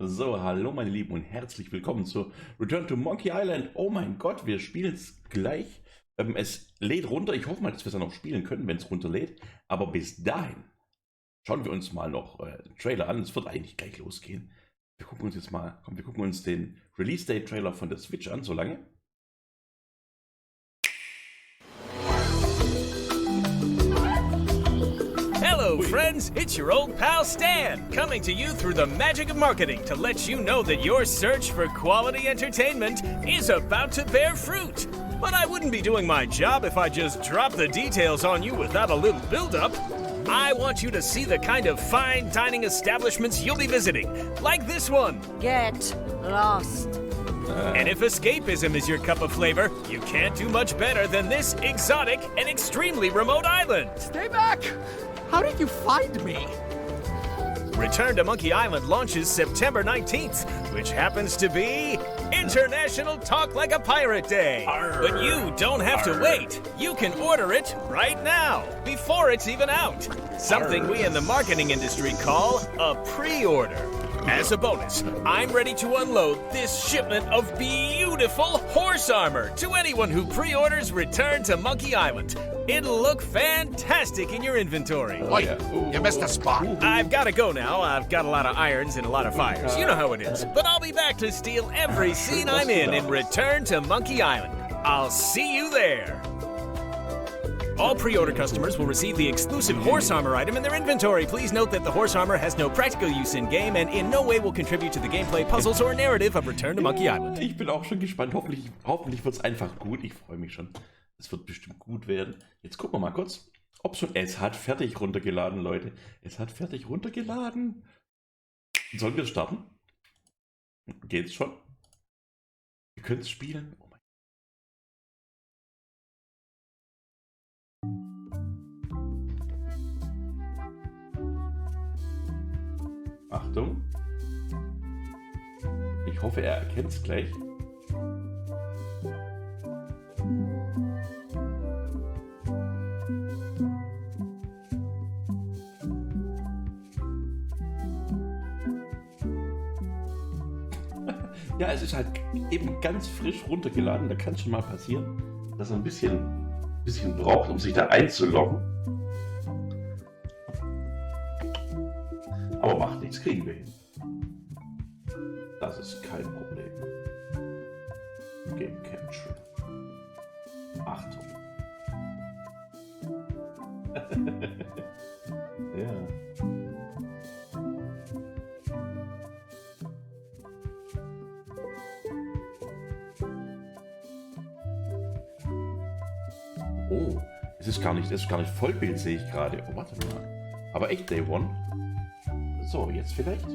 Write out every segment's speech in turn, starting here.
So, hallo meine Lieben und herzlich willkommen zu Return to Monkey Island. Oh mein Gott, wir spielen es gleich. Es lädt runter. Ich hoffe mal, dass wir es dann auch spielen können, wenn es runterlädt. Aber bis dahin schauen wir uns mal noch den Trailer an. Es wird eigentlich gleich losgehen. Wir gucken uns jetzt mal, wir gucken uns den Release-Date-Trailer von der Switch an, so lange. Hello, friends. It's your old pal Stan, coming to you through the magic of marketing to let you know that your search for quality entertainment is about to bear fruit. But I wouldn't be doing my job if I just dropped the details on you without a little build-up. I want you to see the kind of fine dining establishments you'll be visiting, like this one. Get lost. And if escapism is your cup of flavor, you can't do much better than this exotic and extremely remote island. Stay back! How did you find me? Return to Monkey Island launches September 19th, which happens to be International Talk Like a Pirate Day. But you don't have to wait. You can order it right now, before it's even out. Something we in the marketing industry call a pre-order. As a bonus, I'm ready to unload this shipment of beautiful horse armor to anyone who pre-orders Return to Monkey Island. It'll look fantastic in your inventory. Oi, you missed a spot. I've got to go now. I've got a lot of irons and a lot of fires. You know how it is. But I'll be back to steal every scene I'm in Return to Monkey Island. I'll see you there. All pre-order customers will receive the exclusive horse armor item in their inventory. Please note that the horse armor has no practical use in-game and in no way will contribute to the gameplay, puzzles, or narrative of Return to Monkey Island. Ich bin auch schon gespannt. Hoffentlich wird es einfach gut. Ich freue mich schon. Es wird bestimmt gut werden. Jetzt gucken wir mal kurz, ob schon... Es hat fertig runtergeladen, Leute. Es hat fertig runtergeladen. Sollen wir starten? Geht's schon? Wir können es spielen. Oh mein Achtung. Ich hoffe, er erkennt es gleich. Ja, es ist halt eben ganz frisch runtergeladen. Da kann es schon mal passieren, dass er ein bisschen braucht, um sich da einzuloggen. Aber macht nichts, kriegen wir hin. Das ist kein Problem. Game Capture. Achtung. Ja. Oh, es ist gar nicht Vollbild, sehe ich gerade. Oh, warte mal. Aber echt Day One. So, jetzt vielleicht?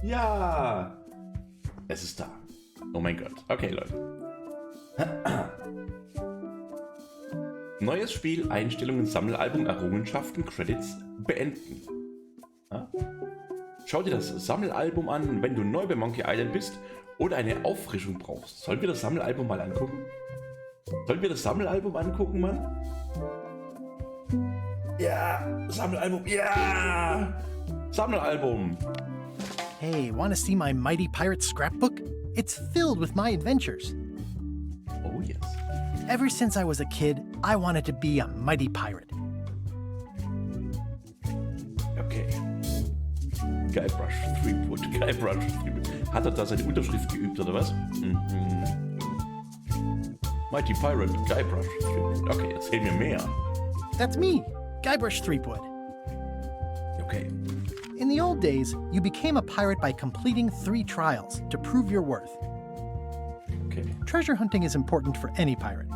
Ja! Es ist da. Oh mein Gott. Okay, Leute. Neues Spiel, Einstellungen, Sammelalbum, Errungenschaften, Credits, beenden. Ja? Schau dir das Sammelalbum an, wenn du neu bei Monkey Island bist oder eine Auffrischung brauchst. Sollen wir das Sammelalbum mal angucken? Mann? Ja, Sammelalbum, ja! Sammelalbum! Hey, want to see my Mighty Pirate scrapbook? It's filled with my adventures. Oh, yes. Ever since I was a kid, I wanted to be a mighty pirate. Okay. Guybrush Threepwood. Hat er da seine Unterschrift geübt, oder was? Mighty Pirate, Guybrush Threepwood. Okay, erzähl mir mehr. That's me, Guybrush Threepwood. Okay. In the old days, you became a pirate by completing 3 trials to prove your worth. Okay. Treasure hunting is important for any pirate.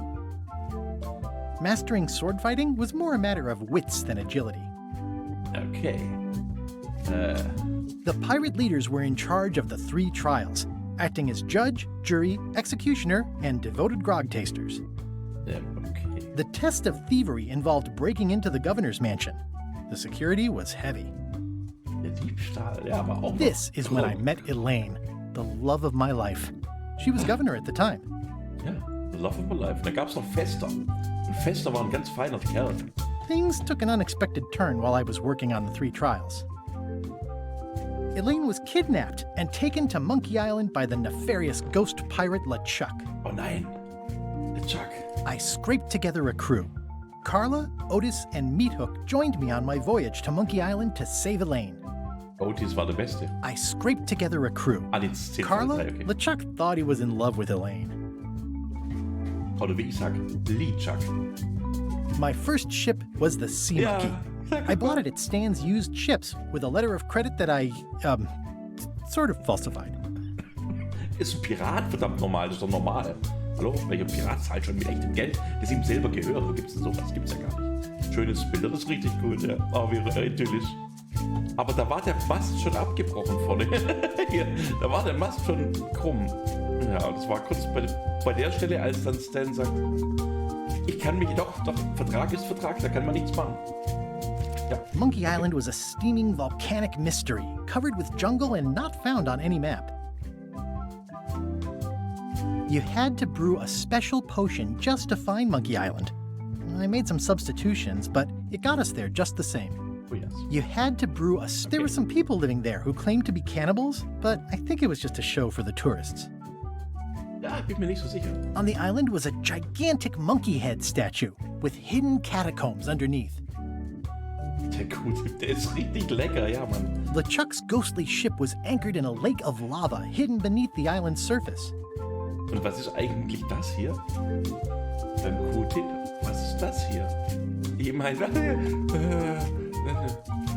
Mastering sword fighting was more a matter of wits than agility. Okay. The pirate leaders were in charge of the 3 trials, acting as judge, jury, executioner, and devoted grog tasters. Okay. The test of thievery involved breaking into the governor's mansion. The security was heavy. Der Diebstahl, ja, aber auch. This is when I met Elaine, the love of my life. She was governor at the time. Ja, the love of my life. Da gab's noch Fester. Und Fester war ein ganz feiner Kerl. Things took an unexpected turn while I was working on the 3 trials. Elaine was kidnapped and taken to Monkey Island by the nefarious ghost pirate LeChuck. Oh nein. LeChuck. I scraped together a crew. Carla, Otis, and Meathook joined me on my voyage to Monkey Island to save Elaine. Otis war der Beste. I scraped together a crew. Die Szene Carla, okay. LeChuck thought he was in love with Elaine. Oder wie ich sag, LeChuck. My first ship was the Sea Monkey. I bought it at Stan's used ships with a letter of credit that I, sort of falsified. Ist ein Pirat, verdammt normal, das ist doch normal. Hallo? Welcher Pirat zahlt schon mit echtem Geld, das ihm selber gehört? Wo gibt's denn sowas? Gibt's ja gar nicht. Schönes Bild, das ist richtig gut, ja. Oh, wie idyllisch. Aber da war der Mast schon abgebrochen vorne. Hier, da war der Mast schon krumm. Ja, und das war kurz bei der Stelle, als dann Stan sagt, ich kann mich doch, Vertrag ist Vertrag, da kann man nichts machen. Ja. Monkey Island was a steaming volcanic mystery, covered with jungle and not found on any map. You had to brew a special potion just to find Monkey Island. I made some substitutions, but it got us there just the same. Oh yes. You had to brew a... There were some people living there who claimed to be cannibals, but I think it was just a show for the tourists. Ja, bin mir nicht so sicher. On the island was a gigantic monkey head statue with hidden catacombs underneath. Der Gute, der ist richtig lecker, ja, Mann. LeChuck's ghostly ship was anchored in a lake of lava hidden beneath the island's surface. Und was ist eigentlich das hier? Ein Q-Tip? Was ist das hier? Ich meine,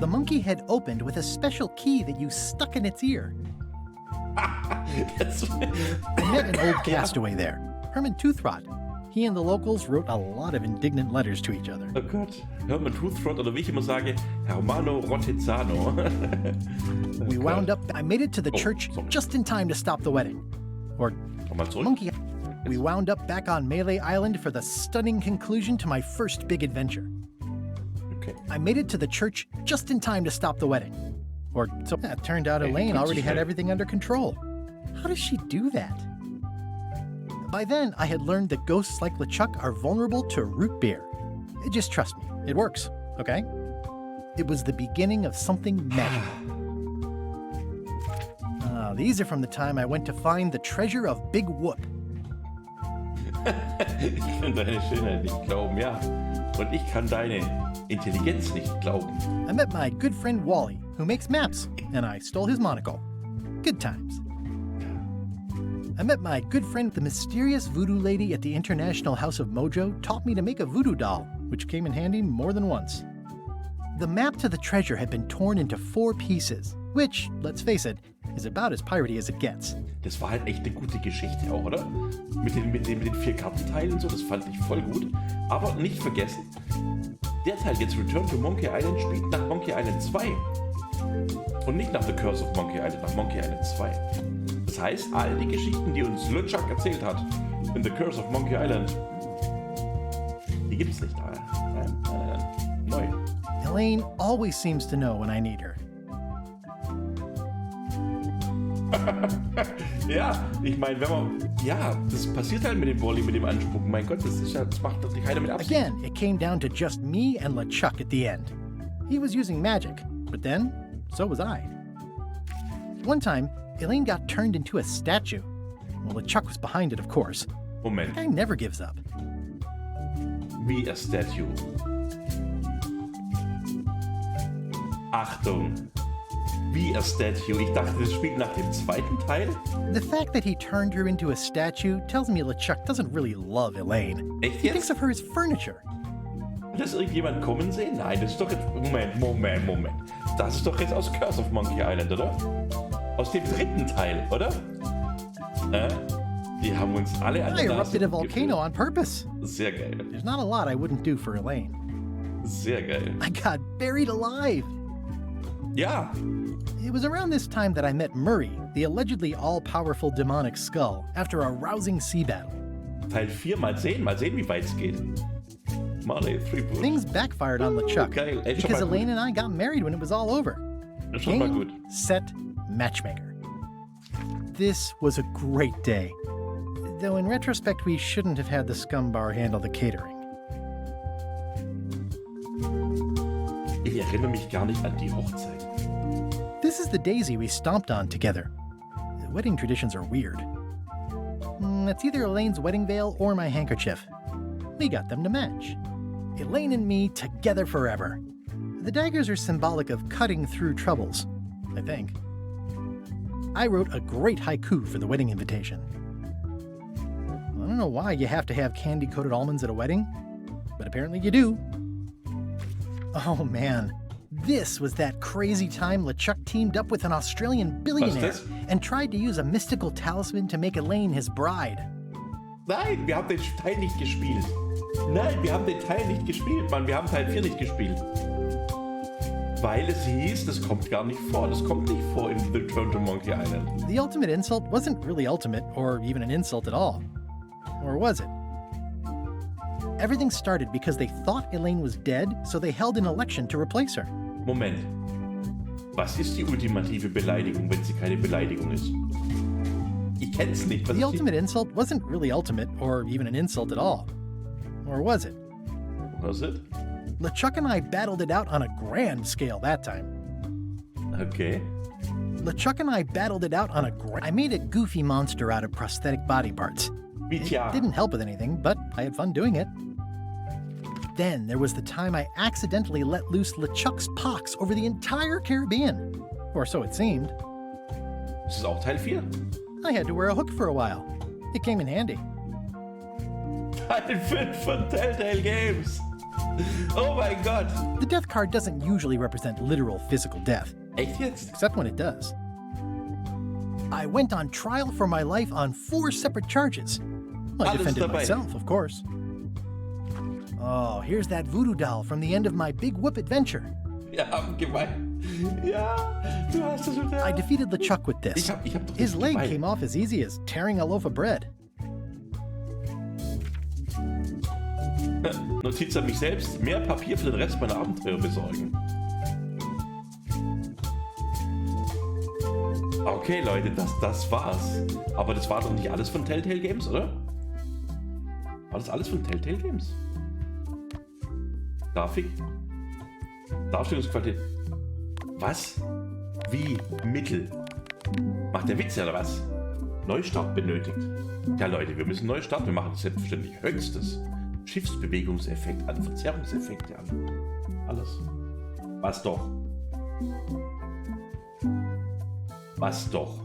The monkey head opened with a special key that you stuck in its ear. I met an old castaway there, Herman Toothrot. He and the locals wrote a lot of indignant letters to each other. Oh Gott, Herman Toothrot oder wie ich immer sage, Hermano Rottizano. We wound up. I made it to the church just in time to stop the wedding. Or Nochmal zurück. Monkey. We wound up back on Melee Island for the stunning conclusion to my first big adventure. Okay. I made it to the church just in time to stop the wedding. Or so it turned out Elaine already had everything under control. How does she do that? By then, I had learned that ghosts like LeChuck are vulnerable to root beer. Just trust me, it works, okay? It was the beginning of something magical. These are from the time I went to find the treasure of Big Whoop. Ich kann deine Schönheit nicht glauben, ja. Und ich kann deine Intelligenz nicht glauben. I met my good friend Wally, who makes maps, and I stole his monocle. Good times. I met my good friend, the mysterious voodoo lady at the International House of Mojo, taught me to make a voodoo doll, which came in handy more than once. The map to the treasure had been torn into 4 pieces, which, let's face it, is about as piratey as it gets. Das war halt echt eine gute Geschichte auch, oder? Mit den 4 Kartenteilen und so, das fand ich voll gut. Aber nicht vergessen, der Teil jetzt Return to Monkey Island spielt nach Monkey Island 2. Und nicht nach The Curse of Monkey Island, nach Monkey Island 2. Das heißt, all die Geschichten, die uns LeChuck erzählt hat in The Curse of Monkey Island, die gibt's nicht. Nein, neu. Elaine always seems to know when I need her. Ja, ich meine, wenn man... Ja, das passiert halt mit dem Volley, mit dem Anspucken. Mein Gott, das macht doch keiner mit Absicht. Again, it came down to just me and LeChuck at the end. He was using magic, but then, so was I. One time, Elaine got turned into a statue. Well, LeChuck was behind it, of course. Moment, The guy never gives up. wie a statue. Achtung, wie a statue. Ich dachte, das spielt nach dem zweiten Teil. The fact that he turned her into a statue tells me LeChuck doesn't really love Elaine. Echt He thinks jetzt? of her as furniture. Hat das irgendjemand kommen sehen? Nein, das ist doch jetzt... Moment. Das ist doch jetzt aus Curse of Monkey Island, oder? Aus dem 3. Teil, oder? Die haben uns alle an I der erupted a Nase volcano geführt. on purpose. Sehr geil. There's not a lot I wouldn't do for Elaine. Sehr geil. I got buried alive. Ja, It was around this time that I met Murray, the allegedly all-powerful demonic skull, after a rousing sea battle. Teil 4, mal sehen, wie weit es geht. Marley, 3 Boots. Things backfired on LeChuck geil. Ey, schon because mal gut. Elaine and I got married when it was all over. Schon mal gut. Set, matchmaker. This was a great day. Though in retrospect, we shouldn't have had the scum bar handle the catering. Ich erinnere mich gar nicht an die Hochzeit. This This is the daisy we stomped on together. The wedding traditions are weird. It's either Elaine's wedding veil or my handkerchief. We got them to match. Elaine and me together forever. The daggers are symbolic of cutting through troubles, I think. I wrote a great haiku for the wedding invitation. I don't know why you have to have candy-coated almonds at a wedding, but apparently you do. Oh man, this was that crazy time LeChuck teamed up with an Australian billionaire and tried to use a mystical talisman to make Elaine his bride. Nein, wir haben den Teil nicht gespielt. Nein, wir haben den Teil nicht gespielt, Mann. Wir haben Teil 4 nicht gespielt. Weil es hieß, das kommt gar nicht vor. Das kommt nicht vor in Return to Monkey Island. The ultimate insult wasn't really ultimate, or even an insult at all. Or was it? Everything started because they thought Elaine was dead, so they held an election to replace her. Moment. Was ist die ultimative Beleidigung, wenn sie keine Beleidigung ist? Ich kenn's nicht. The ultimate insult wasn't really ultimate, or even an insult at all. Or was it? Was it? LeChuck and I battled it out on a grand scale that time. Okay. LeChuck and I battled it out on I made a goofy monster out of prosthetic body parts. It didn't help with anything, but I had fun doing it. Then there was the time I accidentally let loose LeChuck's pox over the entire Caribbean. Or so it seemed. Ist es auch Teil 4? I had to wear a hook for a while. It came in handy. Teil 5 von Telltale Games. Oh mein Gott. The death card doesn't usually represent literal physical death. Echt jetzt? Except when it does. I went on trial for my life on 4 separate charges. I defended myself, of course. Oh, here's that voodoo doll from the end of my Big Whoop adventure. Ja, gemein. Ja, du hast es wieder. I defeated LeChuck with this. Ich hab doch His leg gemein. came off as easy as tearing a loaf of bread. Notiz an mich selbst. Mehr Papier für den Rest meiner Abenteuer besorgen. Okay, Leute, das war's. Aber das war doch nicht alles von Telltale Games, oder? War das alles von Telltale Games? Grafik? Darstellungsqualität? Was? Wie? Mittel? Macht der Witz oder was? Neustart benötigt. Ja, Leute, wir müssen neu starten. Wir machen selbstverständlich Höchstes. Schiffsbewegungseffekt an, Verzerrungseffekte an. Alles. Was doch? Was doch?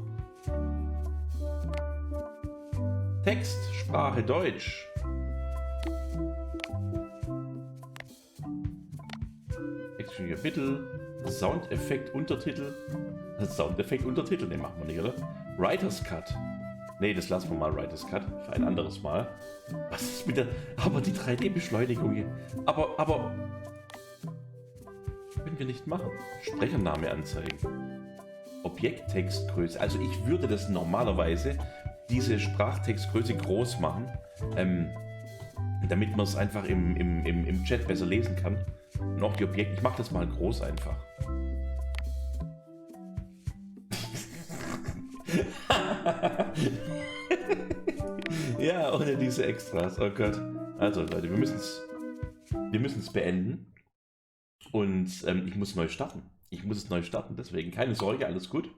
Text, Sprache Deutsch. Textfähiger Kapitel, Soundeffekt, Untertitel. Soundeffekt, Untertitel, den machen wir nicht, oder? Writer's Cut. Nee, das lassen wir mal, Writer's Cut, für ein anderes Mal. Was ist mit der... Aber die 3D-Beschleunigung hier. Aber... Können wir nicht machen. Sprechername anzeigen. Objekttextgröße. Also ich würde das normalerweise, diese Sprachtextgröße groß machen, damit man es einfach im Chat besser lesen kann. Und auch die Objekte. Ich mache das mal groß einfach. Ja, ohne diese Extras. Oh Gott. Also Leute, wir müssen es beenden. Und ich muss neu starten. Ich muss es neu starten, deswegen keine Sorge, alles gut.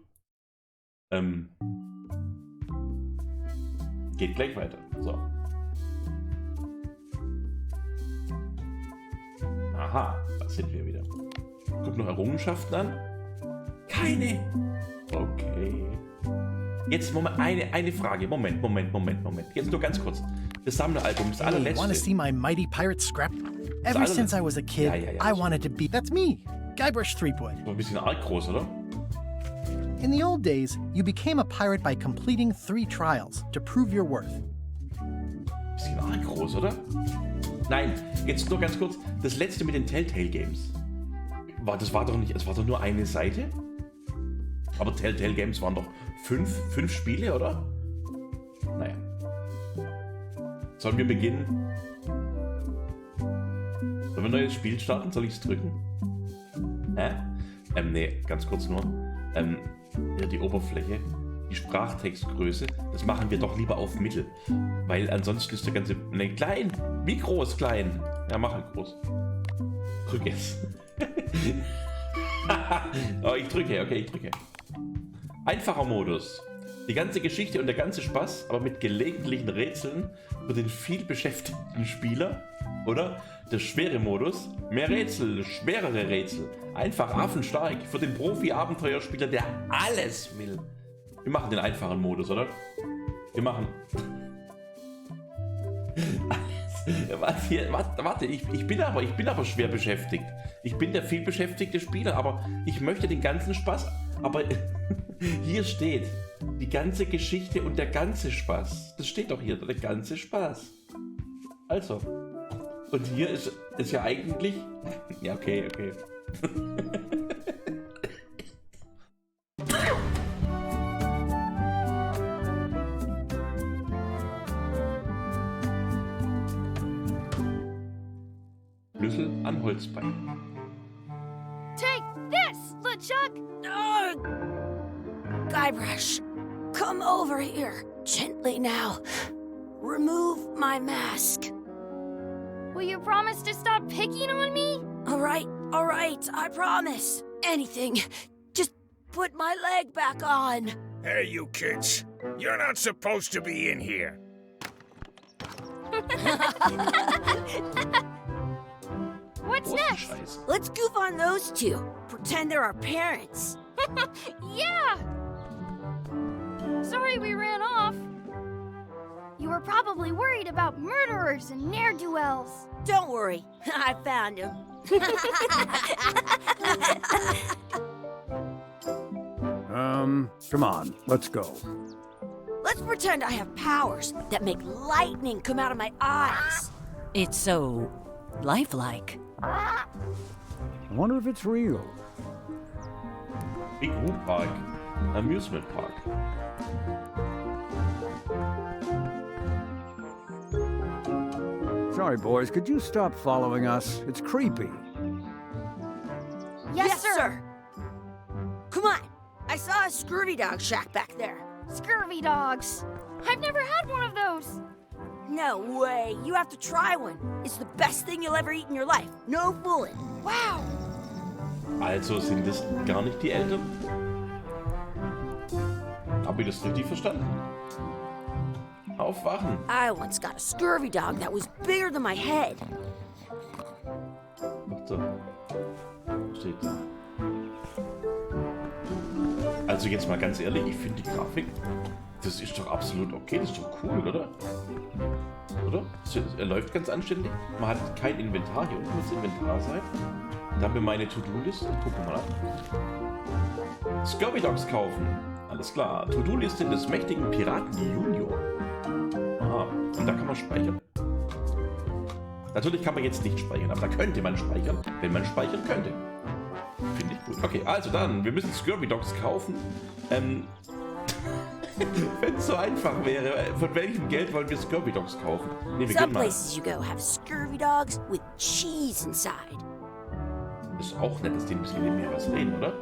Geht gleich weiter. So. Aha, da sind wir wieder. Guck noch Errungenschaften an. Keine. Okay. Jetzt Moment, eine Frage. Moment. Jetzt nur ganz kurz. Das Sammleralbum, das allerletzte. Want to see my mighty pirate scrap? Ever since I was a kid, I wanted to be. That's me, Guybrush Threepwood. Ein bisschen arg groß, oder? In the old days, you became a pirate by completing 3 trials to prove your worth. Bisschen arg groß, oder? Nein, jetzt nur ganz kurz. Das letzte mit den Telltale Games. Es war doch nur eine Seite? Aber Telltale Games waren doch 5 Spiele, oder? Naja. Sollen wir beginnen? Sollen wir ein neues Spiel starten? Soll ich es drücken? Nee, ganz kurz nur. Ja, die Oberfläche, die Sprachtextgröße, das machen wir doch lieber auf Mittel. Weil ansonsten ist der ganze... Ne, klein! Wie groß klein? Ja, mach halt groß. Drück jetzt. Oh, ich drücke, okay, ich drücke. Einfacher Modus. Die ganze Geschichte und der ganze Spaß, aber mit gelegentlichen Rätseln für den vielbeschäftigten Spieler. Oder der schwere Modus. Mehr Rätsel, schwerere Rätsel. Einfach affenstark für den Profi-Abenteuerspieler, der alles will. Wir machen den einfachen Modus, oder? Wir machen... Warte, ich bin aber schwer beschäftigt. Ich bin der vielbeschäftigte Spieler, aber ich möchte den ganzen Spaß. Aber hier steht die ganze Geschichte und der ganze Spaß. Das steht doch hier, der ganze Spaß. Also. Und hier ist es ja eigentlich. Ja, okay. Schlüssel an Holzbein. Take this, LeChuck! Guybrush, come over here. Gently now. Remove my mask. Will you promise to stop picking on me? All right, I promise. Anything. Just put my leg back on. Hey, you kids. You're not supposed to be in here. What's next? Scheiße. Let's goof on those two. Pretend they're our parents. Yeah! Sorry we ran off. You were probably worried about murderers and ne'er-do-wells. Don't worry, I found him. Come on, let's go. Let's pretend I have powers that make lightning come out of my eyes. It's so lifelike. I wonder if it's real. Big Whoop Park. Amusement Park. Sorry, boys, could you stop following us? It's creepy. Yes, sir. Come on, I saw a scurvy dog shack back there. Scurvy dogs. I've never had one of those. No way, you have to try one. It's the best thing you'll ever eat in your life. No fooling. Wow. Also sind es gar nicht die Eltern? Hab ich das richtig verstanden? Aufwachen. I once got a scurvy dog that was bigger than my head. So. Steht da. Also jetzt mal ganz ehrlich, ich finde die Grafik, das ist doch absolut okay, das ist doch cool, oder? Oder? Er läuft ganz anständig. Man hat kein Inventar, hier unten muss Inventar sein. Da haben wir meine To-Do-Liste. Gucken wir mal an. Scurvy Dogs kaufen. Alles klar. To-Do-Liste des mächtigen Piraten Junior. Aha. Und da kann man speichern. Natürlich kann man jetzt nicht speichern, aber da könnte man speichern, wenn man speichern könnte. Finde ich gut. Okay, also dann, wir müssen Scurvy Dogs kaufen. Wenn es so einfach wäre, von welchem Geld wollen wir Scurvy Dogs kaufen? Nee, wir Some gehen mal. places you go have scurvy dogs with cheese inside. Ist auch nett, dass die ein bisschen mehr was reden, oder?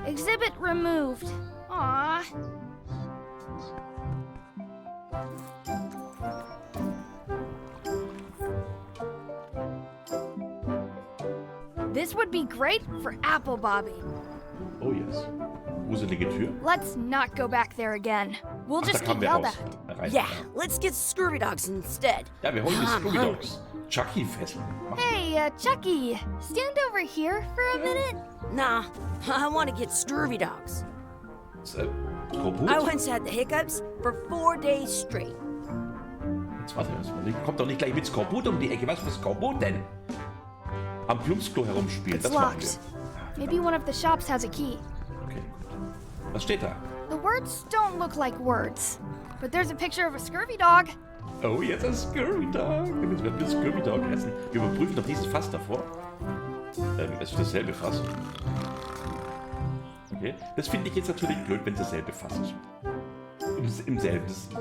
Exhibit removed. Aww. This would be great for apple bobbing. Oh yes. Gruselige Tür. Let's not go back there again. We'll Ach, da just kamen get wir yelled raus. at. Da rein. Yeah, let's get scurvy dogs instead. Ja, wir holen die I'm Scurvy hungry. Dogs. Chucky fesseln. Mach. Hey, Chucky, stand over here for a minute. Nah, I want to get scurvy dogs. Skorbut? I once had the hiccups for 4 days straight. Jetzt warte erstmal. Kommt doch nicht gleich mit Skorbut um die Ecke. Was für Skorbut denn? Am Plumpsklo herumspielen. It's Das machen locked. wir. Maybe one of the shops has a key. Okay, gut. Was steht da? The words don't look like words, but there's a picture of a scurvy dog. Oh, jetzt ein Scurvy Dog. Jetzt werden wir Scurvy Dog essen. Wir überprüfen noch dieses Fass davor. Es ist dasselbe Fass. Okay. Das finde ich jetzt natürlich blöd, wenn es dasselbe Fass ist. Im selben. Das ist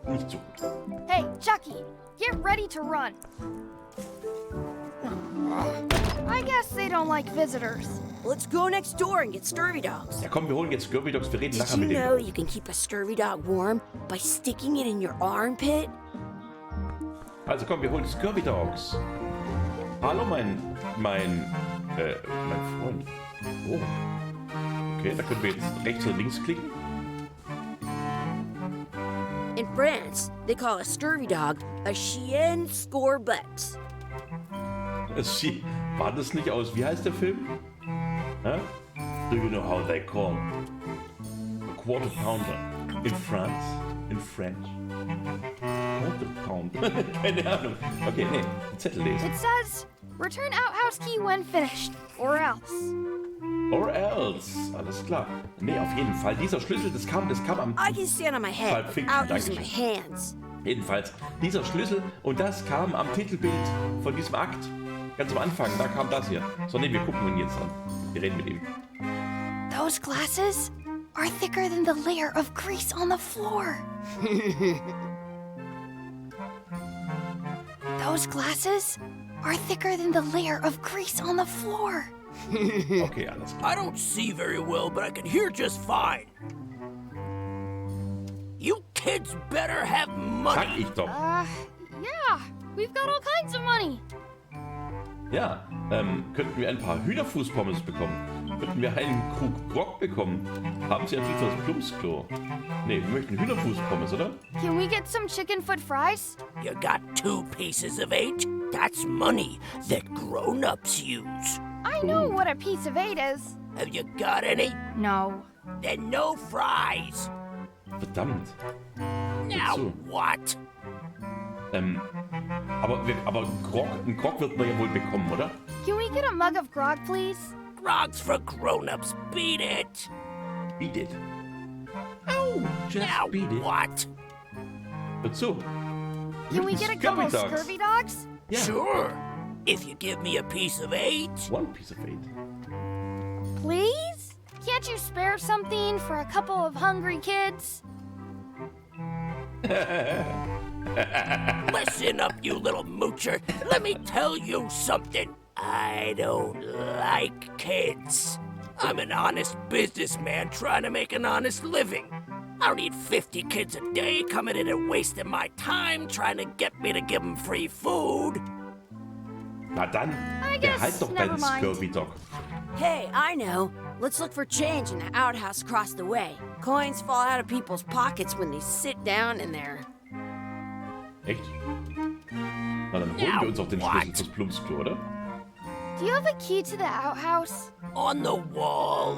nicht so gut. Hey, Chucky, get ready to run. I guess they don't like visitors. Let's go next door and get scurvy dogs. Ja komm, wir holen jetzt Scurvy Dogs. Wir reden Did nachher you mit know denen. you can keep a scurvy dog warm by sticking it in your armpit? Also komm, wir holen Scurvy Dogs. Hallo, mein Freund. Oh. Okay, da können wir jetzt rechts oder links klicken. In France, they call a scurvy dog a chien scorbut. War das nicht aus, wie heißt der Film? Huh? Do you know how they call a quarter pounder in France? In French? Quarter pounder? Keine Ahnung. Okay, nee, den Zettel lesen. It says, return outhouse key when finished, or else. Or else. Alles klar. Nee, auf jeden Fall. Dieser Schlüssel, das kam am... I can stand on my head without using my hands. Jedenfalls, dieser Schlüssel und das kam am Titelbild von diesem Akt. Ganz am Anfang, da kam das hier. So, nee, wir gucken ihn jetzt an. Wir reden mit ihm. Those glasses are thicker than the layer of grease on the floor. Those glasses are thicker than the layer of grease on the floor. Okay, alles klar. I don't see very well, but I can hear just fine. You kids better have Sag money. ich doch. Yeah, we've got all kinds of money. Ja, könnten wir ein paar Hühnerfußpommes bekommen? Könnten wir einen Krug Grog bekommen? Haben Sie natürlich das Plumpsklo? Nee, wir möchten Hühnerfußpommes, oder? Can we get some chicken foot fries? You got 2 pieces of 8? That's money that grown-ups use. I know what a piece of 8 is. Have you got any? No. Then no fries. Verdammt. Now so. what? Aber einen Grog wird man ja wohl bekommen, oder? Can we get a mug of grog, please? Grog's for grown-ups. Beat it. Beat it. Oh, just Now beat it. what? Und so. Can we get a couple of Scurvy scurvy dogs? Ja. Sure. If you give me a piece of 8. 1 piece of 8. Please? Can't you spare something for a couple of hungry kids? Listen up, you little moocher. Let me tell you something. I don't like kids. I'm an honest businessman trying to make an honest living. I don't need 50 kids a day coming in and wasting my time trying to get me to give them free food. Na dann, I guess, behalt doch never deinen mind. Scurvy Dog. Hey, I know. Let's look for change in the outhouse across the way. Coins fall out of people's pockets when they sit down in there. Echt? Na, dann holen wir uns auch den Schlüssel fürs Plumpsklo, oder? Do you have a key to the outhouse? On the wall.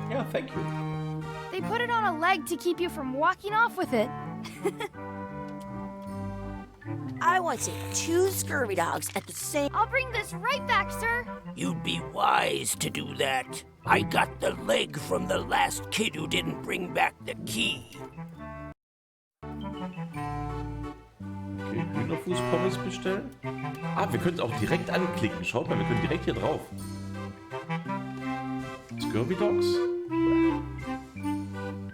Ja, thank you. They put it on a leg to keep you from walking off with it. I want to see 2 scurvy dogs at the same... I'll bring this right back, sir. You'd be wise to do that. I got the leg from the last kid who didn't bring back the key. Okay, Hühnerfußpommes bestellen. Ah, wir können es auch direkt anklicken. Schaut mal, wir können direkt hier drauf. Scurvy Dogs?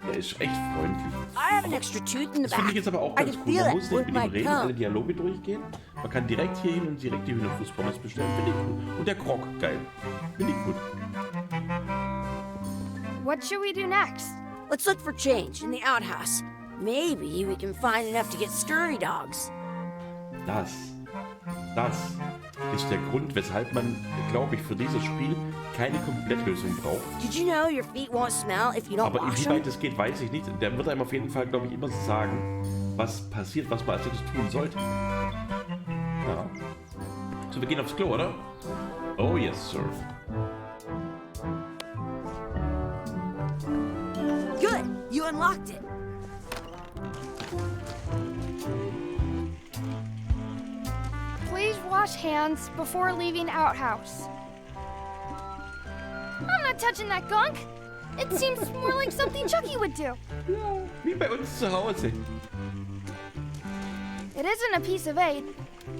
Der ist echt freundlich. I have an extra tooth in the Das finde back. ich jetzt aber auch I ganz can cool. feel Man it muss nicht with mit my ihm reden, alle tongue. Dialoge durchgehen. Man kann direkt hier hin und direkt die Hühnerfußpommes bestellen. Finde ich cool. Und der Grog, geil. Finde ich gut. What should we do next? Let's look for change in the outhouse. Maybe we can find enough to get scurvy dogs. Das ist der Grund, weshalb man, glaube ich, für dieses Spiel keine Komplettlösung braucht. Did you know your feet won't smell if you don't Aber wash them? inwieweit es geht, weiß ich nicht. Der wird einem auf jeden Fall, glaube ich, immer sagen, was passiert, was man als nächstes tun sollte. Ja. So, wir gehen aufs Klo, oder? Oh yes, sir. Good, you unlocked it. Please wash hands before leaving outhouse. I'm not touching that gunk. It seems more like something Chucky would do. Wie bei uns zu Hause. It isn't a piece of 8,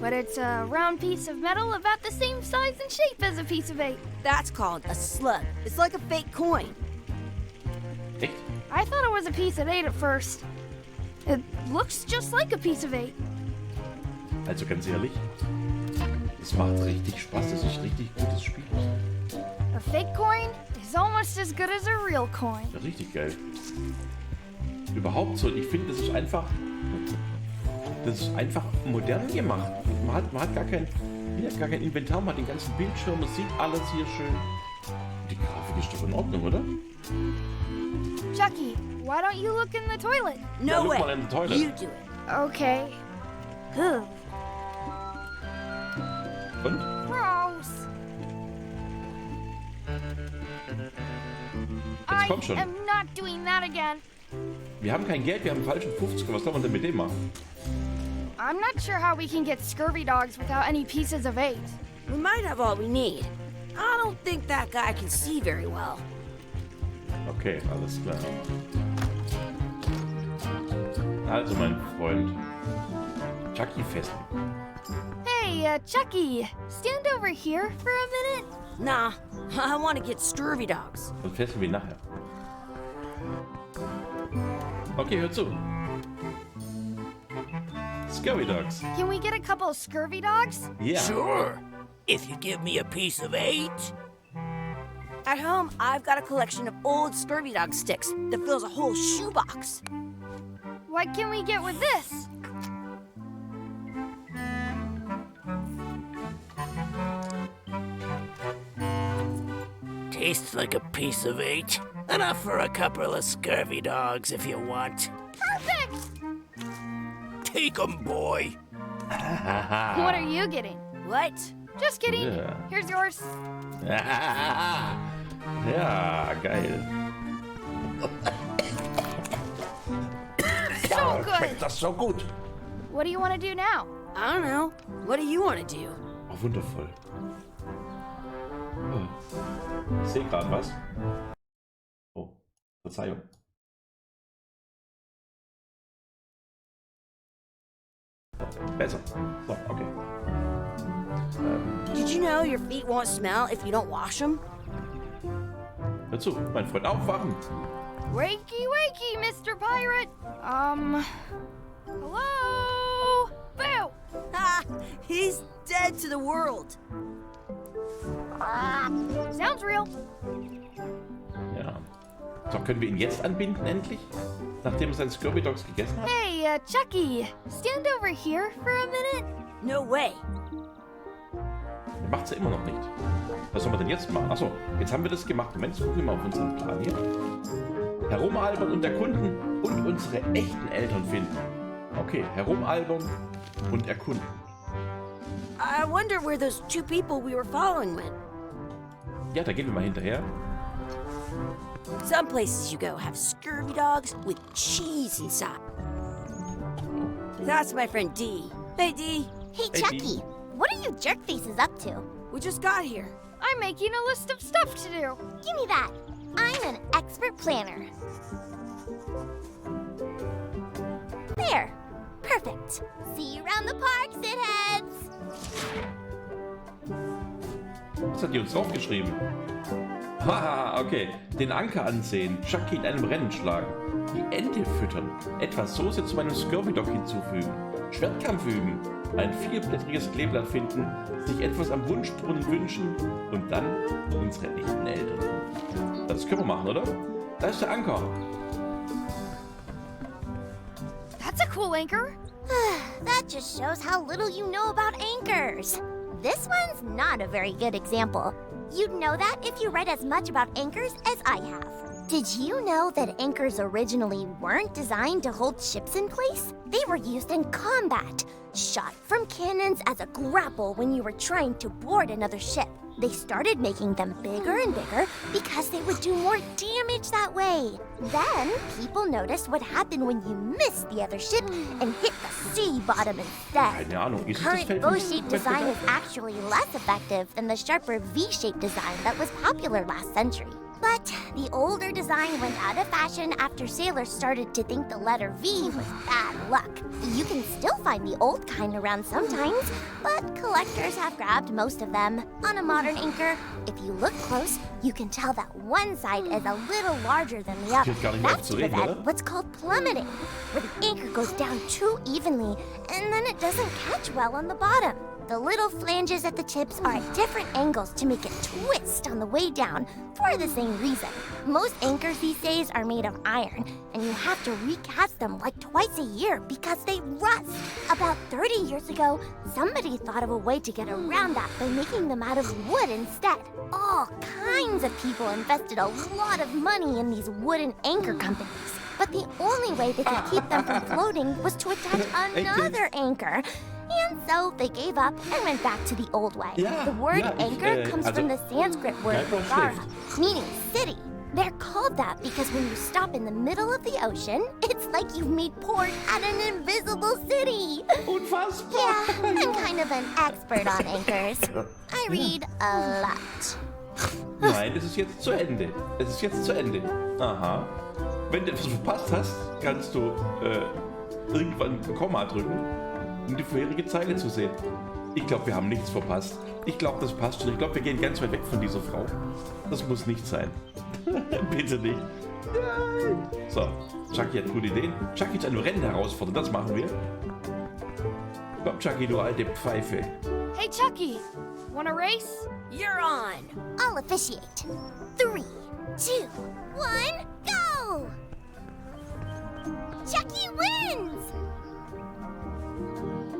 but it's a round piece of metal about the same size and shape as a piece of 8. That's called a slug. It's like a fake coin. Echt? I thought it was a piece of 8 at first. It looks just like a piece of 8. Also ganz ehrlich, es macht richtig Spaß. Das ist ein richtig gutes Spiel. A fake coin is almost as good as a real coin. Ja, richtig geil. Überhaupt so, ich finde, das ist einfach modern gemacht. Man hat gar kein Inventar, man hat den ganzen Bildschirm, es sieht alles hier schön. Die Grafik ist doch in Ordnung, oder? Chucky, why don't you look in the toilet? No look way. mal in the toilet. You do it. Okay. Ugh, Und? gross. Jetzt komm schon. I am not doing that again. Wir haben kein Geld, wir haben falschen 50. Was sollen wir denn mit dem machen? I'm not sure how we can get scurvy dogs without any pieces of eight. We might have all we need. I don't think that guy can see very well. Okay, alles klar. Also, mein Freund. Chucky fesseln. Hey, Chucky, stand over here for a minute. Nah, I want to get scurvy dogs. Dann fesseln wir ihn nachher. Okay, hör zu. Scurvy Dogs. Can we get a couple of scurvy dogs? Yeah. Sure. If you give me a piece of 8. At home, I've got a collection of old scurvy dog sticks that fills a whole shoebox. What can we get with this? Tastes like a piece of 8. Enough for a couple of scurvy dogs if you want. Perfect! Take 'em, boy. What are you getting? What? Just kidding. Yeah. Here's yours. Ja, geil. So good. Das ist so gut. What do you want to do now? I don't know. What do you want to do? Oh, wundervoll. Oh. Ich sehe gerade was. Oh, Verzeihung. Besser. So, okay. Did you know your feet won't smell if you don't wash them? Hör zu, mein Freund, aufwachen. Wakey, wakey, Mr. Pirate. Hello? Boo! Ha! He's dead to the world. Sounds real. Ja. So, können wir ihn jetzt anbinden, endlich? Nachdem er seinen Scurvy Dogs gegessen hat? Hey, Chucky, stand over here for a minute. No way. Er macht es ja immer noch nicht. Was soll man denn jetzt machen? Achso, jetzt haben wir das gemacht. Moment, gucken wir mal auf unseren Plan hier. Herumalbern und erkunden und unsere echten Eltern finden. Okay, herumalbern und erkunden. I wonder where those 2 people we were following went. Ja, da gehen wir mal hinterher. Some places you go have scurvy dogs with cheese inside. That's my friend Dee. Hey, Dee. Hey, Hey, Chucky, Dee. what are you jerk faces up to? We just got here. I'm making a list of stuff to do. Give me that. I'm an expert planner. There. Perfect. See you around the park, shitheads. Was hat die uns draufgeschrieben? Haha, okay. Den Anker ansehen, Chucky in einem Rennen schlagen, die Ente füttern, etwas Soße zu meinem Scurvy Dog hinzufügen, Schwertkampf üben, ein 4-blättriges Kleeblatt finden, sich etwas am Wunschbrunnen wünschen und dann unsere echten Eltern. Das können wir machen, oder? Da ist der Anker. That's a cool anchor. That just shows how little you know about anchors. This one's not a very good example. You'd know that if you read as much about anchors as I have. Did you know that anchors originally weren't designed to hold ships in place? They were used in combat, shot from cannons as a grapple when you were trying to board another ship. They started making them bigger and bigger because they would do more damage that way. Then, people noticed what happened when you missed the other ship and hit the sea bottom instead. Keine Ahnung, ist das Current Feld bow-shaped design is actually less effective than the sharper V-shaped design that was popular last century. But the older design went out of fashion after sailors started to think the letter V was bad luck. You can still find the old kind around sometimes, but collectors have grabbed most of them. On a modern anchor, if you look close, you can tell that one side is a little larger than the other. That's to prevent what's called plummeting, where the anchor goes down too evenly, and then it doesn't catch well on the bottom. The little flanges at the tips are at different angles to make it twist on the way down for the same reason. Most anchors these days are made of iron, and you have to recast them like twice a year because they rust. About 30 years ago, somebody thought of a way to get around that by making them out of wood instead. All kinds of people invested a lot of money in these wooden anchor companies. But the only way they could keep them from floating was to attach another anchor. And so they gave up and went back to the old way. The word anchor comes from the Sanskrit word nagara, meaning city. They're called that because when you stop in the middle of the ocean, it's like you've made port at an invisible city. Unfassbar. Yeah, I'm kind of an expert on anchors. I read a lot. Nein, es ist jetzt zu Ende. Es ist jetzt zu Ende. Aha. Wenn du etwas verpasst hast, kannst du irgendwann ein Komma drücken, um die vorherige Zeile zu sehen. Ich glaube, wir haben nichts verpasst. Ich glaube, das passt schon. Ich glaube, wir gehen ganz weit weg von dieser Frau. Das muss nicht sein. Bitte nicht. So, Chucky hat gute Ideen. Chucky ist ein Rennen herausfordern. Das machen wir. Komm, Chucky, du alte Pfeife. Hey, Chucky. Want a race? You're on. I'll officiate. 3, 2, 1, go! Chucky wins!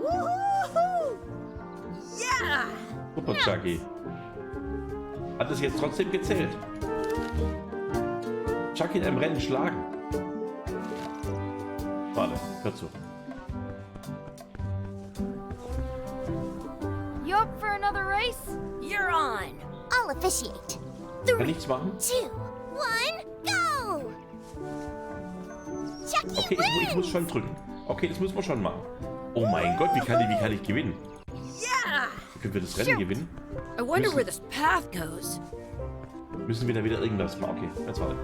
Woohoo! Yeah! Super, Chucky. Hat es jetzt trotzdem gezählt? Chucky in einem Rennen schlagen. Warte, hör zu. You up for another race? You're on. I'll officiate. Kann 3, nichts machen? 2, 1, go! Chucky Okay, ich muss schon drücken. Okay, das müssen wir schon machen. Oh mein Gott, wie kann ich gewinnen? Yeah! Können wir das Rennen gewinnen? I wonder where this path goes. Müssen wir da wieder irgendwas machen? Okay, jetzt warte.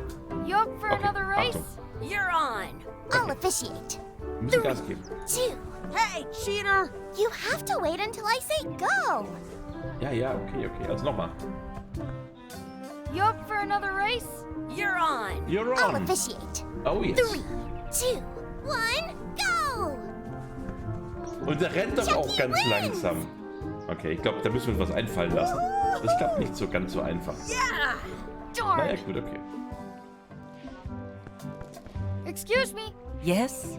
You up for Okay, another race? Achtung. You're on. I'll officiate. Wir müssen Gas geben. 2. Hey, cheater! You have to wait until I say go. Ja, okay. Also nochmal. You up for another race? You're on. You're I'll on. officiate. Oh yes. 3, 2, 1, go! Und der rennt doch auch ganz langsam. Okay, ich glaube, da müssen wir uns was einfallen lassen. Das klappt nicht so ganz so einfach. Yeah! Naja, Darn. gut, okay. Excuse me. Yes?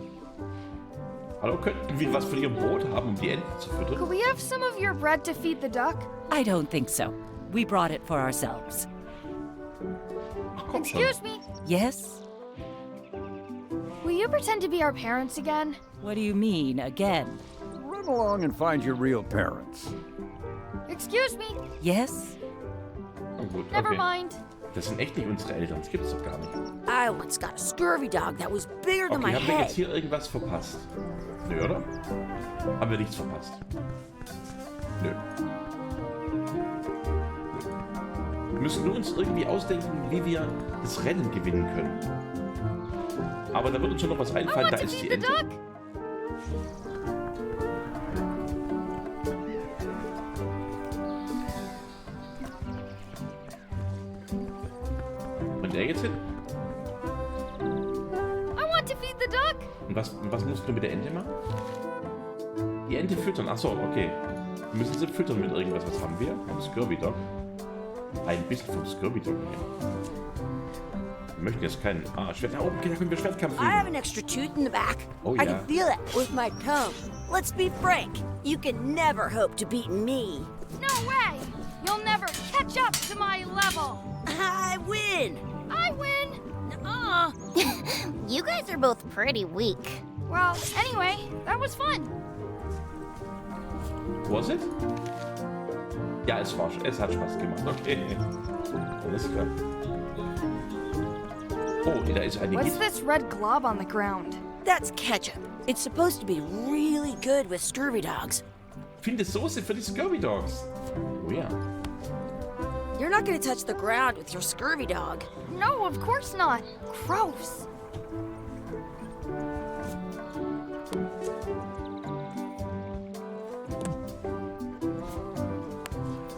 Hallo, könnten wir was von Ihrem Brot haben, um die Enten zu füttern? Could we have some of your bread to feed the duck? I don't think so. We brought it for ourselves. Ach, komm schon. Excuse me. Yes? Will you pretend to be our parents again? What do you mean, again? Run along and find your real parents. Excuse me. Yes? Oh, gut, Never okay. mind. Das sind echt nicht unsere Eltern, das gibt's doch gar nicht. I once got a scurvy dog that was bigger than Okay, my haben wir jetzt head. hier irgendwas verpasst? Nö, oder? Haben wir nichts verpasst? Nö. Wir müssen nur uns irgendwie ausdenken, wie wir das Rennen gewinnen können. Aber da wird uns schon noch was I einfallen, want da to ist die feed the Ente. duck. Und der jetzt hin? I want to feed the duck. Und was musst du mit der Ente machen? Die Ente füttern. Achso, okay. Wir müssen sie füttern mit irgendwas. Was haben wir? Vom Scurvy Dog. Ein bisschen vom Scurvy Dog nehmen. Wir möchten jetzt keinen. Schwert. Da oben können wir Schwertkampf I have üben. an extra tooth in the back. Oh, I yeah. can feel it with my tongue. Let's be frank. You can never hope to beat me. No way. You'll never catch up to my level. I win. I win. You guys are both pretty weak. Well, anyway, that was fun. Was it? Ja, es hat Spaß gemacht. Okay. Alles klar. Oh, da ist eine What's Gift. this red glob on the ground? That's ketchup. It's supposed to be really good with scurvy dogs. Finde Soße für die Scurvy Dogs. Oh ja. You're not gonna touch the ground with your scurvy dog. No, of course not. Gross.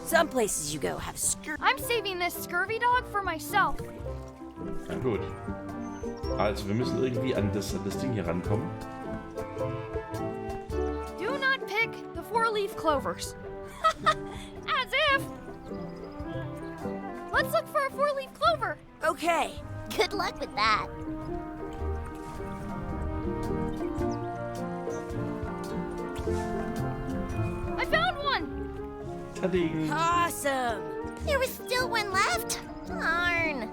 Some places you go have scurvy. I'm saving this scurvy dog for myself. Na gut. Also, wir müssen irgendwie an das Ding hier rankommen. Do not pick the four-leaf clovers. As if! Let's look for a four-leaf clover. Okay. Good luck with that. I found one! Ta-ding. Awesome. There was still one left. Darn.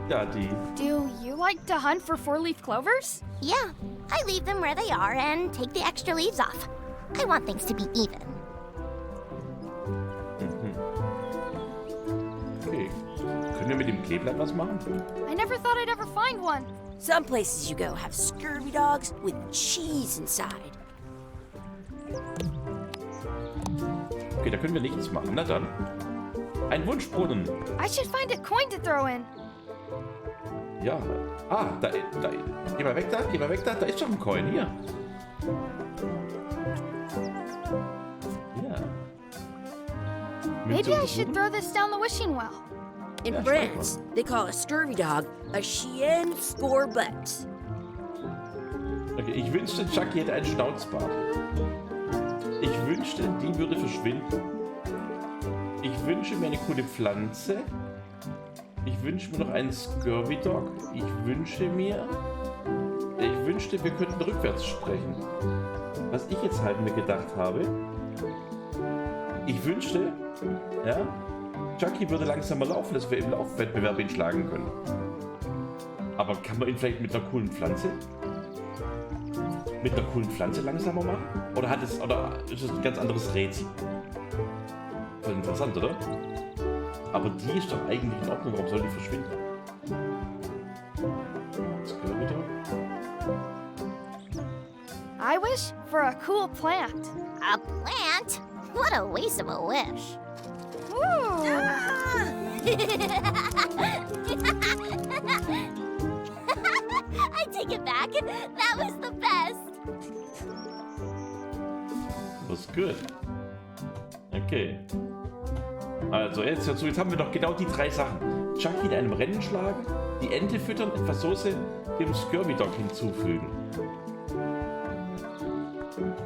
Daddy. Do you like to hunt for four-leaf clovers? Yeah, I leave them where they are and take the extra leaves off. I want things to be even. Okay. Können wir mit dem Kleeblatt was machen? I never thought I'd ever find one. Some places you go have scurvy dogs with cheese inside. Okay, da können wir nichts machen. Na dann. Ein Wunschbrunnen. I should find a coin to throw in. Ja. Ah, da. Geh mal weg da, geh mal weg da. Da ist doch ein Coin. Hier. Ja. Maybe I should throw this down the wishing well. In Yeah, France, they call a scurvy dog a chien scorbut. Okay, ich wünschte, Chucky hätte einen Schnauzbart. Ich wünschte, die würde verschwinden. Ich wünsche mir eine coole Pflanze. Ich wünsche mir noch einen Scurvy Dog. Ich wünschte, wir könnten rückwärts sprechen. Was ich jetzt halt mir gedacht habe, ich wünschte, ja, Chucky würde langsamer laufen, dass wir im Laufwettbewerb ihn schlagen können. Aber kann man ihn vielleicht mit einer coolen Pflanze? Mit einer coolen Pflanze langsamer machen? Oder ist es ein ganz anderes Rätsel? Voll interessant, oder? Aber die ist doch eigentlich in Ordnung. Warum soll die verschwinden? Das gehört wieder. I wish for a cool plant. A plant? What a waste of a wish. Ooh. I take it back. That was the best. Was gut. Okay. Also jetzt haben wir doch genau die drei Sachen. Chucky in einem Rennen schlagen, die Ente füttern, etwas Soße dem Scurvy Dog hinzufügen.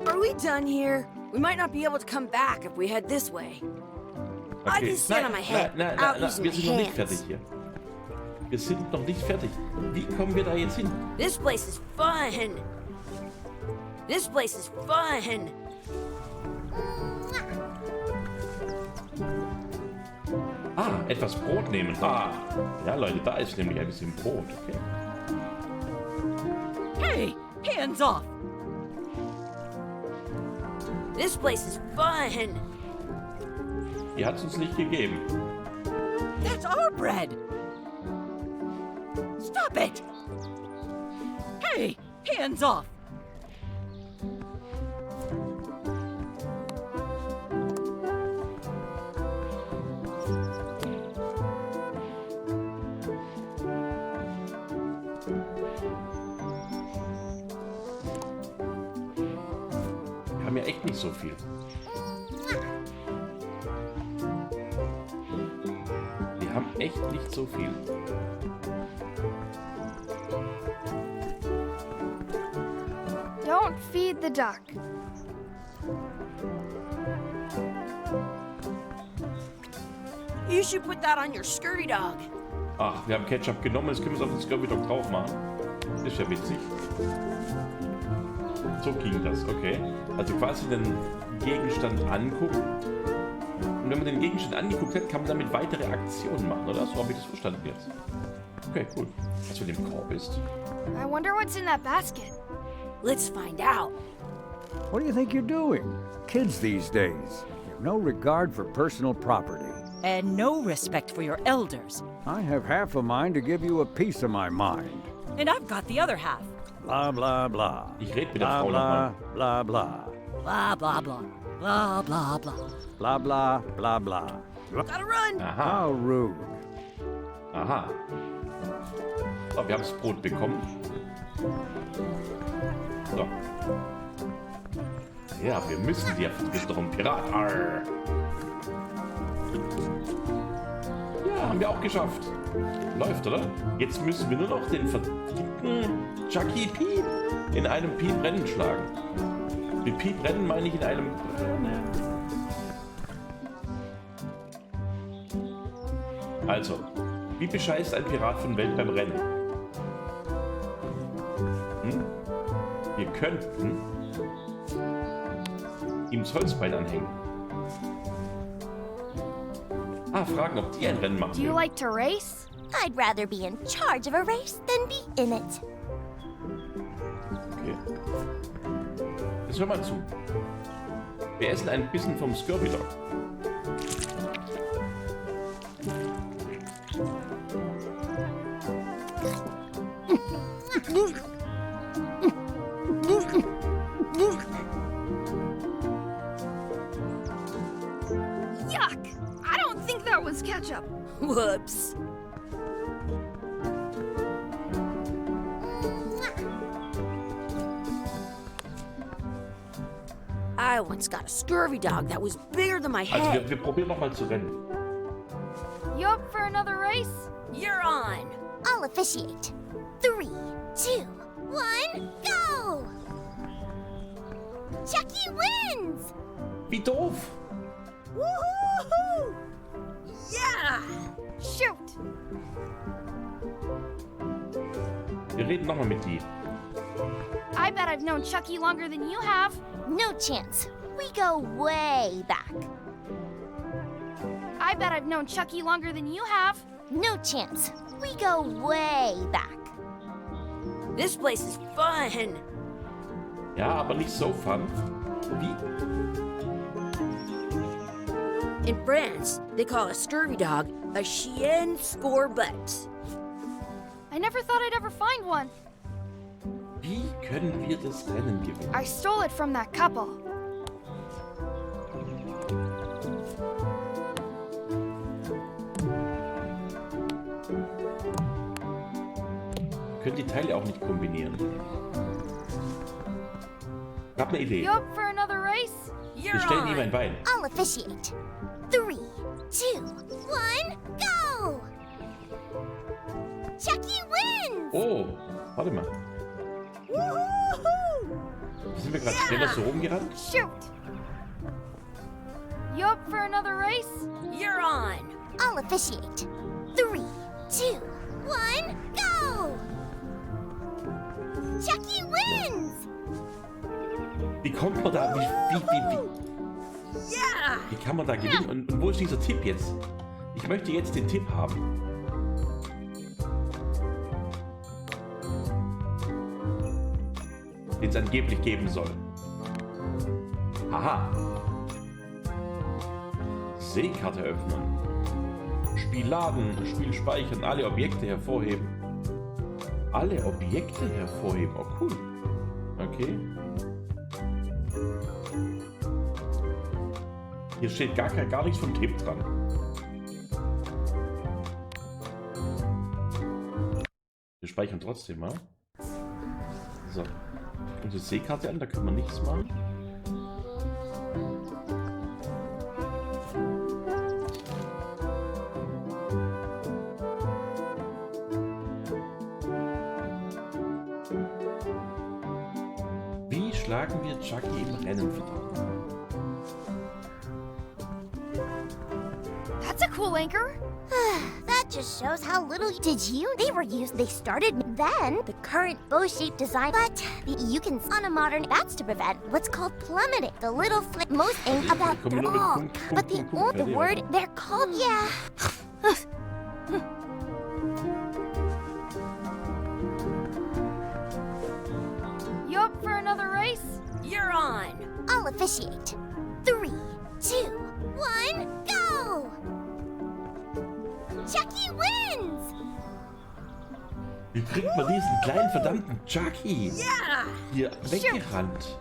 Are we done here? We might not be able to come back if we head this way. I Okay. can stand on my head. Nein, Out using wir my sind noch nicht hands. fertig hier. Wir sind noch nicht fertig. Wie kommen wir da jetzt hin? This place is fun. This place is fun. Ah, etwas Brot nehmen. Ah, ja Leute, da ist nämlich ein bisschen Brot. Okay. Hey, hands off! This place is fun. Die hat es uns nicht gegeben. That's our bread! Stop it! Hey, hands off! Wir haben ja echt nicht so viel. Wir haben echt nicht so viel. Don't feed the duck. You should put that on your scurvy dog. Ach, wir haben Ketchup genommen, jetzt können wir es auf den Scurvy Dog drauf machen. Das ist ja witzig. So ging das, okay. Also quasi den Gegenstand angucken. Und wenn man den Gegenstand angeguckt hat, kann man damit weitere Aktionen machen, oder? So habe ich das verstanden jetzt. Okay, cool. Was für dem Korb ist. I wonder what's in that basket. Let's find out. What do you think you're doing? Kids these days have no regard for personal property. And no respect for your elders. I have half a mind to give you a piece of my mind. And I've got the other half. Blah, blah, blah. Ich rede mit der Blah, Frau blah, nochmal. blah, blah. Blah, blah, blah. Blah, blah, blah. Blah, blah, blah, blah. Gotta run. Aha, How rude. aha. So, wir haben das Brot bekommen. So. Ja, wir müssen die. Wir sind doch ein Pirat. Arr. Ja, haben wir auch geschafft. Läuft, oder? Jetzt müssen wir nur noch den verdienten Chucky Piep in einem Piep-Rennen schlagen. Mit Piep rennen meine ich in einem Rennen. Also, wie bescheißt ein Pirat von Welt beim Rennen? Wir könnten ihm das Holzbein anhängen. Fragen, ob die ein Rennen machen. Do you like to race? I'd rather be in charge of a race than be in it. Okay. Jetzt hör mal zu. Wir essen ein bisschen vom Scurvy Dog. Yuck! I don't think that was ketchup. Whoops. I once got a scurvy dog that was bigger than my Also head. wir probieren noch mal zu rennen. You up for another race? You're on. I'll officiate. 3, 2, 1, go! Chucky wins! Wie doof! Woohoo! Yeah! Shoot! Wir reden noch mal mit die. I bet I've known Chucky longer than you have. No chance. We go way back. I bet I've known Chucky longer than you have. No chance. We go way back. This place is fun. Ja, aber nicht so fun. Wie? In France, they call a scurvy dog a chien scorbut. I never thought I'd ever find one. Wie können wir das Rennen gewinnen? I stole it from that couple. Wir können die Teile auch nicht kombinieren. Ich hab eine Idee. You up for another race? Wir stellen ihm ein Bein. I'll officiate. 3, 2, 1, go! Chucky wins! Oh, warte mal. Wie sind wir gerade schneller so rumgerannt? Shoot! You up for another race? You're on. I'll officiate. 3, 2, 1, go! Chucky wins! Wie kommt man da? Yeah! Wie kann man da gewinnen? Und wo ist dieser Tipp jetzt? Ich möchte jetzt den Tipp haben. Den es angeblich geben soll. Aha. Seekarte öffnen. Spiel laden, Spiel speichern, alle Objekte hervorheben. Alle Objekte hervorheben. Oh, cool. Okay. Hier steht gar nichts vom Tipp dran. Wir speichern trotzdem mal. So. Unsere Seekarte an, da können wir nichts machen. Wie schlagen wir Chucky im Rennen wieder? That's a cool anchor. That just shows how little did you? They were used. They started then the current bow-shaped design, but you can on a modern. That's to prevent what's called plummeting. The little flip most ain't about all, but the word they're called. Yeah. You up for another race? You're on. I'll officiate. 3, 2, 1, go! Chucky wins! Wie kriegt man diesen kleinen verdammten Chucky hier weggerannt?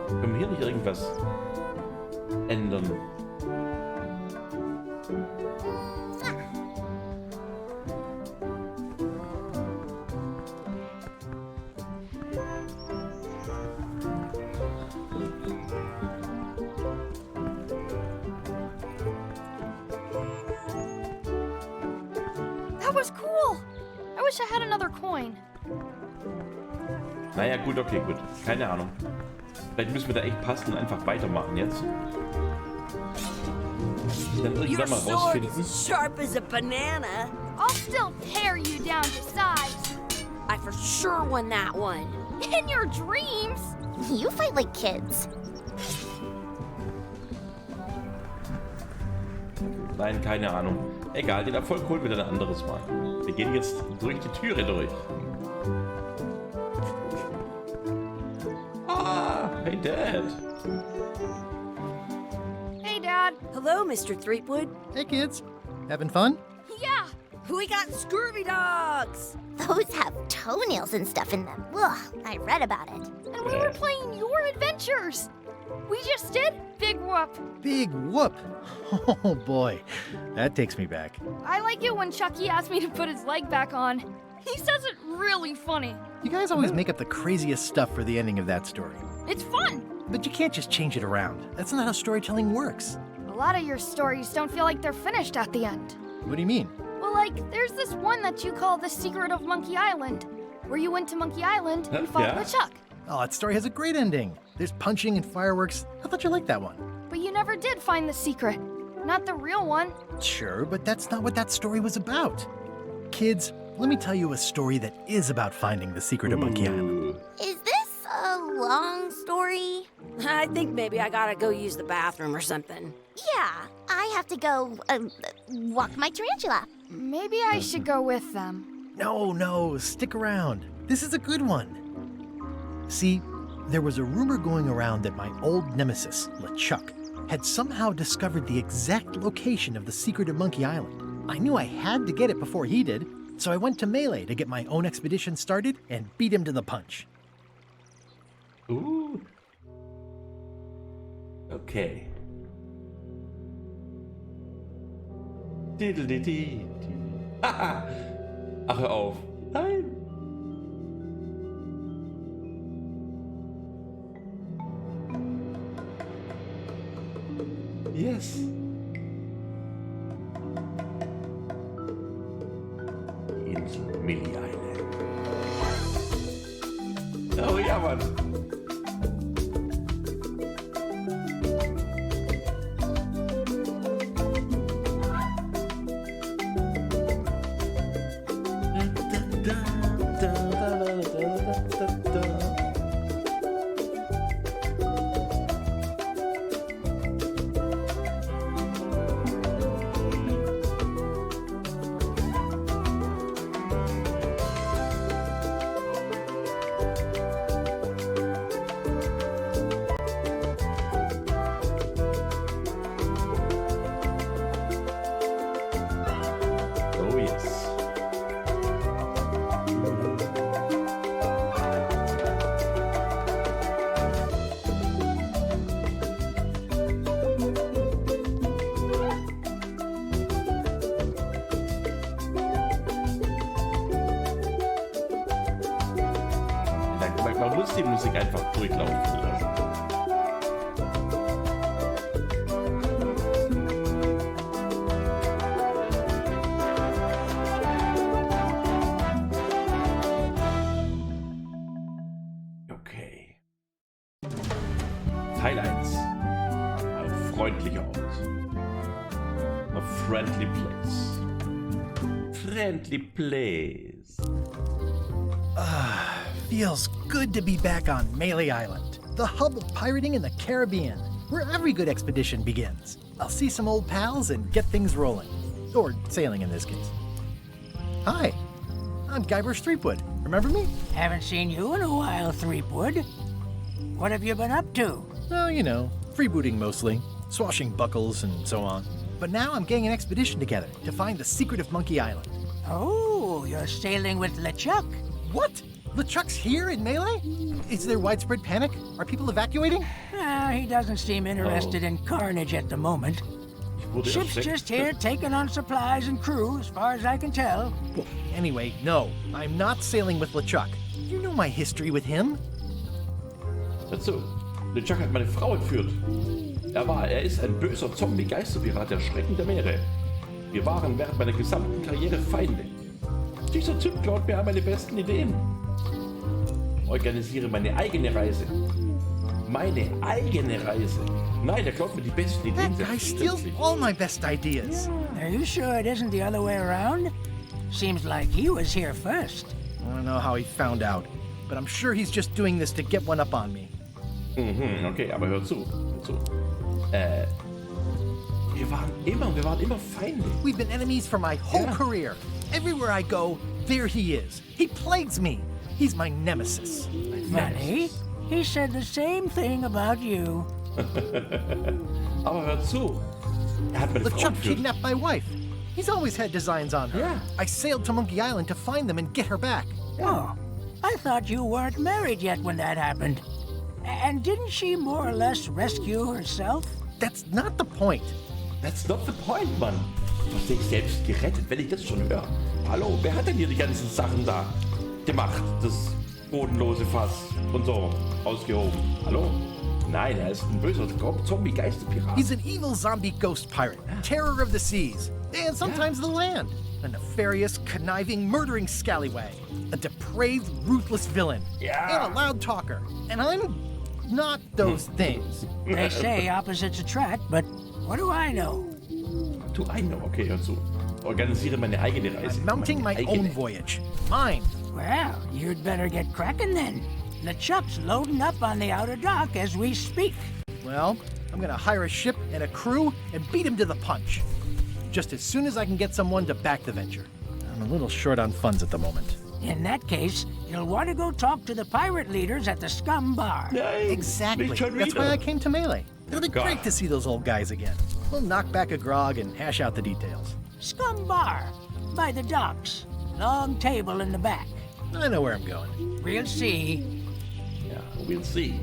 Können wir hier nicht irgendwas ändern? That was cool. I wish I had another coin. Naja, gut, okay, gut. Keine Ahnung. Vielleicht müssen wir da echt passen und einfach weitermachen jetzt. Dann irgendwann mal rausfinden. Sharp as a banana. I'll still tear you down to size. I for sure won that one. In your dreams. You fight like kids. Nein, keine Ahnung. Egal, den Erfolg holen wir dann ein anderes Mal. Wir gehen jetzt durch die Türe durch. Ah, hey Dad. Hey, Dad. Hello, Mr. Threepwood. Hey, kids. Having fun? Yeah. We got scurvy dogs. Those have toenails and stuff in them. Ugh, I read about it. And we were playing your adventures. We just did Big Whoop. Big whoop. Oh, boy. That takes me back. I like it when Chucky asked me to put his leg back on. He says it really funny. You guys always make up the craziest stuff for the ending of that story. It's fun. But you can't just change it around. That's not how storytelling works. A lot of your stories don't feel like they're finished at the end. What do you mean? Well, like, there's this one that you call The Secret of Monkey Island, where you went to Monkey Island and fought LeChuck. Oh, that story has a great ending. There's punching and fireworks. I thought you liked that one. But you never did find the secret. Not the real one. Sure, but that's not what that story was about. Kids, let me tell you a story that is about finding the secret of Monkey Island. Is this a long story? I think maybe I gotta go use the bathroom or something. Yeah, I have to go walk my tarantula. Maybe I should go with them. No, stick around. This is a good one. See, there was a rumor going around that my old nemesis, LeChuck, had somehow discovered the exact location of the secret of Monkey Island. I knew I had to get it before he did, so I went to Melee to get my own expedition started and beat him to the punch. Ooh. Okay. Diddle-di-di. Haha. Ach, hör auf. Nein. Yes. Insel Millie Island. Oh ja, Mann. Oh yes. Man muss die Musik einfach durchlaufen lassen. Okay. Teil 1. Ein freundlicher Ort. A friendly place. Friendly place. Feels good to be back on Melee Island, the hub of pirating in the Caribbean, where every good expedition begins. I'll see some old pals and get things rolling. Or sailing in this case. Hi, I'm Guybrush Threepwood. Remember me? Haven't seen you in a while, Threepwood. What have you been up to? Oh, you know, freebooting mostly, swashing buckles and so on. But now I'm getting an expedition together to find the secret of Monkey Island. Oh, you're sailing with LeChuck. What? LeChuck's here in Melee? Is there widespread panic? Are people evacuating? He doesn't seem interested in carnage at the moment. Ship's just here taking on supplies and crew, as far as I can tell. Well, anyway, no, I'm not sailing with LeChuck. You know my history with him. Dazu. LeChuck hat meine Frau entführt. Er ist ein böser Zombie-Geisterpirat der Schrecken der Meere. Wir waren während meiner gesamten Karriere Feinde. Dieser Typ klaut mir all meine besten Ideen. organisiere meine eigene Reise. Meine eigene Reise. Nein, der klaut mir die besten Ideen. That guy steals all my best ideas. Are you sure it isn't the other way around? Seems like he was here first. I don't know how he found out, but I'm sure he's just doing this to get one up on me. Okay, aber hör zu. Wir waren immer Feinde. We've been enemies for my whole career. Everywhere I go, there he is. He plagues me. He's my nemesis. Funny, he said the same thing about you. Aber hör zu. Hat meine Frau LeChuck entführt. kidnapped my wife. He's always had designs on her. Yeah. I sailed to Monkey Island to find them and get her back. Oh, I thought you weren't married yet when that happened. And didn't she more or less rescue herself? That's not the point. That's not the point, Mann. Du hast dich selbst gerettet, wenn ich das schon höre. Hallo, wer hat denn hier die ganzen Sachen da gemacht? Das bodenlose Fass und so ausgehoben. Hallo? Nein, er ist ein böser Zombie-Geisterpirat. He's an evil zombie ghost pirate, terror of the seas, and sometimes the land. A nefarious, conniving, murdering scallywag. A depraved, ruthless villain. Yeah. And a loud talker. And I'm not those things. They say opposites attract, but what do I know? Do I know? Okay, hör zu. Organisiere meine eigene Reise. I'm mounting my own voyage. Mine. Well, you'd better get cracking then. LeChuck's loading up on the outer dock as we speak. Well, I'm gonna hire a ship and a crew and beat him to the punch. Just as soon as I can get someone to back the venture. I'm a little short on funds at the moment. In that case, you'll want to go talk to the pirate leaders at the Scum Bar. Nein, Exactly. nicht schon That's wieder. why I came to Melee. It'll be God. great to see those old guys again. We'll knock back a grog and hash out the details. Scum Bar, by the docks. Long table in the back. I know where I'm going. We'll see. Ja, we'll see.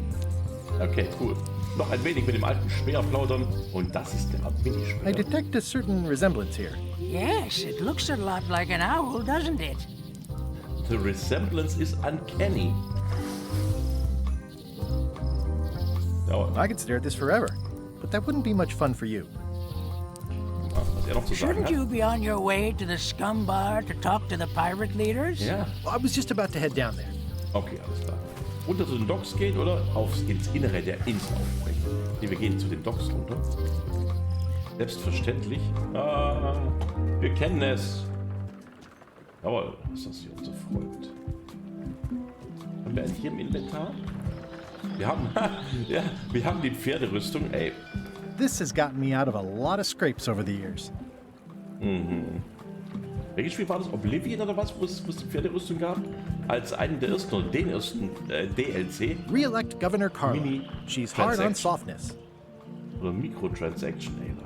Okay, cool. Noch ein wenig mit dem alten Speer plaudern und das ist der I Mini-Speer. detect a certain resemblance here. Yes, it looks a lot like an owl, doesn't it? The resemblance is uncanny. Ja, I could stare at this forever, but that wouldn't be much fun for you. was er noch zu sagen Shouldn't hat? you be on your way to the Scum Bar to talk to the pirate leaders? Ja, Well, I was just about to head down there. okay, alles klar. Runter zu den Docks gehen oder ins Innere der Insel aufbrechen? Nee, wir gehen zu den Docks runter. Selbstverständlich. Ah, wir kennen es. Jawohl, ist das hier unser Freund. Haben wir einen hier im Inventar? Wir haben, ja, wir haben die Pferderüstung. Ey, This has gotten me out of a lot of scrapes over the years. welches Spiel war das? Oblivion oder was, wo es die Pferderüstung gab? Als einen der ersten oder den ersten DLC? Re-elect Governor Carla. Mini She's hard on transaction. softness. Oder Mikrotransaction, ey Leute.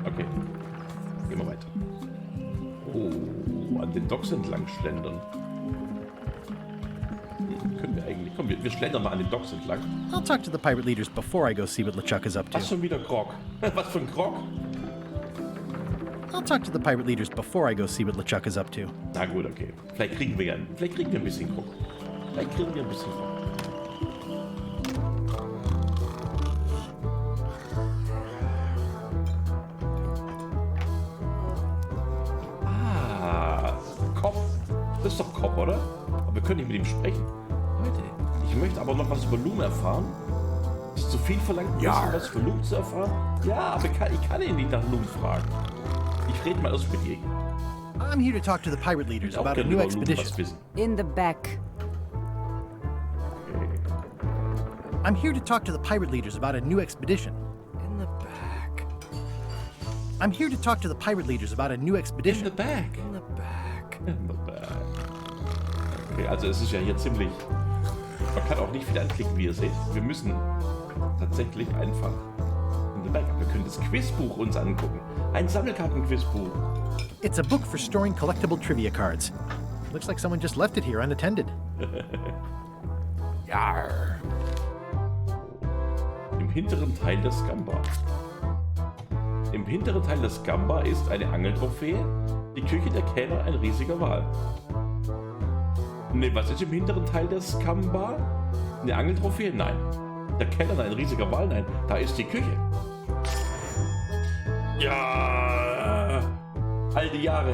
Okay, gehen wir weiter. Oh, an den Docks entlang schlendern. Können wir eigentlich... Komm, wir schlendern mal an den Docks entlang. I'll talk to the pirate leaders before I go see what LeChuck is up to. Was schon wieder Grog? Was für ein Grog? I'll talk to the pirate leaders before I go see what LeChuck is up to. Na gut, okay. Vielleicht kriegen wir ein bisschen Grog. Vielleicht kriegen wir ein bisschen Grog. Kopf. Das ist doch Kopf, oder? Aber wir können nicht mit ihm sprechen. Leute, ich möchte aber noch was über Loom erfahren. Ist es zu viel verlangt, ein bisschen was über Loom zu erfahren? Ja, aber ich kann ihn nicht nach Loom fragen. Ich rede mal erst mit ihr. I'm here to talk to the pirate Ich leaders will auch about a gerne new über Loom was expedition. wissen. In the back. I'm here to talk to the pirate leaders about a new expedition. In the back. I'm here to talk to the pirate leaders about a new In expedition. the back. In the back. In the back. Okay, also es ist ja hier ziemlich... Man kann auch nicht viel anklicken, wie ihr seht. Wir müssen tatsächlich einfach in the back. Wir können das Quizbuch uns angucken. Ein Sammelkarten-Quizbuch. It's a book for storing collectible trivia cards. Looks like someone just left it here unattended. Yarr. Im hinteren Teil der Scum-Bar. Im hinteren Teil der Scum-Bar ist eine Angeltrophäe, die Küche der Kellner ein riesiger Wal. Ne, was ist im hinteren Teil der Scum-Bar? Eine Angeltrophäe? Nein. Der Kellner ein riesiger Wal? Nein. Da ist die Küche. Ja! All die Jahre,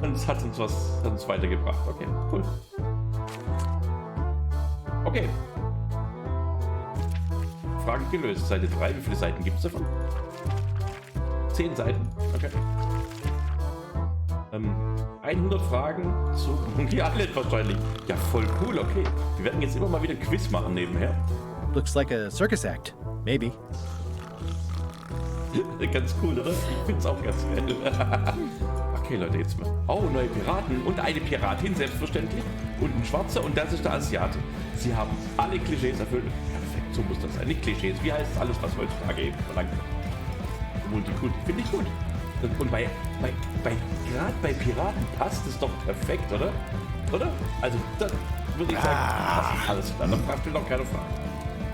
Und es hat uns weitergebracht. Okay, cool. Okay. Frage gelöst. Seite 3. Wie viele Seiten gibt es davon? 10 Seiten. Okay. 100 Fragen zu Monkey Island wahrscheinlich. Ja, voll cool. Okay. Wir werden jetzt immer mal wieder ein Quiz machen nebenher. Looks like a circus act. Maybe. Ganz cool, oder? Ich find's auch ganz geil. Okay, Leute, jetzt mal. Oh, neue Piraten und eine Piratin, selbstverständlich. Und ein Schwarzer und das ist der Asiate. Sie haben alle Klischees erfüllt. Perfekt, so muss das sein. Nicht Klischees, wie heißt alles, was heutzutage eben verlangt wird. Multikulti, finde ich gut. Und gerade bei Piraten passt es doch perfekt, oder? Oder? Also, das würde ich sagen, passt alles klar. Da fragt noch keine Frage.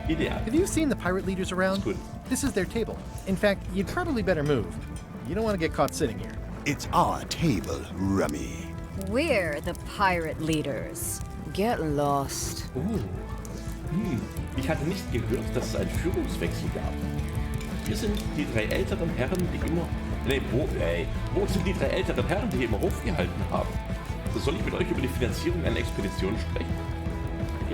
Ideal. Have you seen the pirate leaders around? Good. This is their table. In fact, you'd probably better move. You don't want to get caught sitting here. It's our table, Rummy. We're the pirate leaders. Get lost. Ich hatte nicht gehört, dass es einen Führungswechsel gab. Hier sind die 3 älteren Herren, die immer... wo sind die 3 älteren Herren, die immer Hof gehalten haben? Soll ich mit euch über die Finanzierung einer Expedition sprechen?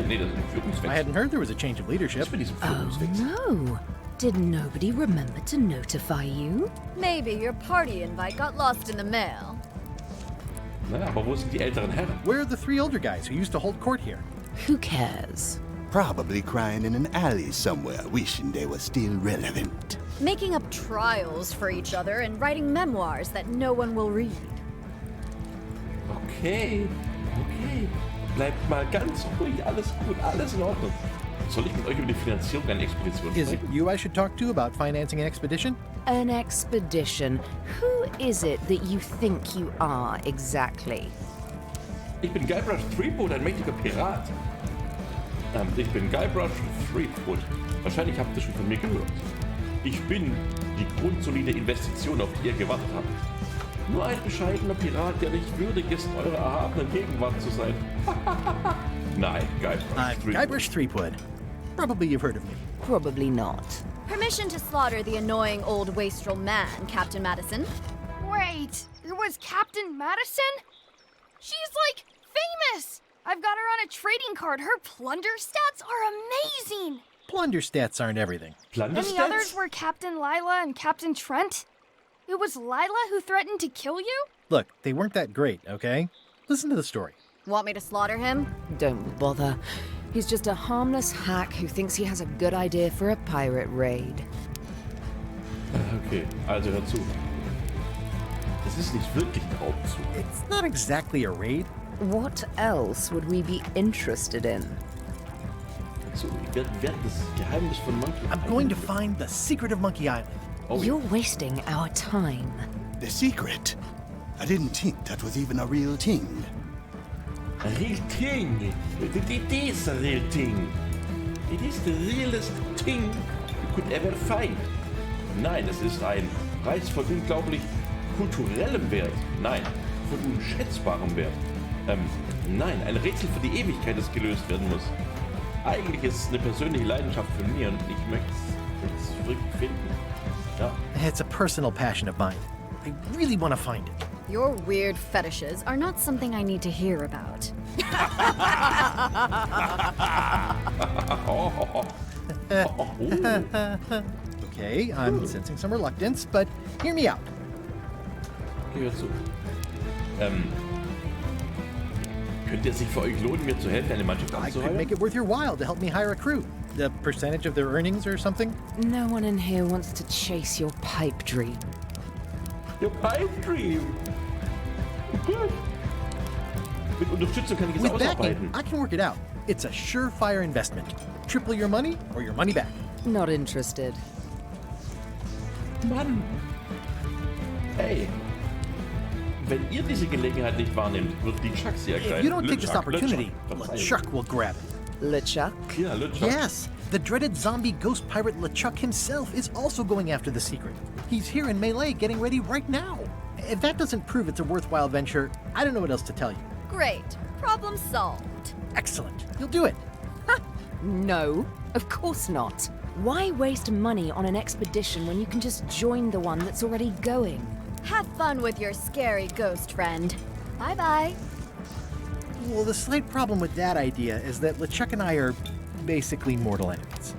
Nee, das ist ein Führungswechsel. I hadn't heard there was a change of leadership. Oh, no. Did nobody remember to notify you? Maybe your party invite got lost in the mail. Na, aber wo sind die älteren Herren? Where are the 3 older guys who used to hold court here? Who cares? Probably crying in an alley somewhere, wishing they were still relevant. Making up trials for each other and writing memoirs that no one will read. Okay. Bleibt mal ganz ruhig, alles gut, alles in Ordnung. Soll ich mit euch über die Finanzierung einer Expedition sprechen? Is it you I should talk to about financing an expedition? An expedition? Who is it that you think you are exactly? Ich bin Guybrush Threepwood, ein mächtiger Pirat. Ich bin Guybrush Threepwood. Wahrscheinlich habt ihr schon von mir gehört. Ich bin die grundsolide Investition, auf die ihr gewartet habt. Nur ein bescheidener Pirat, der nicht würdig ist, eurer erhabenen Gegenwart zu sein. Nein, Guybrush Threepwood. Probably you've heard of me. Probably not. Permission to slaughter the annoying old wastrel man, Captain Madison. Wait, it was Captain Madison? She's like famous! I've got her on a trading card. Her plunder stats are amazing! Plunder stats aren't everything. And the others were Captain Lila and Captain Trent? It was Lila who threatened to kill you? Look, they weren't that great, okay? Listen to the story. Want me to slaughter him? Don't bother. He's just a harmless hack who thinks he has a good idea for a pirate raid. Okay, also hör zu. Das ist nicht wirklich ein Raubzug. It's not exactly a raid. What else would we be interested in? So, ich werde das Geheimnis von Monkey Island. I'm going to find the secret of Monkey Island. Oh, You're wasting our time. The secret? I didn't think that was even a real thing. A real thing? It is a real thing. It is the realest thing you could ever find. Nein, es ist ein Preis von unglaublich kulturellem Wert. Nein, von unschätzbarem Wert. Nein, ein Rätsel für die Ewigkeit, das gelöst werden muss. Eigentlich ist es eine persönliche Leidenschaft von mir und ich möchte es zurückfinden. Ja. It's a personal passion of mine. I really want to find it. Your weird fetishes are not something I need to hear about. Okay, I'm sensing some reluctance, but hear me out. Okay, hör zu. Könnte es sich für euch lohnen, mir zu helfen, eine Mannschaft I could anzuheuern? make it worth your while to help me hire a crew. The percentage of their earnings or something? No one in here wants to chase your pipe dream. Your pipe dream? Gut. Mit Unterstützung kann ich es With ausarbeiten. backing, I can work it out. It's a surefire investment. Triple your money or your money back. Not interested. Mann. Hey. Wenn ihr diese Gelegenheit nicht wahrnehmt, wird LeChuck sie ergreifen. If you don't take this opportunity, LeChuck. LeChuck will grab it. LeChuck? Ja, LeChuck. Yes, the dreaded zombie ghost pirate LeChuck himself is also going after the secret. He's here in Melee getting ready right now. If that doesn't prove it's a worthwhile venture, I don't know what else to tell you. Great. Problem solved. Excellent. You'll do it. No, of course not. Why waste money on an expedition when you can just join the one that's already going? Have fun with your scary ghost friend. Bye-bye. Well, the slight problem with that idea is that LeChuck and I are basically mortal enemies.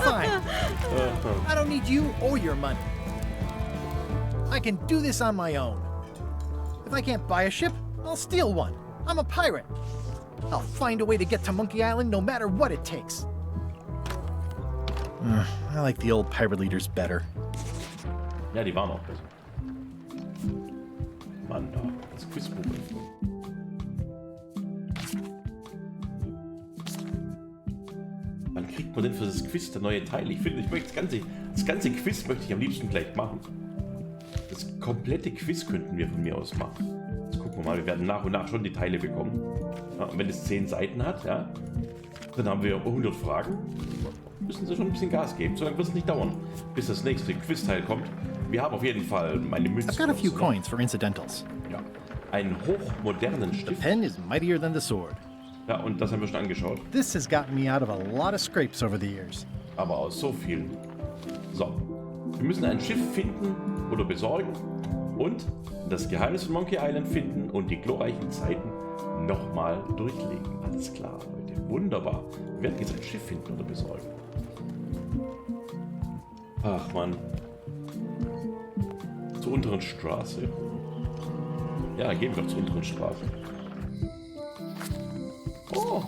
Fine. I don't need you or your money. I can do this on my own. If I can't buy a ship, I'll steal one. I'm a pirate. I'll find a way to get to Monkey Island no matter what it takes. I like the old pirate leaders better. Ja, die waren auch besser. Mann, da, das Quizbuch öffnen. Wann kriegt man denn für das Quiz der neue Teil? Ich finde, das ganze Quiz möchte ich am liebsten gleich machen. Das komplette Quiz könnten wir von mir aus machen. Jetzt gucken wir mal, wir werden nach und nach schon die Teile bekommen. Ja, und wenn es 10 Seiten hat, ja, dann haben wir 100 Fragen. Müssen sie schon ein bisschen Gas geben. So lange wird es nicht dauern, bis das nächste Quizteil kommt. Wir haben auf jeden Fall meine Münze. I've got a few coins for incidentals. Ja. Einen hochmodernen Stift. The pen is mightier than the sword. Ja, und das haben wir schon angeschaut. This has gotten me out of a lot of scrapes over the years. Aber aus so vielen. So. Wir müssen ein Schiff finden oder besorgen und das Geheimnis von Monkey Island finden und die glorreichen Zeiten nochmal durchlegen. Alles klar, Leute. Wunderbar. Wir werden jetzt ein Schiff finden oder besorgen. Ach, Mann. Zur unteren Straße. Ja, dann gehen wir doch zur unteren Straße. Oh!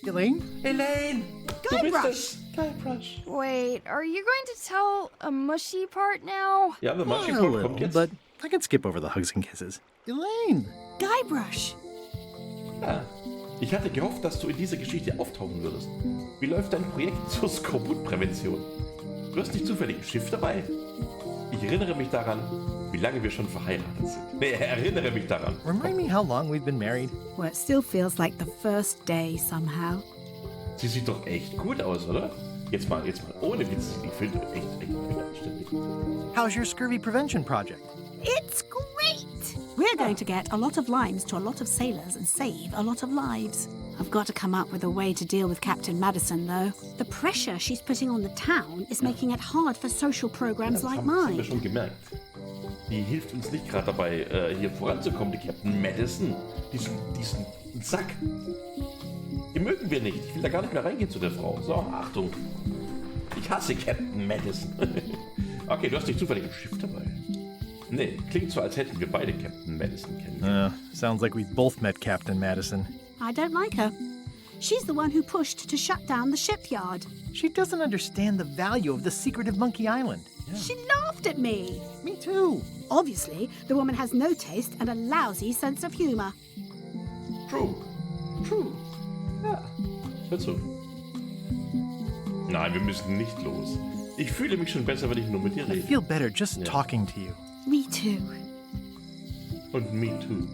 Elaine? Elaine! Du bist es! Guybrush! Wait, are you going to tell a mushy part now? Ja, der mushy A part little, kommt jetzt. but I can skip over the hugs and kisses. Elaine! Guybrush! Ja, ich hatte gehofft, dass du in dieser Geschichte auftauchen würdest. Wie läuft dein Projekt zur Skorbutprävention? Du hast nicht zufällig ein Schiff dabei? Ich erinnere mich daran, wie lange wir schon verheiratet sind. Nee, erinnere mich daran. Remind me how long we've been married. Well, it still feels like the first day somehow. Sie sieht doch echt gut aus, oder? Jetzt mal ohne Witz. Ich finde echt anständig. How's your scurvy prevention project? It's great! We're going to get a lot of limes to a lot of sailors and save a lot of lives. I've got to come up with a way to deal with Captain Madison, though. The pressure she's putting on the town is making it hard for social programs like mine. Das haben wir schon gemerkt. Die hilft uns nicht gerade dabei, hier voranzukommen, die Captain Madison. Diesen Sack. Die mögen wir nicht. Ich will da gar nicht mehr reingehen zu der Frau. So, Achtung. Ich hasse Captain Madison. Okay, du hast nicht zufällig ein Schiff dabei. Nee, klingt so, als hätten wir beide Captain Madison kennengelernt. Sounds like we've both met Captain Madison. I don't like her. She's the one who pushed to shut down the shipyard. She doesn't understand the value of the secret of Monkey Island. Yeah. She laughed at me. Me too. Obviously, the woman has no taste and a lousy sense of humor. True. Ja, hör zu. Nein, wir müssen nicht los. Ich fühle mich schon besser, wenn ich nur mit dir rede. I feel better just talking to you. Me too. Und me too.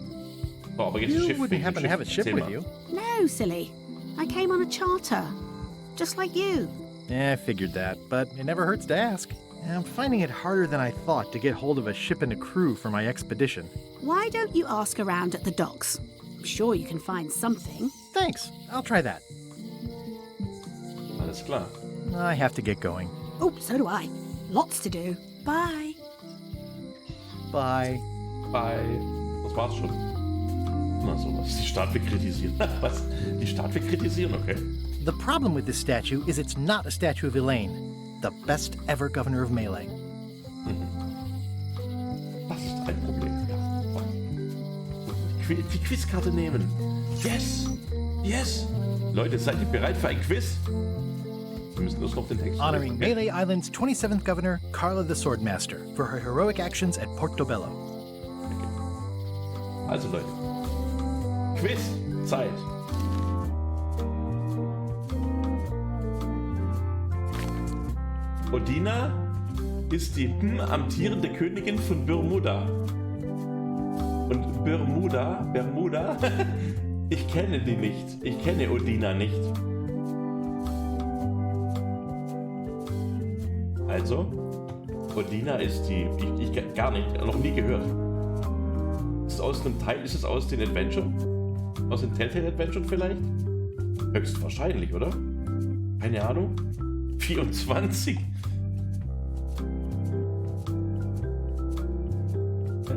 Oh, aber jetzt You Schiff wouldn't happen to have a ship with you. No, silly. I came on a charter. Just like you. I figured that, but it never hurts to ask. I'm finding it harder than I thought to get hold of a ship and a crew for my expedition. Why don't you ask around at the docks? I'm sure you can find something. Thanks. I'll try that. Alles klar. I have to get going. Oh, so do I. Lots to do. Bye. Bye. Bye. Das war's schon. Na sowas. Die Stadt will kritisieren. Was? Die Stadt will kritisieren, okay. The problem with this statue is it's not a statue of Elaine, the best ever governor of Melee. Das ist ein Problem. Ja. Die Quizkarte nehmen. Yes! Yes! Leute, seid ihr bereit für ein Quiz? Wir müssen bloß noch den Text Honoring lesen. Melee Island's 27th governor, Carla the Swordmaster, for her heroic actions at Portobello. Okay. Also Leute, Quiz, Zeit. Odina ist die amtierende Königin von Bermuda. Und Bermuda, ich kenne die nicht. Ich kenne Odina nicht. Also, Odina ist die, ich gar nicht, noch nie gehört. Ist es aus einem Teil, ist es aus den Adventure? Aus den Telltale Adventure vielleicht? Höchstwahrscheinlich, oder? Keine Ahnung. 24? Ja.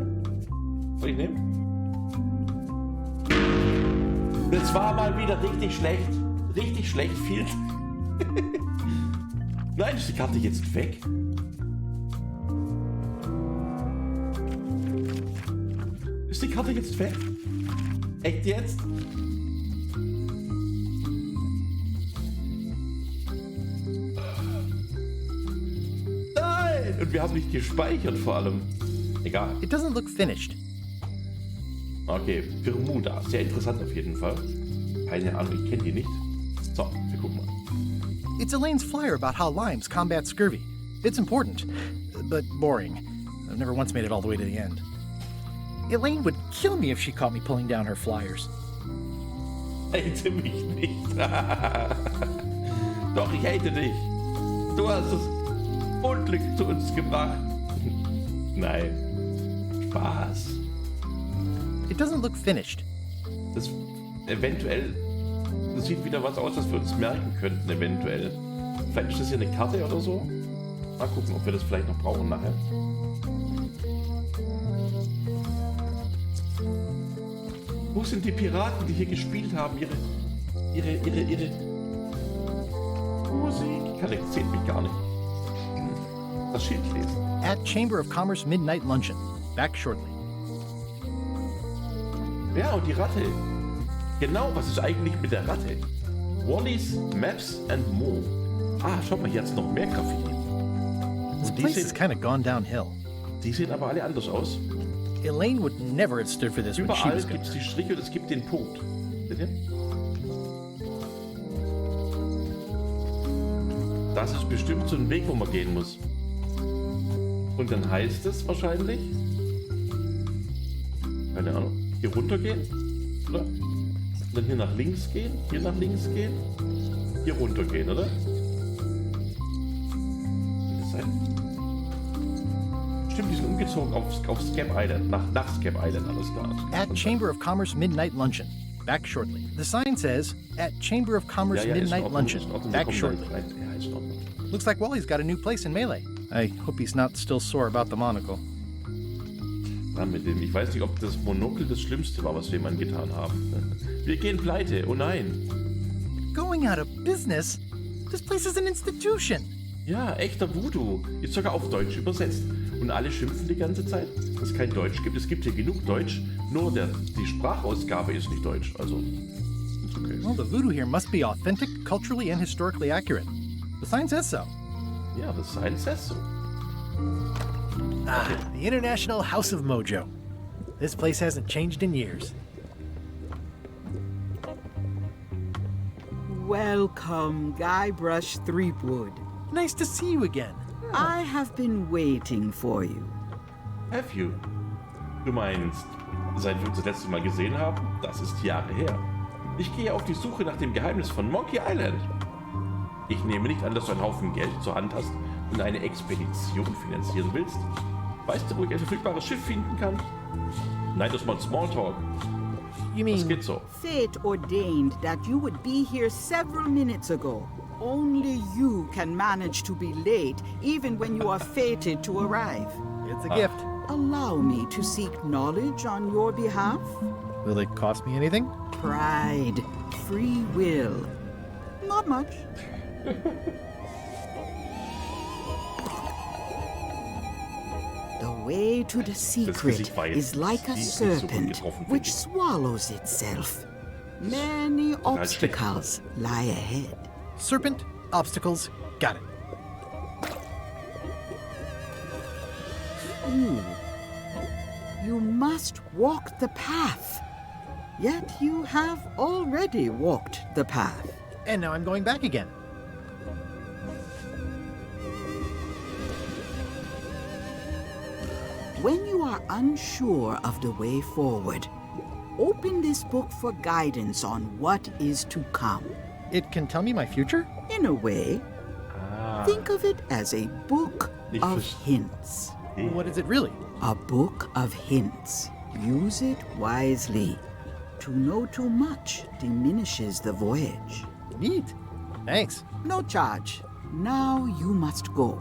Soll ich nehmen? Das war mal wieder richtig schlecht. Richtig schlecht, viel. Nein, ist die Karte jetzt weg? Ist die Karte jetzt weg? Echt jetzt? Nein! Und wir haben nicht gespeichert vor allem. Egal. It doesn't look finished. Okay, Bermuda. Sehr interessant auf jeden Fall. Keine Ahnung, ich kenne die nicht. So, wir gucken mal. It's Elaine's flyer about how limes combat scurvy. It's important, but boring. I've never once made it all the way to the end. Elaine would kill me if she caught me pulling down her flyers. Hate mich nicht. Doch, ich hate dich. Du hast das Unglück zu uns gebracht. Nein. Spaß. It doesn't look finished. Das eventuell, das sieht wieder was aus, was wir uns merken könnten, eventuell. Vielleicht ist das hier eine Karte oder so. Mal gucken, ob wir das vielleicht noch brauchen nachher. Wo sind die Piraten, die hier gespielt haben? Ihre Musik? Das zählt mich gar nicht. Das Schild lesen. At Chamber of Commerce Midnight Luncheon. Back shortly. Ja, und die Ratte. Genau, was ist eigentlich mit der Ratte? Wally's Maps and More. Ah, schau mal, hier hat es noch mehr Graffiti. This place has kind of gone downhill. Die sehen aber alle anders aus. Elaine would never have stood for this when she Überall was gibt es die Striche und es gibt den Punkt. Seht ihr? Das ist bestimmt so ein Weg, wo man gehen muss. Und dann heißt es wahrscheinlich, keine Ahnung, hier runter gehen, oder? Und dann hier nach links gehen, hier nach links gehen, hier runter gehen, oder? Kann das sein? Stimmt, die sind umgezogen auf Scab Island, nach Scab Island, alles klar. At Chamber of Commerce Midnight Luncheon. Back shortly. The sign says, at Chamber of Commerce Midnight Luncheon. Back shortly. Looks like Wally's got a new place in Melee. I hope he's not still sore about the monocle. Na, mit dem, ich weiß nicht, ob das Monokel das Schlimmste war, was wir ihm angetan haben. Wir gehen pleite, oh nein. Going out of business? This place is an institution. Ja, echter Voodoo. Ist sogar auf Deutsch übersetzt. Und alle schimpfen die ganze Zeit, dass es kein Deutsch gibt. Es gibt hier genug Deutsch, nur die Sprachausgabe ist nicht Deutsch. Also, ist okay. Well, the voodoo here must be authentic, culturally and historically accurate. The sign says so. Ja, the sign says so. Ah, the International House of Mojo. This place hasn't changed in years. Welcome, Guybrush Threepwood. Nice to see you again. I have been waiting for you. Have you? Du meinst, seit wir uns das letzte Mal gesehen haben? Das ist Jahre her. Ich gehe auf die Suche nach dem Geheimnis von Monkey Island. Ich nehme nicht an, dass du einen Haufen Geld zur Hand hast und eine Expedition finanzieren willst. Weißt du, wo ich ein verfügbares Schiff finden kann? Nein, das ist mal Smalltalk. You mean... Das geht so. Fate ordained that you would be here several minutes ago. Only you can manage to be late, even when you are fated to arrive. It's a gift. Allow me to seek knowledge on your behalf. Will it cost me anything? Pride, free will. Not much. The way to the secret is like a serpent which swallows itself. Many obstacles lie ahead. Serpent, obstacles, got it. You must walk the path. Yet you have already walked the path. And now I'm going back again. When you are unsure of the way forward, open this book for guidance on what is to come. It can tell me my future? In a way. Think of it as a book of hints. What is it really? A book of hints. Use it wisely. To know too much diminishes the voyage. Neat. Thanks. No charge. Now you must go.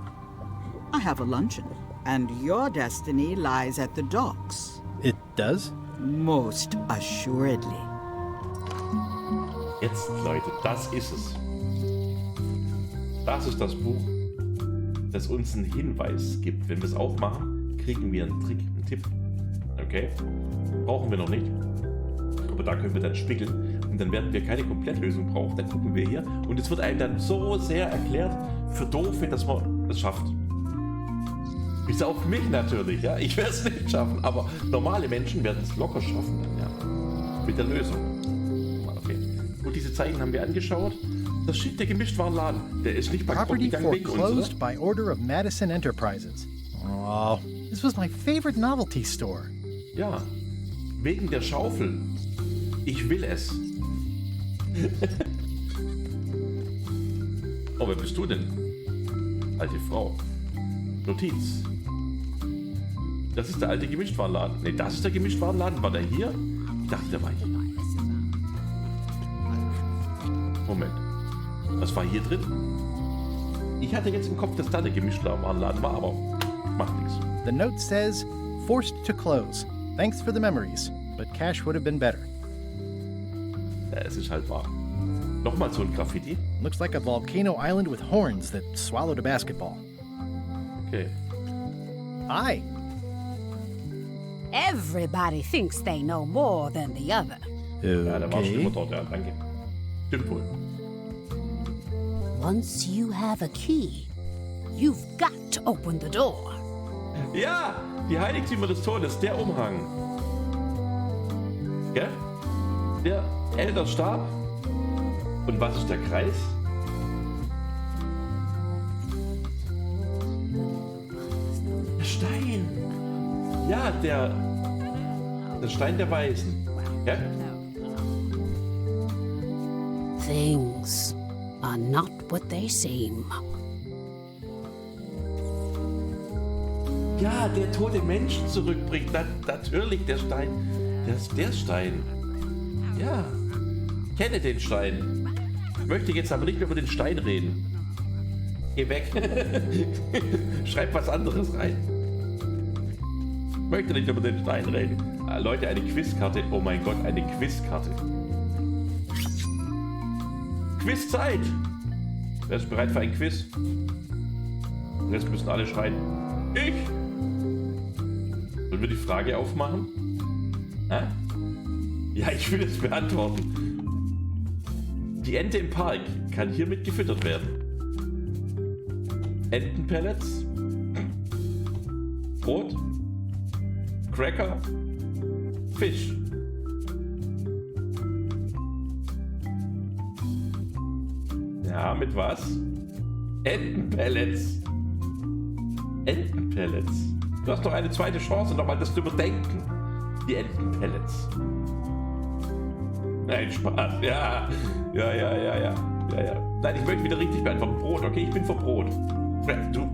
I have a luncheon, and your destiny lies at the docks. It does? Most assuredly. Jetzt, Leute, das ist es. Das ist das Buch, das uns einen Hinweis gibt. Wenn wir es aufmachen, kriegen wir einen Trick, einen Tipp. Okay? Brauchen wir noch nicht. Aber da können wir dann spiegeln. Und dann werden wir keine Komplettlösung brauchen. Dann gucken wir hier. Und es wird einem dann so sehr erklärt, für Doofe, dass man es schafft. Bis auf mich natürlich, ja. Ich werde es nicht schaffen. Aber normale Menschen werden es locker schaffen, dann, ja. Mit der Lösung. Okay. Und diese Zeichen haben wir angeschaut. Das steht der Gemischtwarenladen. Der ist nicht bankrott Property gegangen wegen uns, foreclosed oder? by order of Madison Enterprises. Oh, this was my favorite novelty store. Ja, wegen der Schaufel. Ich will es. Oh, wer bist du denn? Alte Frau. Notiz. Das ist der alte Gemischtwarenladen. Ne, das ist der Gemischtwarenladen. War der hier? Ich dachte, der war hier. Moment. Was war hier drin? Ich hatte jetzt im Kopf, dass da der Gemischtwarenladen war, aber macht nichts. The note says, forced to close. Thanks for the memories, but cash would have been better. Ja, es ist halt wahr. Nochmal so ein Graffiti. Looks like a volcano island with horns that swallowed a basketball. Okay. Hi. Everybody thinks they know more than the other. Ja, da war schon immer dort, ja, danke. Stimmt wohl. Once you have a key, you've got to open the door. Ja, die Heiligtümer des Todes, der Umhang. Gell? Der Elderstab. Und was ist der Kreis? Der Stein. Ja, der Stein der Weisen. Gell? Things are not what they seem. Ja, der tote Menschen zurückbringt. Natürlich, der Stein. Das ist der Stein. Ja, ich kenne den Stein. Ich möchte jetzt aber nicht mehr über den Stein reden. Geh weg. Schreib was anderes rein. Ich möchte nicht über den Stein reden. Ah, Leute, eine Quizkarte. Oh mein Gott, eine Quizkarte. Quizzeit! Wer ist bereit für ein Quiz? Und jetzt müssen alle schreien. Ich! Sollen wir die Frage aufmachen? Hä? Ja, ich will es beantworten. Die Ente im Park kann hiermit gefüttert werden. Entenpellets? Brot? Cracker? Fisch? Ja, mit was? Entenpellets. Entenpellets. Du hast noch eine zweite Chance, nochmal das zu überdenken. Die Entenpellets. Nein, Spaß. Ja. Nein, ich möchte wieder richtig beantworten. Brot, okay? Ich bin für Brot. Du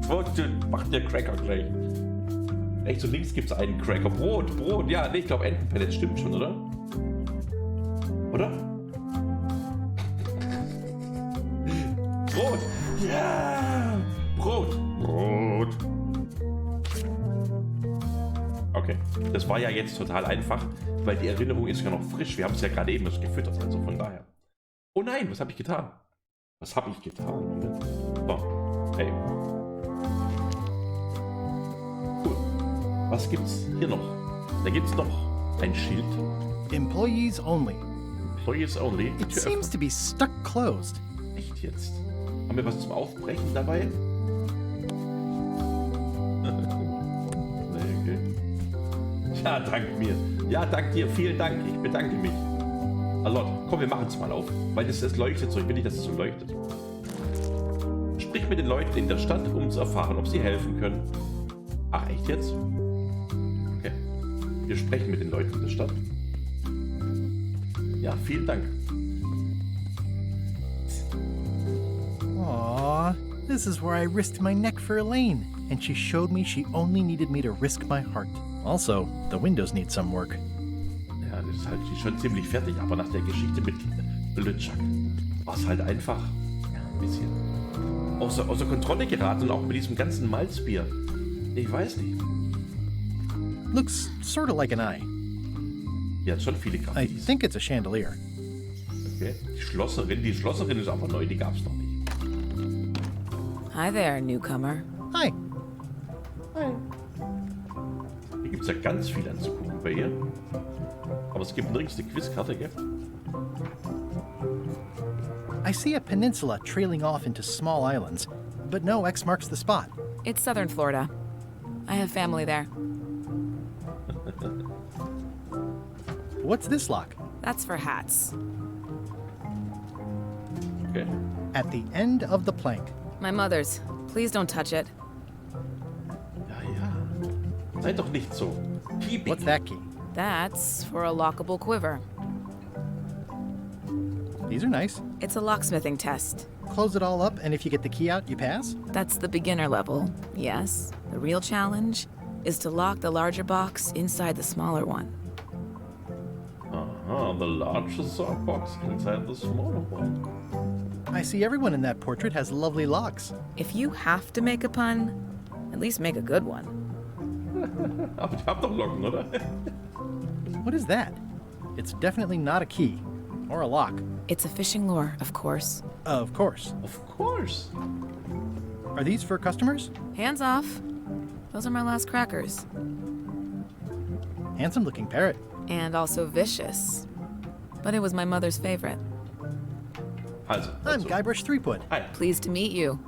mach dir Cracker gleich. Rechts und links gibt es einen Cracker. Brot. Ja, nee, ich glaube Entenpellets stimmt schon, oder? Oder? Brot. Ja. Brot. Okay, das war ja jetzt total einfach, weil die Erinnerung ist ja noch frisch. Wir haben es ja gerade eben erst gefüttert, also von daher. Oh nein, was habe ich getan? So, hey. Cool. Was gibt's hier noch? Da gibt's noch ein Schild. Employees only. Employees only. It seems to be stuck closed. Echt jetzt? Haben wir was zum Aufbrechen dabei? Okay. Ja, dank mir. Ja, dank dir. Vielen Dank. Ich bedanke mich. Also, komm, wir machen es mal auf. Weil es leuchtet so. Ich will nicht, dass es so leuchtet. Sprich mit den Leuten in der Stadt, um zu erfahren, ob sie helfen können. Ach, echt jetzt? Okay. Wir sprechen mit den Leuten in der Stadt. Ja, vielen Dank. Aww, this is where I risked my neck for Elaine. and she showed me she only needed me to risk my heart. Also, the windows need some work. Ja, das ist halt schon ziemlich fertig, aber nach der Geschichte mit LeChuck war es halt einfach ein bisschen außer Kontrolle geraten und auch mit diesem ganzen Malzbier. Ich weiß nicht. Looks sort of like an eye. Ja, hat schon viele I Graffitis. think it's a chandelier. Okay. Die Schlosserin ist aber neu, die gab's noch nicht. Hi there, newcomer. Hi. Hi. Hier gibt's ja ganz viel anzugucken bei ihr. Aber es gibt nirgends eine Quizkarte, gell? I see a peninsula trailing off into small islands, but no X marks the spot. It's southern Florida. I have family there. What's this lock? That's for hats. Okay. At the end of the plank. My mother's. Please don't touch it. Ja. Seid doch nicht so. Keep What's that key? That's for a lockable quiver. These are nice. It's a locksmithing test. Close it all up, and if you get the key out, you pass? That's the beginner level, yes. The real challenge is to lock the larger box inside the smaller one. The largest box inside the smaller one. I see everyone in that portrait has lovely locks. If you have to make a pun, at least make a good one. Aber ich hab doch Locken, oder? What is that? It's definitely not a key. Or a lock. It's a fishing lure, of course. Of course. Of course. Are these for customers? Hands off. Those are my last crackers. Handsome looking parrot. And also vicious. But it was my mother's favorite. Also, I'm Guybrush Threepwood. Hi. Pleased to meet you.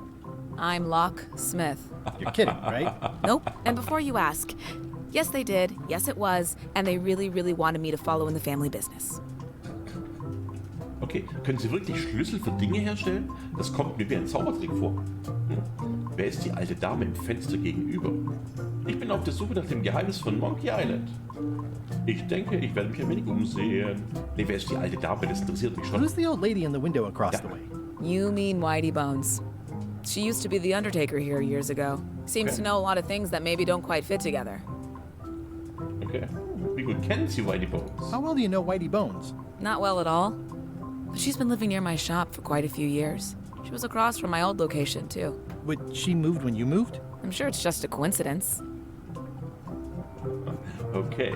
I'm Locke Smith. You're kidding, right? Nope. And before you ask, yes they did, yes it was, and they really, really wanted me to follow in the family business. Okay, können Sie wirklich Schlüssel für Dinge herstellen? Das kommt mir wie ein Zaubertrick vor. Wer ist die alte Dame im Fenster gegenüber? Ich bin auf der Suche nach dem Geheimnis von Monkey Island. Ich denke, ich werde mich ein wenig umsehen. Nee, wer ist die alte Dame? Das interessiert mich schon. Who's the old lady in the window across the way? You mean Whitey Bones. She used to be the Undertaker here years ago. Seems to know a lot of things that maybe don't quite fit together. Okay. Wie gut kennen Sie Whitey Bones? How well do you know Whitey Bones? Not well at all. But she's been living near my shop for quite a few years. She was across from my old location, too. But she moved when you moved? I'm sure it's just a coincidence. Okay.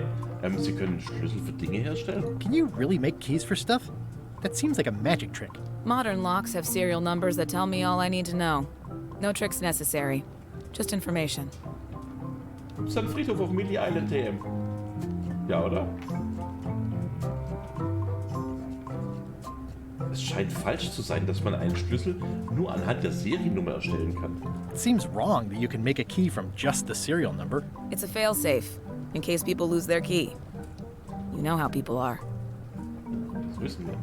Sie können Schlüssel für Dinge herstellen? Can you really make keys for stuff? That seems like a magic trick. Modern locks have serial numbers that tell me all I need to know. No tricks necessary. Just information. Ist ein Friedhof auf Millie Island TM. Ja, oder? Es scheint falsch zu sein, dass man einen Schlüssel nur anhand der Seriennummer erstellen kann. It seems wrong that you can make a key from just the serial number. It's a failsafe, in case people lose their key. You know how people are. Das wissen wir.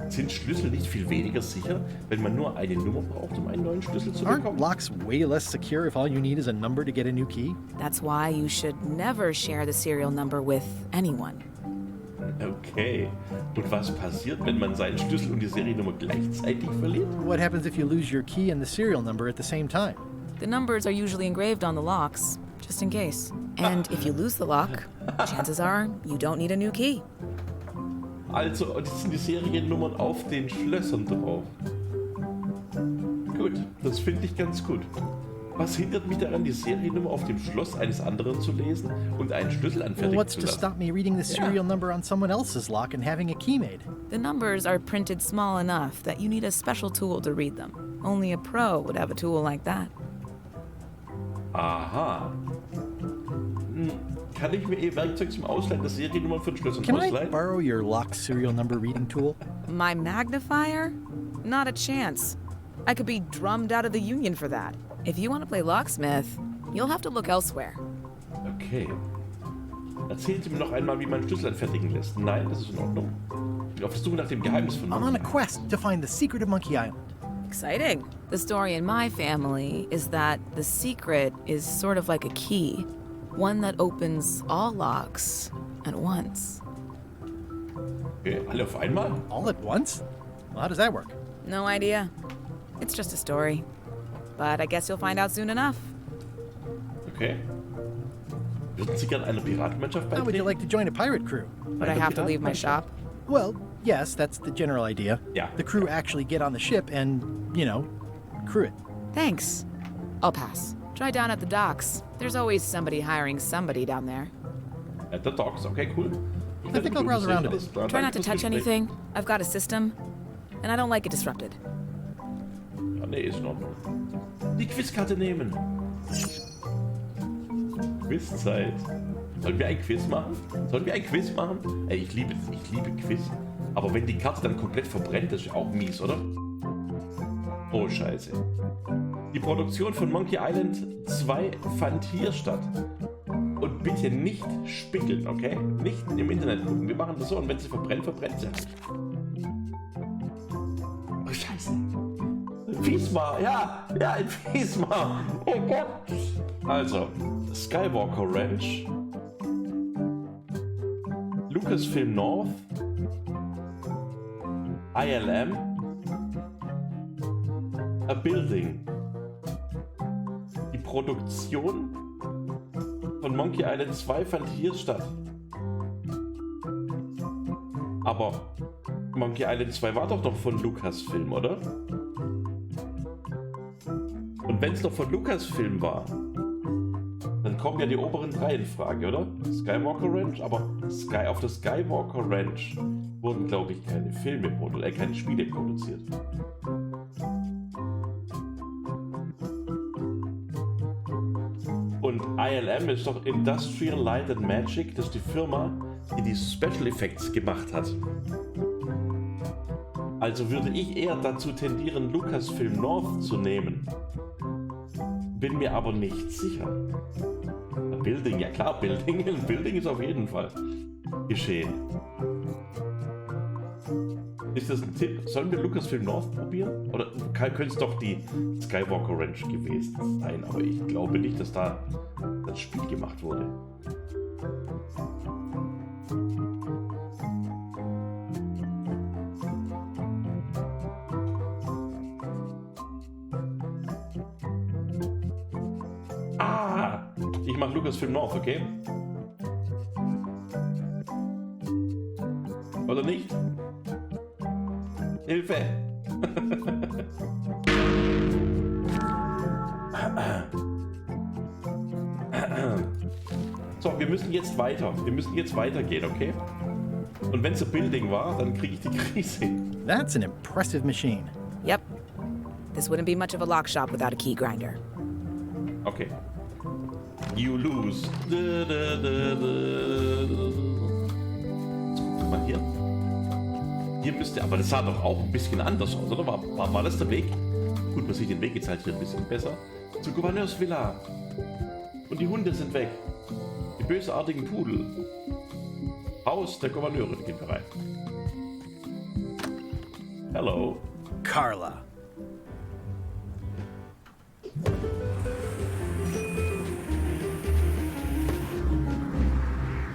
Sind Schlüssel nicht viel weniger sicher, wenn man nur eine Nummer braucht, um einen neuen Schlüssel zu bekommen? Aren't locks way less secure if all you need is a number to get a new key? That's why you should never share the serial number with anyone. Okay. Und was passiert, wenn man seinen Schlüssel und die Seriennummer gleichzeitig verliert? What happens if you lose your key and the serial number at the same time? The numbers are usually engraved on the locks, just in case. And if you lose the lock, chances are you don't need a new key. Also, das sind die Seriennummern auf den Schlössern drauf. Gut, das finde ich ganz gut. Was hindert mich daran, die Seriennummer auf dem Schloss eines anderen zu lesen und einen Schlüssel anfertigen What's zu to lassen? stop me reading the serial number on someone else's lock and having a key made? The numbers are printed small enough that you need a special tool to read them. Only a pro would have a tool like that. Aha. Kann ich mir Ihr Werkzeug zum Ausleihen der Seriennummer von Schlössern Can I ausleihen? borrow your lock serial number reading tool? My magnifier? Not a chance. I could be drummed out of the union for that. If you want to play locksmith, you'll have to look elsewhere. Okay. Erzählen Sie mir noch einmal, wie man Schlüssel anfertigen lässt. Nein, das ist in Ordnung. Ich bin auf der Suche nach dem Geheimnis von I'm on a quest to find the secret of Monkey Island. Exciting. The story in my family is that the secret is sort of like a key, one that opens all locks at once. Okay, alle auf einmal? All at once? Well, how does that work? No idea. It's just a story. But I guess you'll find out soon enough. Okay. Würden Sie gerne einer Piratenmannschaft beitreten? How would you like to join a pirate crew? Would I have to leave my shop? Well, yes, that's the general idea. Yeah. The crew actually get on the ship and, you know, crew it. Thanks. I'll pass. Try down at the docks. There's always somebody hiring somebody down there. At the docks, okay, cool. I think I'll browse around a bit. Try not to touch anything. I've got a system, and I don't like it disrupted. Ja, nee, ist in Ordnung. Die Quizkarte nehmen. Quizzeit. Sollen wir ein Quiz machen? Ey, ich liebe Quiz. Aber wenn die Karte dann komplett verbrennt, das ist ja auch mies, oder? Oh, scheiße. Die Produktion von Monkey Island 2 fand hier statt. Und bitte nicht spiegeln, okay? Nicht im Internet gucken. Wir machen das so und wenn sie verbrennt, verbrennt sie halt. Oh, scheiße. Fiesmar, ja, ein Fiesmar. Oh Gott. Also, Skywalker Ranch, Lucasfilm North, ILM, A Building. Die Produktion von Monkey Island 2 fand hier statt. Aber Monkey Island 2 war doch noch von Lucasfilm, oder? Und wenn es noch von Lucasfilm war, dann kommen ja die oberen 3 in Frage, oder? Skywalker Ranch, aber auf der Skywalker Ranch wurden, glaube ich, keine keine Spiele produziert. Und ILM ist doch Industrial Light and Magic, das ist die Firma, die die Special Effects gemacht hat. Also würde ich eher dazu tendieren, Lucasfilm North zu nehmen. Bin mir aber nicht sicher. Building, ja klar, Building ist auf jeden Fall geschehen. Ist das ein Tipp? Sollen wir Lucasfilm North probieren? Oder könnte es doch die Skywalker Ranch gewesen sein? Aber ich glaube nicht, dass da das Spiel gemacht wurde. Ich mache Lucasfilm North, okay? Oder nicht? Hilfe! So, wir müssen jetzt weiter. Wir müssen jetzt weitergehen, okay? Und wenn es ein Building war, dann kriege ich die Krise. That's an impressive machine. Yep. This wouldn't be much of a lock shop without a key grinder. Okay. You lose. Guck mal hier. Hier müsste, aber das sah doch auch ein bisschen anders aus, oder? War das der Weg? Gut, man sieht den Weg jetzt halt hier ein bisschen besser. Zur Gouverneursvilla. Und die Hunde sind weg. Die bösartigen Pudel. Haus der Gouverneure, da gehen wir rein. Hello. Carla.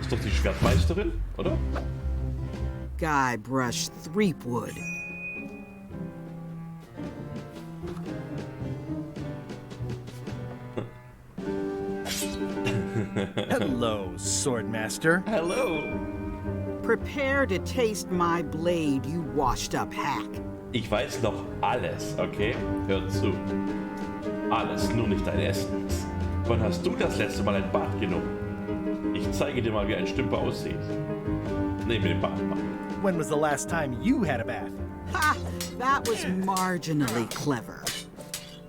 Ist doch die Schwertmeisterin, oder? Guybrush Threepwood. Hello, Swordmaster. Hello. Prepare to taste my blade, you washed up hack. Ich weiß noch alles, okay? Hör zu. Alles, nur nicht dein Essen. Wann hast du das letzte Mal ein Bad genommen? Ich zeige dir mal, wie ein Stümper aussieht. Nehme den Bad mal. When was the last time you had a bath? Ha! That was marginally clever.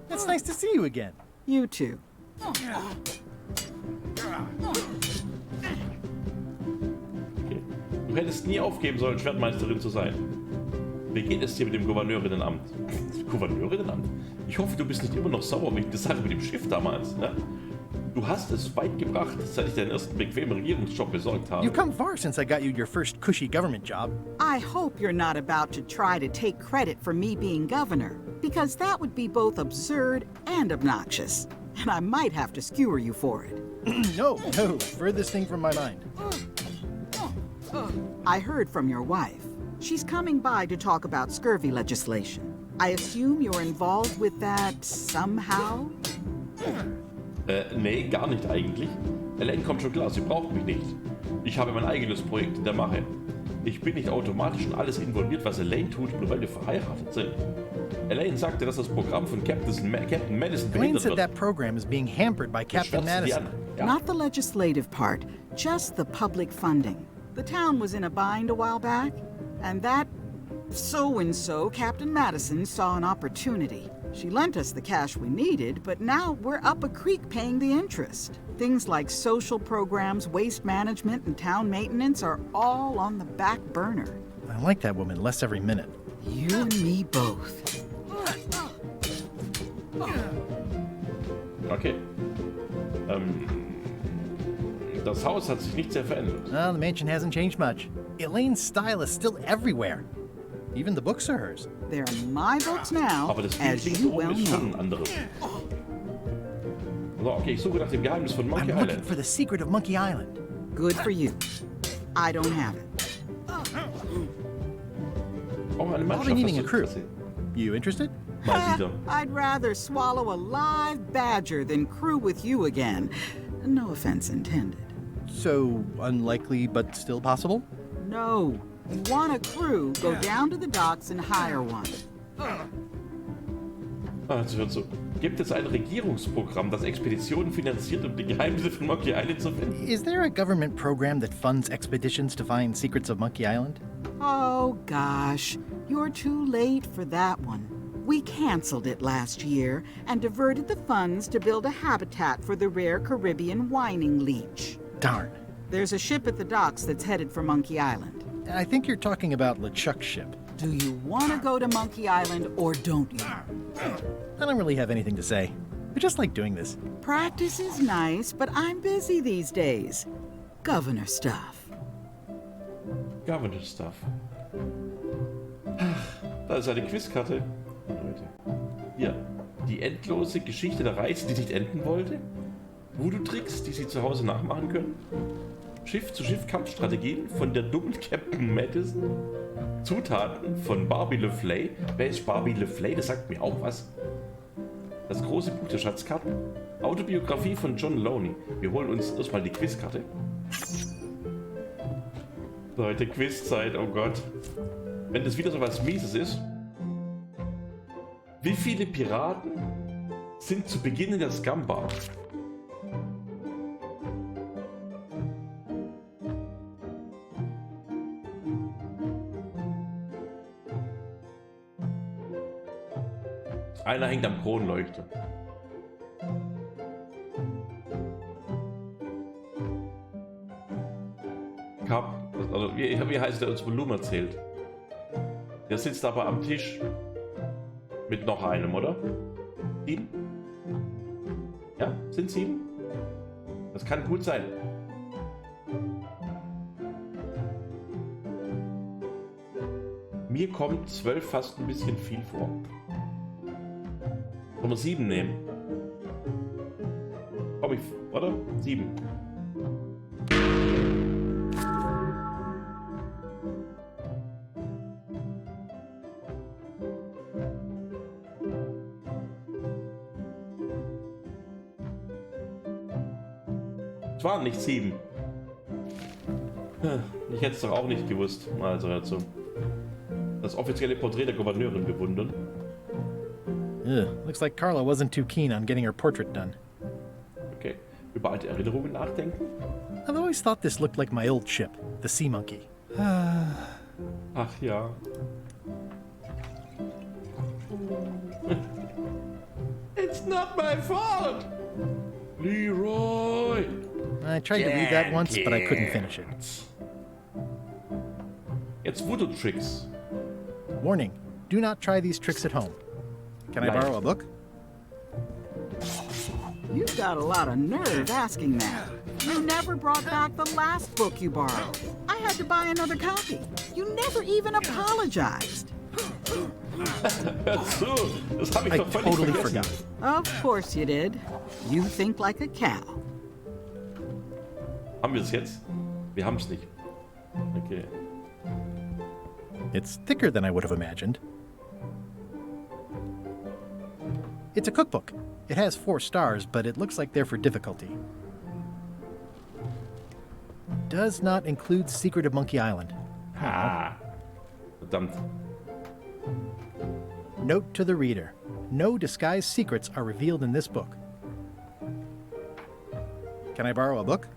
It's nice to see you again. You too. Okay. Du hättest nie aufgeben sollen, Schwertmeisterin zu sein. Wie geht es dir mit dem Gouverneurинnenamt? Gouverneurинnenamt? Ich hoffe, du bist nicht immer noch sauer wegen der Sache mit dem Schiff damals. Ne? Du hast es weit gebracht, seit ich deinen ersten bequemen Regierungsjob besorgt habe. You've come far since I got you your first cushy government job. I hope you're not about to try to take credit for me being governor, because that would be both absurd and obnoxious, and I might have to skewer you for it. No, furthest thing from my mind. I heard from your wife. She's coming by to talk about scurvy legislation. I assume you're involved with that somehow? Nee, gar nicht eigentlich. Elaine kommt schon klar, sie braucht mich nicht. Ich habe mein eigenes Projekt in der Mache. Ich bin nicht automatisch in alles involviert, was Elaine tut, nur weil wir verheiratet sind. Elaine sagte, dass das Programm von Captain Madison Elaine said that program is being hampered by Captain Madison. Ja. Not the legislative part, just the public funding. The town was in a bind a while back, and that so-and-so, Captain Madison, saw an opportunity. She lent us the cash we needed, but now we're up a creek paying the interest. Things like social programs, waste management, and town maintenance are all on the back burner. I like that woman less every minute. You and me both. Okay. Das Haus hat sich nicht sehr verändert. Well, the mansion hasn't changed much. Elaine's style is still everywhere. Even the books are hers. They're my books now, Aber das as Bild you oben well ist schon know. ein anderes. So, okay, ich suche nach dem Geheimnis von Monkey I'm looking Island. for the secret of Monkey Island. Good for you. I don't have it. Auch eine I'll be Mannschaft needing a hast du crew. interessiert. You interested? Mal wieder. I'd rather swallow a live badger than crew with you again. No offense intended. So, unlikely but still possible? No. You want a crew, go down to the docks and hire one. Also, gibt es ein Regierungsprogramm, das Expeditionen finanziert, um die Geheimnisse von Monkey Island zu finden? Is there a government program that funds expeditions to find secrets of Monkey Island? Oh, gosh. You're too late for that one. We canceled it last year and diverted the funds to build a habitat for the rare Caribbean whining leech. Darn. There's a ship at the docks that's headed for Monkey Island. I think you're talking about LeChuck's ship. Do you want to go to Monkey Island or don't you? I don't really have anything to say. I just like doing this. Practice is nice, but I'm busy these days. Governor stuff. Governor Stuff. Da ist eine Quizkarte. Leute. Hier. Die endlose Geschichte der Reise, die nicht enden wollte. Voodoo-Tricks, die Sie zu Hause nachmachen können. Schiff-zu-Schiff-Kampfstrategien von der dummen Captain Madison. Zutaten von Barbie LeFlay. Wer ist Barbie LeFlay? Das sagt mir auch was. Das große Buch der Schatzkarten. Autobiografie von John Loney. Wir holen uns erstmal die Quizkarte. Leute, Quizzeit, oh Gott. Wenn das wieder so was Mieses ist. Wie viele Piraten sind zu Beginn in der Scum-Bar? Einer hängt am Kronleuchter. Also wie heißt der uns Volumen erzählt? Der sitzt aber am Tisch mit noch einem, oder? 7? Ja, sind 7? Das kann gut sein. Mir kommt 12 fast ein bisschen viel vor. Wollen wir 7 nehmen? Komm ich, oder? 7. Es waren nicht 7. Ich hätte es doch auch nicht gewusst. Also dazu. Das offizielle Porträt der Gouverneurin bewundern. Ugh, looks like Carla wasn't too keen on getting her portrait done. Okay. Über alte Erinnerungen nachdenken? I've always thought this looked like my old ship, the Sea Monkey. Ach ja. It's not my fault! Leroy! I tried to read that once, but I couldn't finish it. Jetzt Voodoo Tricks. Warning, do not try these tricks at home. Can I borrow a book? You've got a lot of nerve asking that. You never brought back the last book you borrowed. I had to buy another copy. You never even apologized. So, das habe ich doch völlig totally vergessen. forgot. Of course you did. You think like a cow. Haben wir es jetzt? Wir haben es nicht. Okay. It's thicker than I would have imagined. It's a cookbook. It has 4 stars, but it looks like they're for difficulty. Does not include Secret of Monkey Island. Verdammt. Note to the reader. No disguised secrets are revealed in this book. Can I borrow a book?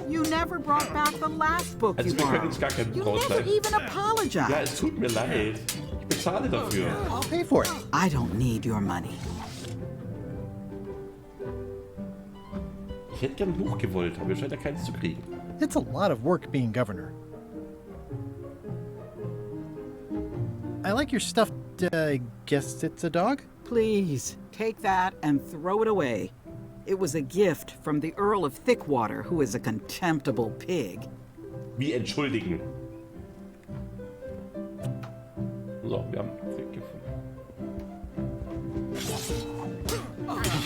You never brought back the last book Also you wir können borrowed. uns gar keinen You Brot never sein. even apologized. Ja, es tut mir leid. Ich bezahle dafür. I'll pay for it. I don't need your money. Ich hätte gern ein Buch gewollt, aber wir scheinen ja keins zu kriegen. It's a lot of work being governor. I like your stuffed, guess it's a dog? Please, take that and throw it away. It was a gift from the Earl of Thickwater, who is a contemptible pig. Wie entschuldigen? So, wir haben Fick gefunden.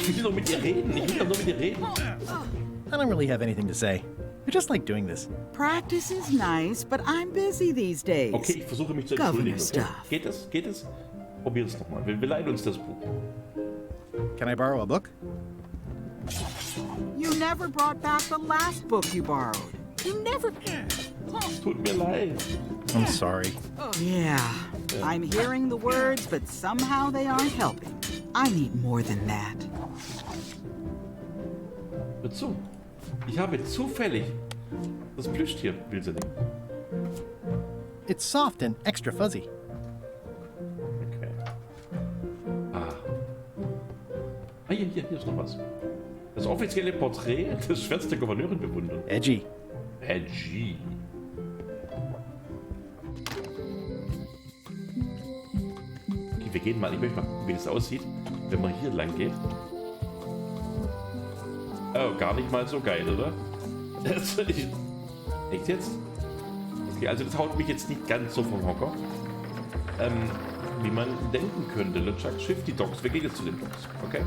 Ich will doch mit dir reden. Ich will doch nur mit dir reden. I don't really have anything to say. I just like doing this. Practice is nice, but I'm busy these days. Okay, ich versuche mich zu Governor entschuldigen. Okay? stuff. Geht es? Geht es? Probier es nochmal. Wir leihen uns das Buch. Can I borrow a book? You never brought back the last book you borrowed. You never... Tut mir leid. I'm sorry. Yeah, I'm hearing the words, but somehow they aren't helping. I need more than that. Hör zu. Ich habe zufällig das Plüschtier, will sie nehmen. It's soft and extra fuzzy. Okay. Hier ist noch was. Das offizielle Porträt des Schwerts der Gouverneurin bewundern. Edgy. Edgy. Okay, wir gehen mal. Ich möchte mal gucken, wie das aussieht, wenn man hier lang geht. Oh, gar nicht mal so geil, oder? Echt jetzt? Okay, also das haut mich jetzt nicht ganz so vom Hocker. Wie man denken könnte. LeChuck, Schiff, die Docks. Wir gehen jetzt zu den Docks, okay?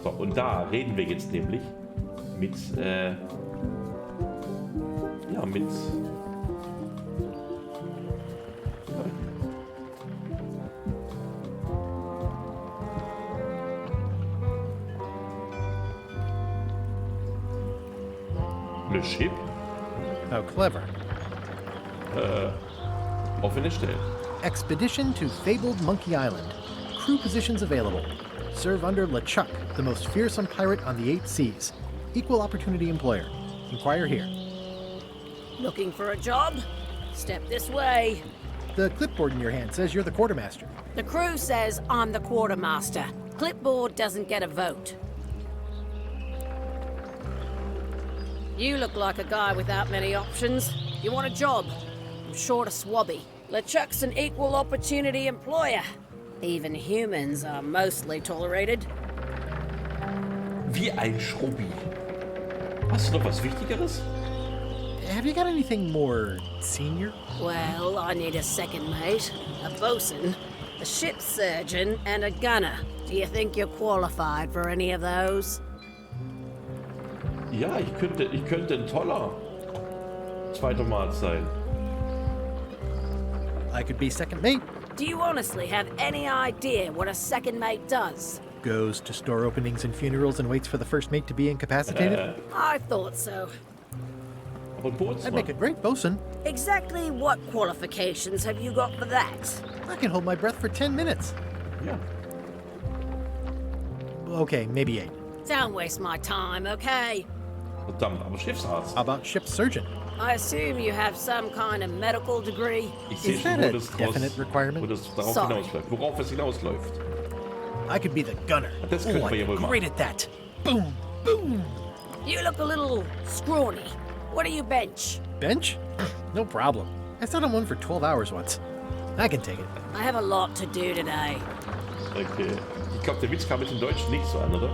So, und da reden wir jetzt nämlich mit, ja, mit... Le Ship? How clever. Offene Stellen. Expedition to fabled Monkey Island. Crew positions available. Serve under LeChuck, the most fearsome pirate on the 8 seas. Equal opportunity employer. Inquire here. Looking for a job? Step this way. The clipboard in your hand says you're the quartermaster. The crew says I'm the quartermaster. Clipboard doesn't get a vote. You look like a guy without many options. You want a job? I'm short a swabby. LeChuck's an equal opportunity employer. Even humans are mostly tolerated. Wie ein Schrubbi. Hast du noch was Wichtigeres? Have you got anything more senior? Well, I need a second mate, a bosun, a ship's surgeon, and a gunner. Do you think you're qualified for any of those? Ja, ich könnte ein toller zweiter Mart sein. I could be second mate. Do you honestly have any idea what a second mate does? Goes to store openings and funerals and waits for the first mate to be incapacitated. I thought so. Aber ein Bootsmann. I'd make a great bosun. Exactly what qualifications have you got for that? I can hold my breath for 10 minutes. Ja. Okay, maybe 8. Don't waste my time, okay? Verdammt, aber Schiffsarzt. How about ship's surgeon? I assume you have some kind of medical degree. Ich sehe Is schon, that wo a das definite requirement? wo das darauf Sorry. hinausläuft. Worauf es hinausläuft. I could be the gunner. Das könnten wir ja wohl I'm machen. great at that. Boom, boom. You look a little scrawny. What do you bench? Bench? No problem. I sat on one for 12 hours once. I can take it. I have a lot to do today. Okay. Ich glaube, der Witz kam jetzt in Deutsch nicht so an, oder?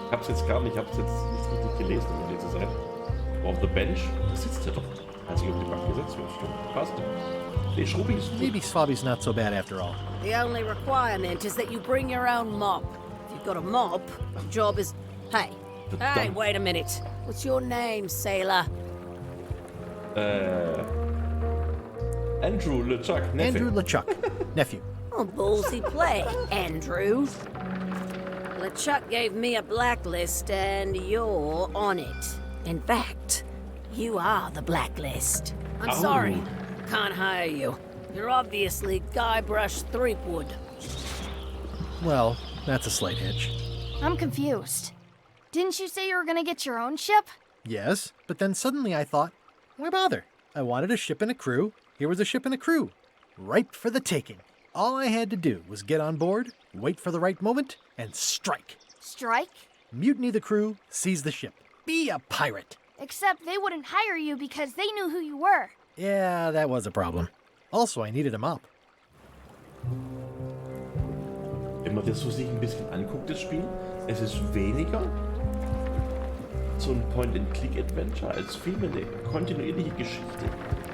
Ich hab's jetzt nicht richtig gelesen, um ehrlich zu sein. Aber auf the bench, da sitzt er doch. Als ich auf die Bank gesetzt wird, stimmt. Passt. Der Schrubbi ist gut. Maybe Swabby's not so bad after all. The only requirement is that you bring your own mop. If you've got a mop, the job is... Hey, wait a minute. What's your name, sailor? Andrew LeChuck, Neffe. Andrew LeChuck, nephew. Oh, ballsy play, Andrew. LeChuck gave me a blacklist and you're on it. In fact, you are the blacklist. I'm sorry, can't hire you. You're obviously Guybrush Threepwood. Well, that's a slight hitch. I'm confused. Didn't you say you were gonna get your own ship? Yes, but then suddenly I thought, why bother? I wanted a ship and a crew. Here was a ship and a crew. Ripe for the taking. All I had to do was get on board, wait for the right moment, and strike. Strike? Mutiny the crew, seize the ship. Be a pirate. Except they wouldn't hire you because they knew who you were. Yeah, that was a problem. Also, I needed a mop. Wenn man das so sich ein bisschen anguckt, das Spiel, es ist weniger so ein Point-and-Click-Adventure als vielmehr eine kontinuierliche Geschichte,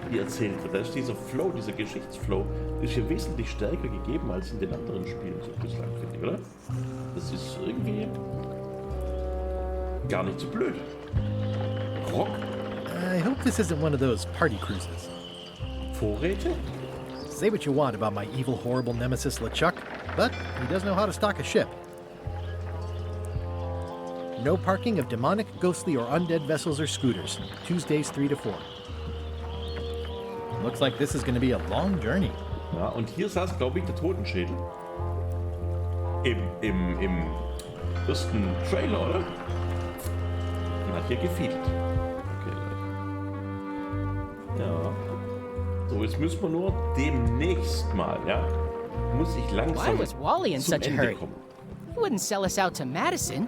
die erzählt wird. Da ist dieser Flow, dieser Geschichtsflow, ist hier wesentlich stärker gegeben als in den anderen Spielen so bislang, finde ich, oder? Das ist irgendwie gar nicht so blöd. Rock? I hope this isn't one of those party cruises. Vorräte? Say what you want about my evil, horrible nemesis LeChuck, but he does know how to stock a ship. No parking of demonic, ghostly, or undead vessels or scooters. Tuesdays 3 to 4. Looks like this is going to be a long journey. Ja, und hier saß, glaube ich, der Totenschädel. Im ersten Trailer, oder? Und hat hier gefiedelt. Okay, Leute. Ja. So, jetzt müssen wir nur demnächst mal, ja? Muss ich langsam Why was Wally in zum such a Ende hurry? kommen. He wouldn't sell us out to Madison,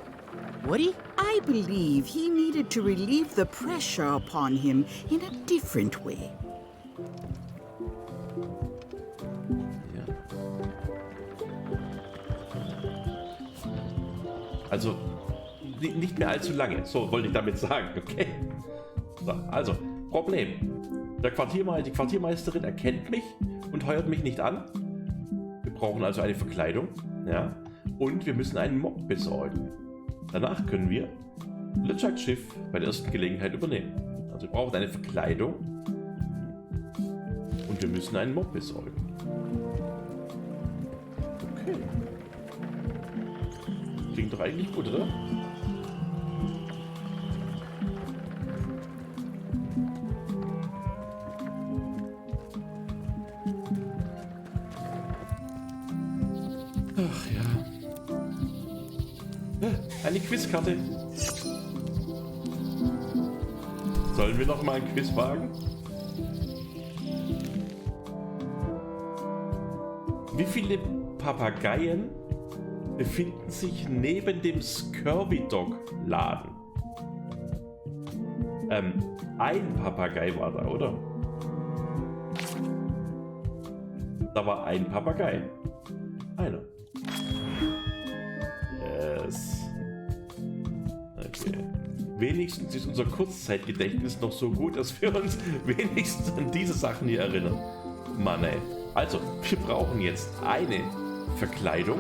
would he? I believe he needed to relieve the pressure upon him in a different way. Also, nicht mehr allzu lange. So wollte ich damit sagen, okay? So, also, Problem. Die Quartiermeisterin erkennt mich und heuert mich nicht an. Wir brauchen also eine Verkleidung, ja? Und wir müssen einen Mob besorgen. Danach können wir LeChucks Schiff bei der ersten Gelegenheit übernehmen. Also wir brauchen eine Verkleidung und wir müssen einen Mob besorgen. Okay. Klingt doch eigentlich gut, oder? Ach ja. Eine Quizkarte. Sollen wir noch mal ein Quiz wagen? Wie viele Papageien befinden sich neben dem Scurvy-Dog-Laden? Ein Papagei war da, oder? Da war ein Papagei. Einer. Yes. Okay. Wenigstens ist unser Kurzzeitgedächtnis noch so gut, dass wir uns wenigstens an diese Sachen hier erinnern. Mann ey. Also, wir brauchen jetzt eine Verkleidung.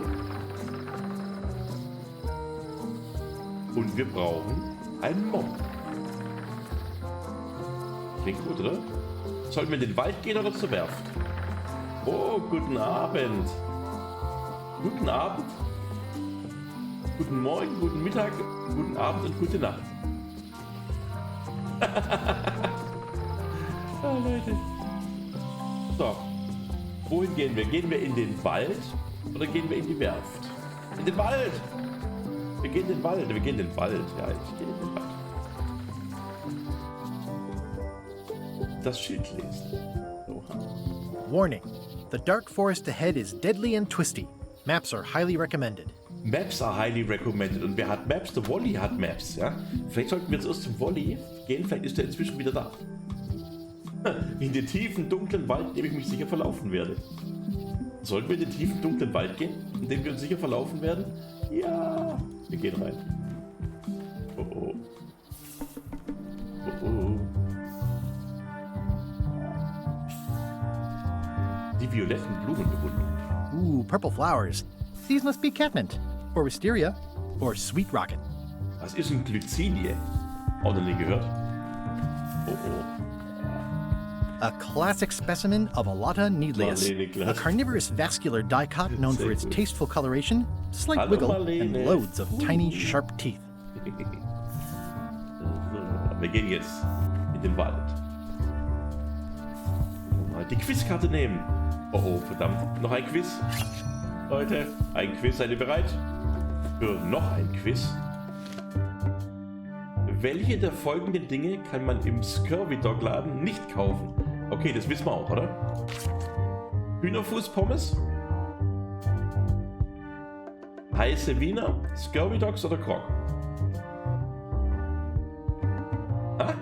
Und wir brauchen einen Mob. Klingt gut, oder? Sollen wir in den Wald gehen oder zur Werft? Oh, guten Abend. Guten Abend. Guten Morgen, guten Mittag, guten Abend und gute Nacht. Oh, Leute. So. Wohin gehen wir? Gehen wir in den Wald oder gehen wir in die Werft? In den Wald! Wir gehen in den Wald. Wir gehen in den Wald. Ja, ich gehe in den Wald. Das Schild lesen. Oha. Warning. The dark forest ahead is deadly and twisty. Maps are highly recommended. Maps are highly recommended. Und wer hat Maps? Der Wally hat Maps, ja? Vielleicht sollten wir jetzt erst zum Wally gehen. Vielleicht ist er inzwischen wieder da. In den tiefen, dunklen Wald, in dem ich mich sicher verlaufen werde. Sollten wir in den tiefen, dunklen Wald gehen, in dem wir uns sicher verlaufen werden? Ja! Wir gehen rein. Oh oh. Oh oh. Die violetten Blumen bewundern. Ooh, purple flowers. These must be catmint, or wisteria, or sweet rocket. Was ist ein Glycinie? Auch noch nie gehört. Oh oh. A classic specimen of Alata needleus, a carnivorous vascular dicot known for its tasteful coloration, slight wiggle, and loads of tiny, sharp teeth. Wir gehen jetzt in den Wald. Mal die Quizkarte nehmen. Oh, verdammt. Noch ein Quiz. Leute, ein Quiz. Seid ihr bereit? Für noch ein Quiz. Welche der folgenden Dinge kann man im Scurvy-Dog-Laden nicht kaufen? Okay, das wissen wir auch, oder? Hühnerfußpommes? Heiße Wiener? Scurvy-Dogs oder Krog? Ha?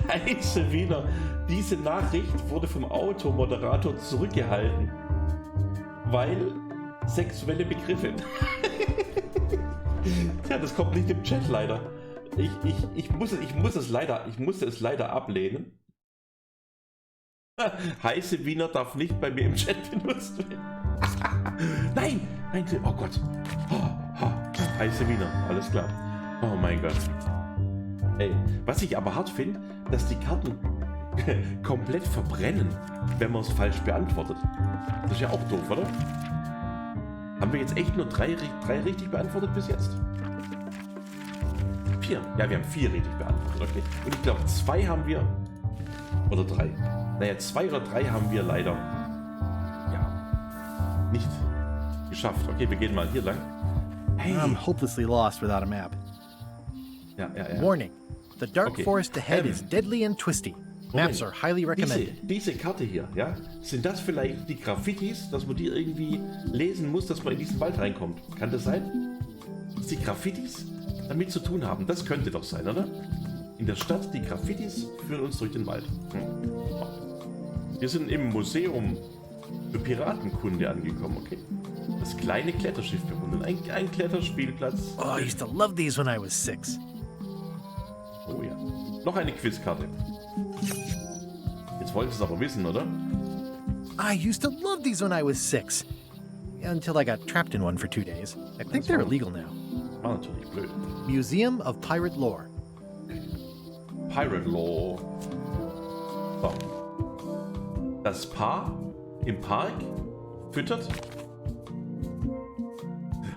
Heiße Wiener. Diese Nachricht wurde vom Automoderator zurückgehalten, weil sexuelle Begriffe. Ja, das kommt nicht im Chat leider. Ich musste es leider ablehnen. Heiße Wiener darf nicht bei mir im Chat benutzt werden. Nein, oh Gott. Heiße Wiener, alles klar. Oh mein Gott. Ey, was ich aber hart finde, dass die Karten komplett verbrennen, wenn man es falsch beantwortet. Das ist ja auch doof, oder? Haben wir jetzt echt nur drei richtig beantwortet bis jetzt? 4. Ja, wir haben 4 richtig beantwortet, okay. Und ich glaube 2 haben wir, oder 3. Naja, 2 oder 3 haben wir leider, ja, nicht geschafft. Okay, wir gehen mal hier lang. Hey. I'm hopelessly lost without a map. Ja. Warning. The dark forest ahead is deadly and twisty. Maps are highly recommended. Diese Karte hier, ja? Sind das vielleicht die Graffitis, dass man die irgendwie lesen muss, dass man in diesen Wald reinkommt? Kann das sein? Dass die Graffitis damit zu tun haben? Das könnte doch sein, oder? In der Stadt, die Graffitis führen uns durch den Wald. Wir sind im Museum für Piratenkunde angekommen, okay? Das kleine Kletterschiff bewundern. Ein Kletterspielplatz. Oh, I used to love these when I was 6. Oh ja. Noch eine Quizkarte. Jetzt wollt ihr es aber wissen, oder? I used to love these when I was 6. Until I got trapped in one for 2 days. I think they're illegal now. War natürlich blöd. Museum of Pirate Lore. Pirate Lore. So. Das Paar im Park füttert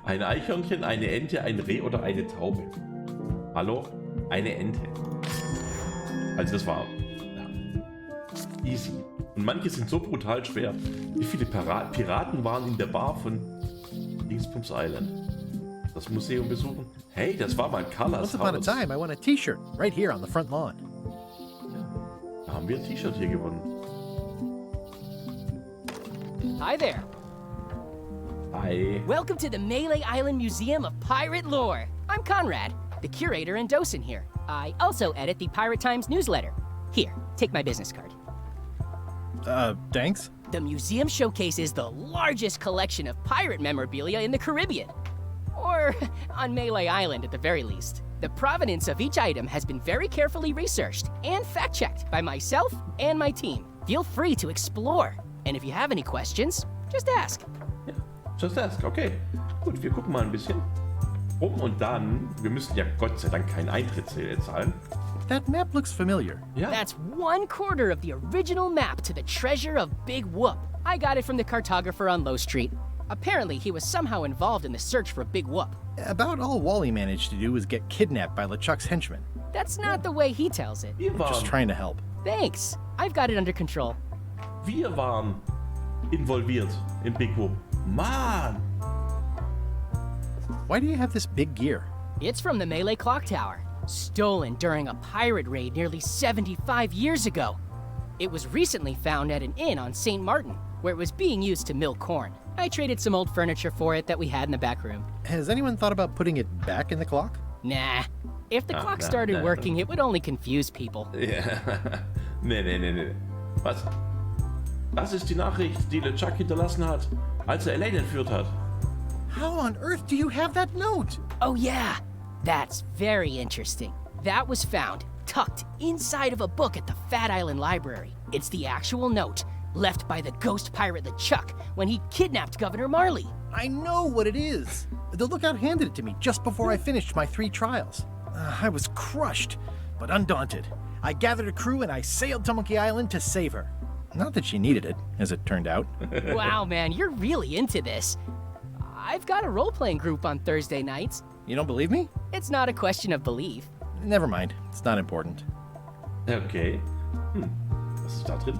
ein Eichhörnchen, eine Ente, ein Reh oder eine Taube. Hallo? Eine Ente. Also das war easy. Und manche sind so brutal schwer. Wie viele Piraten waren in der Bar von Dingsbums Island? Das Museum besuchen? Hey, das war mal Carlas Once upon a time, I won a T-shirt right here on the front lawn. Da haben wir ein T-Shirt hier gewonnen. Hi there. Hi. Welcome to the Melee Island Museum of Pirate Lore. I'm Conrad, the curator and docent here. I also edit the Pirate Times newsletter. Here, take my business card. Thanks. The museum showcases the largest collection of pirate memorabilia in the Caribbean. Or on Melee Island at the very least. The provenance of each item has been very carefully researched and fact-checked by myself and my team. Feel free to explore. And if you have any questions, just ask. Ja, just ask, okay. Gut, wir gucken mal ein bisschen rum und dann, wir müssen ja Gott sei Dank keinen Eintritt zahlen. That map looks familiar. Yeah. That's 1/4 of the original map to the treasure of Big Whoop. I got it from the cartographer on Low Street. Apparently, he was somehow involved in the search for Big Whoop. About all Wally managed to do was get kidnapped by LeChuck's henchmen. That's not the way he tells it. Just trying to help. Thanks. I've got it under control. Wir waren involviert in Big Whoop. Man! Why do you have this big gear? It's from the Melee Clock Tower. Stolen during a pirate raid nearly 75 years ago. It was recently found at an inn on St. Martin, where it was being used to mill corn. I traded some old furniture for it that we had in the back room. Has anyone thought about putting it back in the clock? Nah. If the clock started working, it would only confuse people. Ja. Nee. Was? Das ist die Nachricht, die LeChuck hinterlassen hat, als Elaine entführt hat. How on earth do you have that note? Oh yeah, that's very interesting. That was found tucked inside of a book at the Fat Island Library. It's the actual note left by the ghost pirate LeChuck when he kidnapped Governor Marley. I know what it is. The lookout handed it to me just before I finished my 3 trials. I was crushed, but undaunted. I gathered a crew and I sailed to Monkey Island to save her. Not that she needed it, as it turned out. Wow, man, you're really into this. I've got a role-playing group on Thursday nights. You don't believe me? It's not a question of belief. Never mind, it's not important. Okay. Was ist da drin?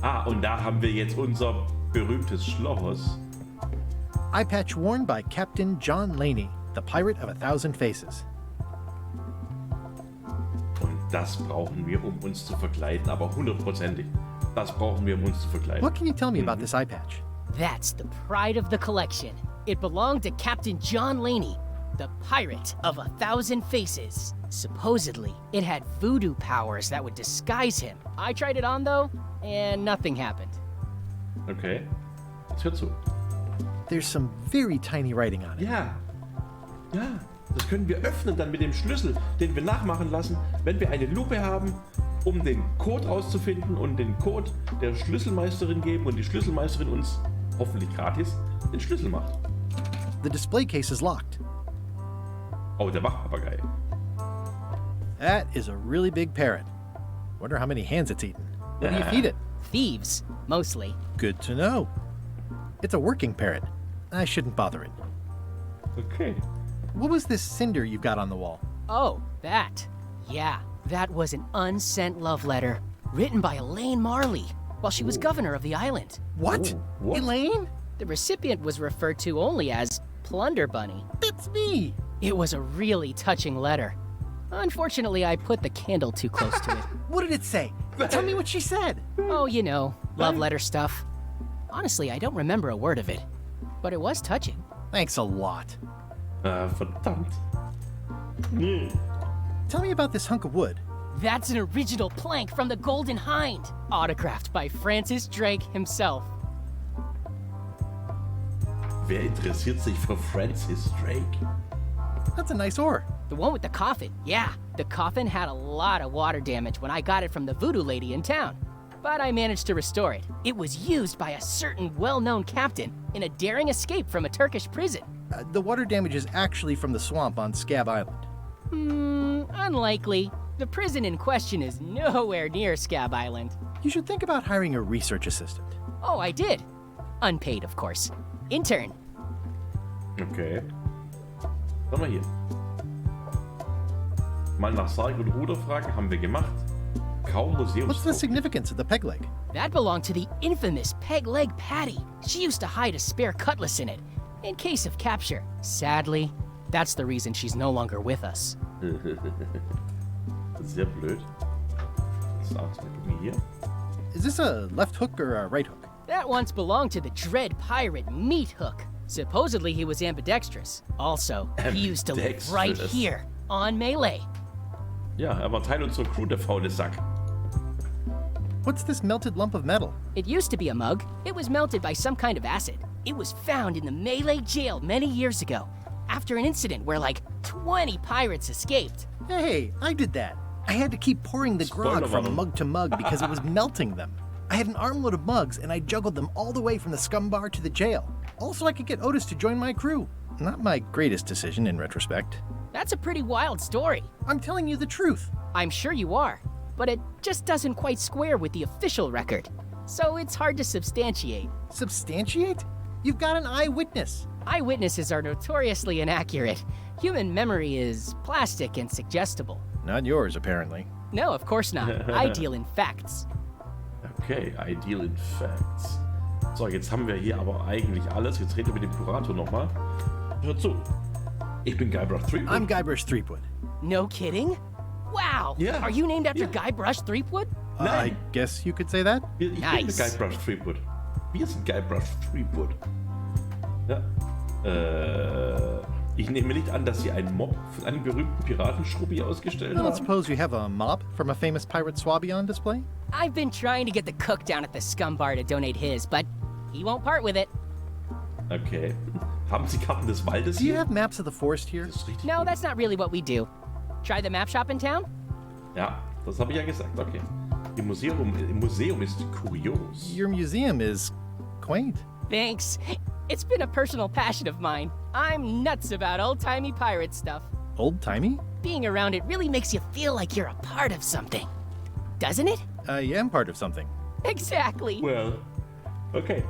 Ah, und da haben wir jetzt unser berühmtes Schloss. Eye patch worn by Captain John Laney, the pirate of 1,000 faces. Und das brauchen wir, um uns zu verkleiden, aber 100%ig. Das brauchen wir, um uns zu verkleiden. What can you tell me about this eye patch? That's the pride of the collection. It belonged to Captain John Laney, the pirate of 1,000 faces. Supposedly, it had voodoo powers that would disguise him. I tried it on though, and nothing happened. Okay. Jetzt hört zu. There's some very tiny writing on it. Ja. Ja. Das können wir öffnen dann mit dem Schlüssel, den wir nachmachen lassen, wenn wir eine Lupe haben, um den Code rauszufinden und den Code der Schlüsselmeisterin geben und die Schlüsselmeisterin uns, hoffentlich gratis, den Schlüssel macht. The display case is locked. Oh, der Wachpapagei. That is a really big parrot. Wonder how many hands it's eaten. What do you feed it? Thieves, mostly. Good to know. It's a working parrot. I shouldn't bother it. Okay. What was this cinder you've got on the wall? Oh, that. Yeah, that was an unsent love letter written by Elaine Marley while she was governor of the island. What? What? Elaine? The recipient was referred to only as Plunder Bunny. That's me. It was a really touching letter. Unfortunately, I put the candle too close to it. What did it say? Tell me what she said. Oh, you know, love letter stuff. Honestly, I don't remember a word of it, but it was touching. Thanks a lot. Verdammt. Tell me about this hunk of wood. That's an original plank from the Golden Hind, autographed by Francis Drake himself. Wer interessiert sich für Francis Drake? That's a nice oar. The one with the coffin, yeah. The coffin had a lot of water damage when I got it from the voodoo lady in town. But I managed to restore it. It was used by a certain well-known captain in a daring escape from a Turkish prison. The water damage is actually from the swamp on Scab Island. Unlikely. The prison in question is nowhere near Scab Island. You should think about hiring a research assistant. Oh, I did. Unpaid, of course. Intern. Okay. Schau mal hier. Mal nach Sarg und Ruder fragen, haben wir gemacht. Kaum Museums. What's the significance of the peg leg? That belonged to the infamous Peg Leg Patty. She used to hide a spare cutlass in it, in case of capture. Sadly, that's the reason she's no longer with us. Sehr blöd. Sag's mir hier. Is this a left hook or a right hook? That once belonged to the dread pirate Meat Hook. Supposedly he was ambidextrous. Also, he used to live right here, on Melee. Ja, war Teil unserer Crew, der faule Sack. What's this melted lump of metal? It used to be a mug. It was melted by some kind of acid. It was found in the Melee jail many years ago, after an incident where like 20 pirates escaped. Hey, I did that. I had to keep pouring the grog from mug to mug because it was melting them. I had an armload of mugs and I juggled them all the way from the scum bar to the jail. Also, I could get Otis to join my crew. Not my greatest decision in retrospect. That's a pretty wild story. I'm telling you the truth. I'm sure you are, but it just doesn't quite square with the official record. So it's hard to substantiate. Substantiate? You've got an eyewitness. Eyewitnesses are notoriously inaccurate. Human memory is plastic and suggestible. Not yours, apparently. No, of course not. I deal in facts. Okay, I deal in facts. So, jetzt haben wir hier aber eigentlich alles. Jetzt reden wir mit dem Kurator nochmal. Hört zu. Ich bin Guybrush Threepwood. I'm Guybrush Threepwood. No kidding? Wow! Yeah. Are you named after Guybrush Threepwood? I guess you could say that. Ich bin Guybrush Threepwood. Wir sind Guybrush Threepwood. Ja. Ich nehme nicht an, dass Sie einen Mob von einem berühmten Piratenschrubbi ausgestellt haben. Let's suppose you have a mob from a famous pirate swabby on display. I've been trying to get the cook down at the scum bar to donate his, but he won't part with it. Okay. Haben Sie Karten des Waldes Do you hier? have maps of the forest here? No, that's not really what we do. Try the map shop in town? Ja, Das habe ich ja gesagt, okay. Im Museum ist kurios. Your museum is quaint. Thanks. It's been a personal passion of mine. I'm nuts about old-timey pirate stuff. Old-timey? Being around it really makes you feel like you're a part of something. Doesn't it? I am part of something. Exactly. Well, okay.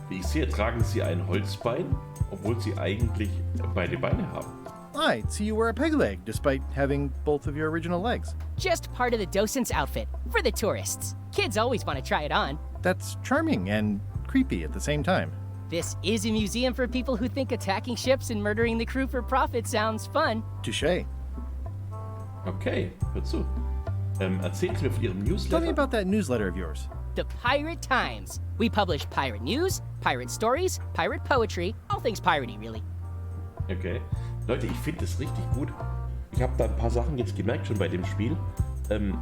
Wie ich sehe, tragen Sie ein Holzbein, obwohl Sie eigentlich beide Beine haben. I'd see you wear a peg leg, despite having both of your original legs. Just part of the docent's outfit, for the tourists. Kids always want to try it on. That's charming and creepy at the same time. This is a museum for people who think attacking ships and murdering the crew for profit sounds fun. Touché. Okay, hör zu. Erzählen Sie mir von Ihrem Newsletter. Tell me about that newsletter of yours. The Pirate Times. We publish pirate news, pirate stories, pirate poetry, all things piratey, really. Okay. Leute, ich finde das richtig gut. Ich habe da ein paar Sachen jetzt gemerkt schon bei dem Spiel. Wenn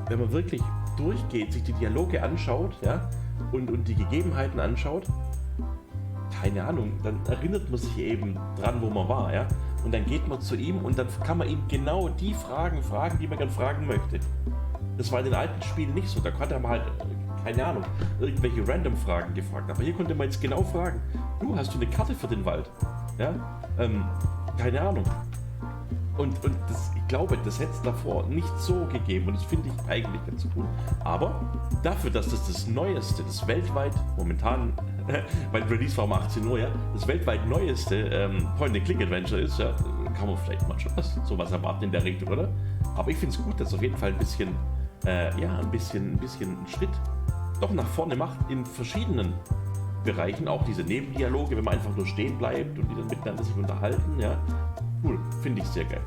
man wirklich durchgeht, sich die Dialoge anschaut, ja, und die Gegebenheiten anschaut, keine Ahnung, dann erinnert man sich eben dran, wo man war, ja. Und dann geht man zu ihm und dann kann man ihm genau die Fragen fragen, die man gerne fragen möchte. Das war in den alten Spielen nicht so. Da konnte man halt, keine Ahnung, irgendwelche Random-Fragen gefragt. Aber hier konnte man jetzt genau fragen, du, hast du eine Karte für den Wald? Ja, keine Ahnung. Und das, ich glaube, das hätte es davor nicht so gegeben. Und das finde ich eigentlich ganz cool. Aber dafür, dass das Neueste, das weltweit momentan, weil Release war um 18 Uhr, ja, das weltweit neueste Point-and-Click-Adventure ist, ja, kann man vielleicht mal schon sowas erwarten in der Richtung, oder? Aber ich finde es gut, dass es auf jeden Fall ein bisschen einen Schritt doch nach vorne macht in verschiedenen Bereichen, auch diese Nebendialoge, wenn man einfach nur stehen bleibt und die dann miteinander sich unterhalten, ja. Cool, finde ich sehr geil.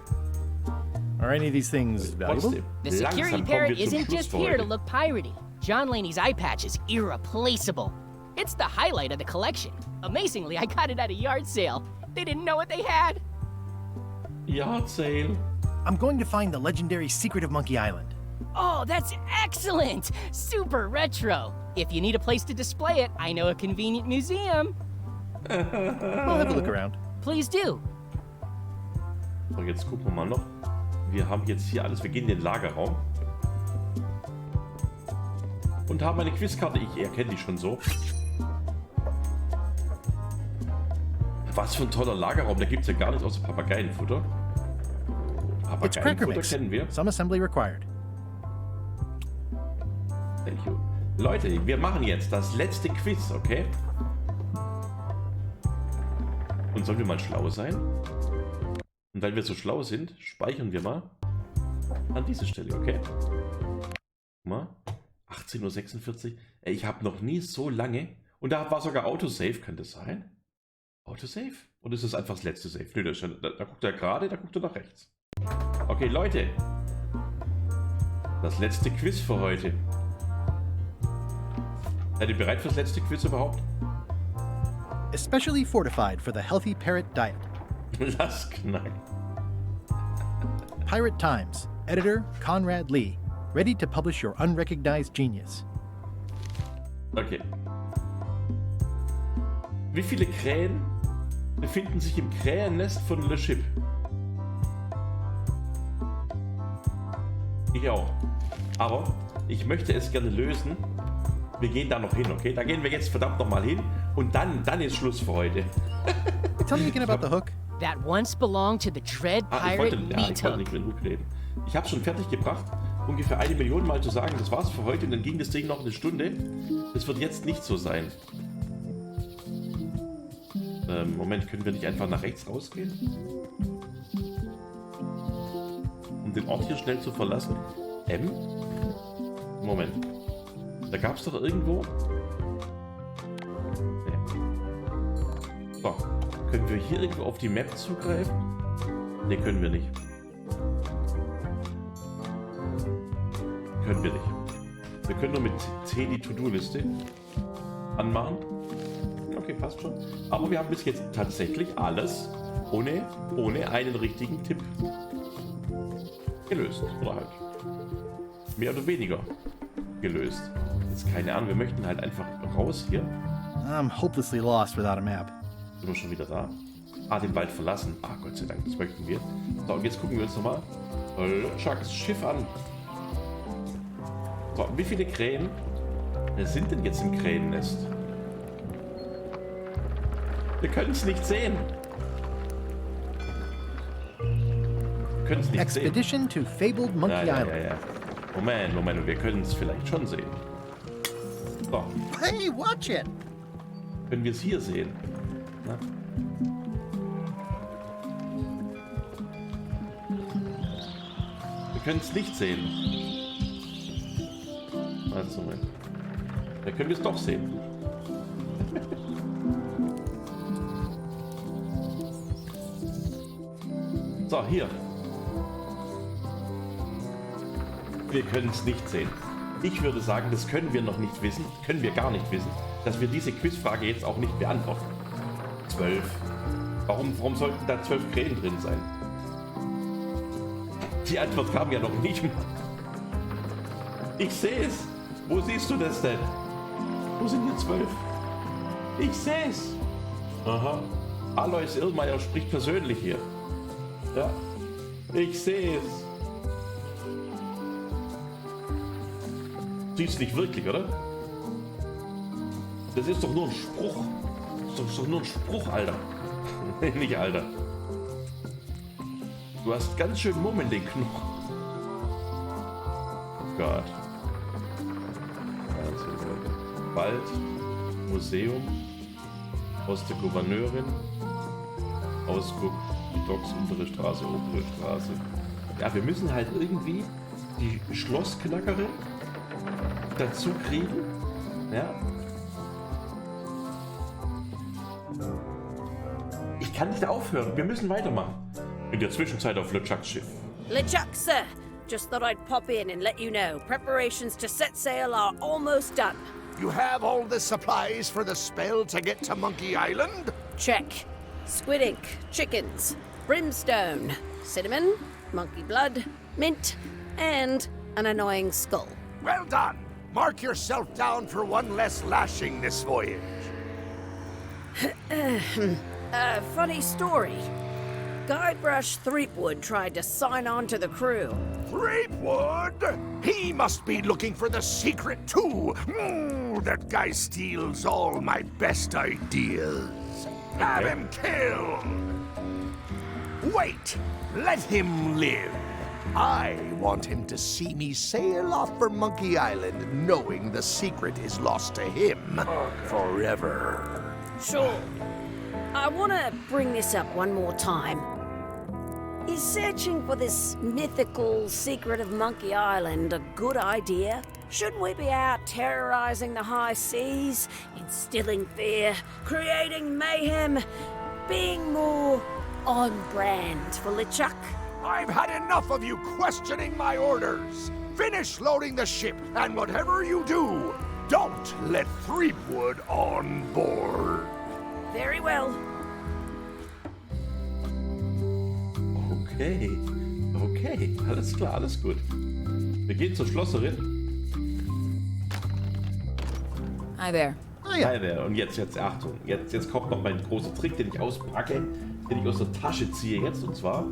Are any of these things valuable? The security parrot isn't just here to look piratey. John Laney's eye patch is irreplaceable. It's the highlight of the collection. Amazingly, I got it at a yard sale. They didn't know what they had. Yard sale. I'm going to find the legendary secret of Monkey Island. Oh, that's excellent! Super retro. If you need a place to display it, I know a convenient museum. I'll have a look around. Please do. So, jetzt gucken wir mal noch. Wir haben jetzt hier alles. Wir gehen in den Lagerraum. Und haben eine Quizkarte. Ich erkenne die schon so. Was für ein toller Lagerraum. Da gibt es ja gar nichts außer Papageienfutter. Papageienfutter kennen wir. Some assembly required. Thank you. Leute, wir machen jetzt das letzte Quiz, okay? Und sollen wir mal schlau sein? Und weil wir so schlau sind, speichern wir mal an diese Stelle, okay? Guck mal, 18:46 Uhr. Ey, ich habe noch nie so lange... Und da war sogar Autosave, kann das sein? Autosave? Oder ist das einfach das letzte Save? Nö, da guckt er gerade, da guckt er nach rechts. Okay, Leute. Das letzte Quiz für heute. Seid ihr bereit fürs letzte Quiz überhaupt? Especially fortified for the healthy parrot diet. Lass knacken. Pirate Times. Editor Conrad Lee. Ready to publish your unrecognized genius. Okay. Wie viele Krähen befinden sich im Krähennest von LeChuck? Ich auch. Aber ich möchte es gerne lösen. Wir gehen da noch hin, okay? Da gehen wir jetzt verdammt nochmal hin. Und dann ist Schluss für heute. Tell me again about the hook. That once belonged to the Dread Pirate Ich wollte nicht mit dem Hook reden. Ich habe schon fertig gebracht, ungefähr 1 Million Mal zu sagen, das war's für heute. Und dann ging das Ding noch eine Stunde. Das wird jetzt nicht so sein. Moment, können wir nicht einfach nach rechts rausgehen? Um den Ort hier schnell zu verlassen. M? Moment. Da gab es doch irgendwo... Nee. So, können wir hier irgendwo auf die Map zugreifen? Ne, können wir nicht. Können wir nicht. Wir können nur mit C die To-Do-Liste anmachen. Okay, passt schon. Aber wir haben bis jetzt tatsächlich alles ohne einen richtigen Tipp gelöst. Oder halt mehr oder weniger gelöst. Jetzt keine Ahnung, wir möchten halt einfach raus hier. I'm hopelessly lost without a map. Sind wir schon wieder da? Den Wald verlassen. Gott sei Dank, das möchten wir. So, und jetzt gucken wir uns nochmal LeChucks Schiff an. So, wie viele Krähen sind denn jetzt im Krähennest? Wir können es nicht sehen. Wir können es nicht Expedition sehen. to Fabled Monkey Island. Moment, wir können es vielleicht schon sehen. So. Hey, watch it! Können wir es hier sehen? Na? Wir können es nicht sehen. Also, Moment. Da können wir es doch sehen. So, hier. Wir können es nicht sehen. Ich würde sagen, das können wir noch nicht wissen, können wir gar nicht wissen, dass wir diese Quizfrage jetzt auch nicht beantworten. 12. Warum sollten da 12 Krähen drin sein? Die Antwort kam ja noch nicht. Ich sehe es. Wo siehst du das denn? Wo sind hier 12? Ich sehe es. Aha. Alois Irrmeier spricht persönlich hier. Ja. Ich sehe es. Siehst nicht wirklich, oder? Das ist doch nur ein Spruch. Das ist doch nur ein Spruch, Alter. Nicht, Alter. Du hast ganz schön Mumm in den Knochen. Oh Gott. Wald, Museum, Haus der Gouverneurin, Ausguck, die Docks, untere Straße, obere Straße. Ja, wir müssen halt irgendwie die Schlossknackerin dazu kriegen. Ja. Ich kann nicht aufhören. Wir müssen weitermachen. In der Zwischenzeit auf LeChucks Schiff. LeChuck, sir. Just thought I'd pop in and let you know. Preparations to set sail are almost done. You have all the supplies for the spell to get to Monkey Island? Check. Squid ink, chickens, brimstone, cinnamon, monkey blood, mint, and an annoying skull. Well done. Mark yourself down for one less lashing this voyage. Funny story. Guybrush Threepwood tried to sign on to the crew. Threepwood? He must be looking for the secret too. That guy steals all my best ideas. Have him killed. Wait, let him live. I want him to see me sail off for Monkey Island knowing the secret is lost to him forever. Sure. I want to bring this up one more time. Is searching for this mythical secret of Monkey Island a good idea? Shouldn't we be out terrorizing the high seas, instilling fear, creating mayhem, being more on brand for LeChuck? I've had enough of you questioning my orders. Finish loading the ship, and whatever you do, don't let Threepwood on board. Very well. Okay, alles klar, alles gut. Wir gehen zur Schlosserin. Hi there. Hi there. Und jetzt Achtung. Jetzt kommt noch mein großer Trick, den ich auspacke, den ich aus der Tasche ziehe jetzt, und zwar...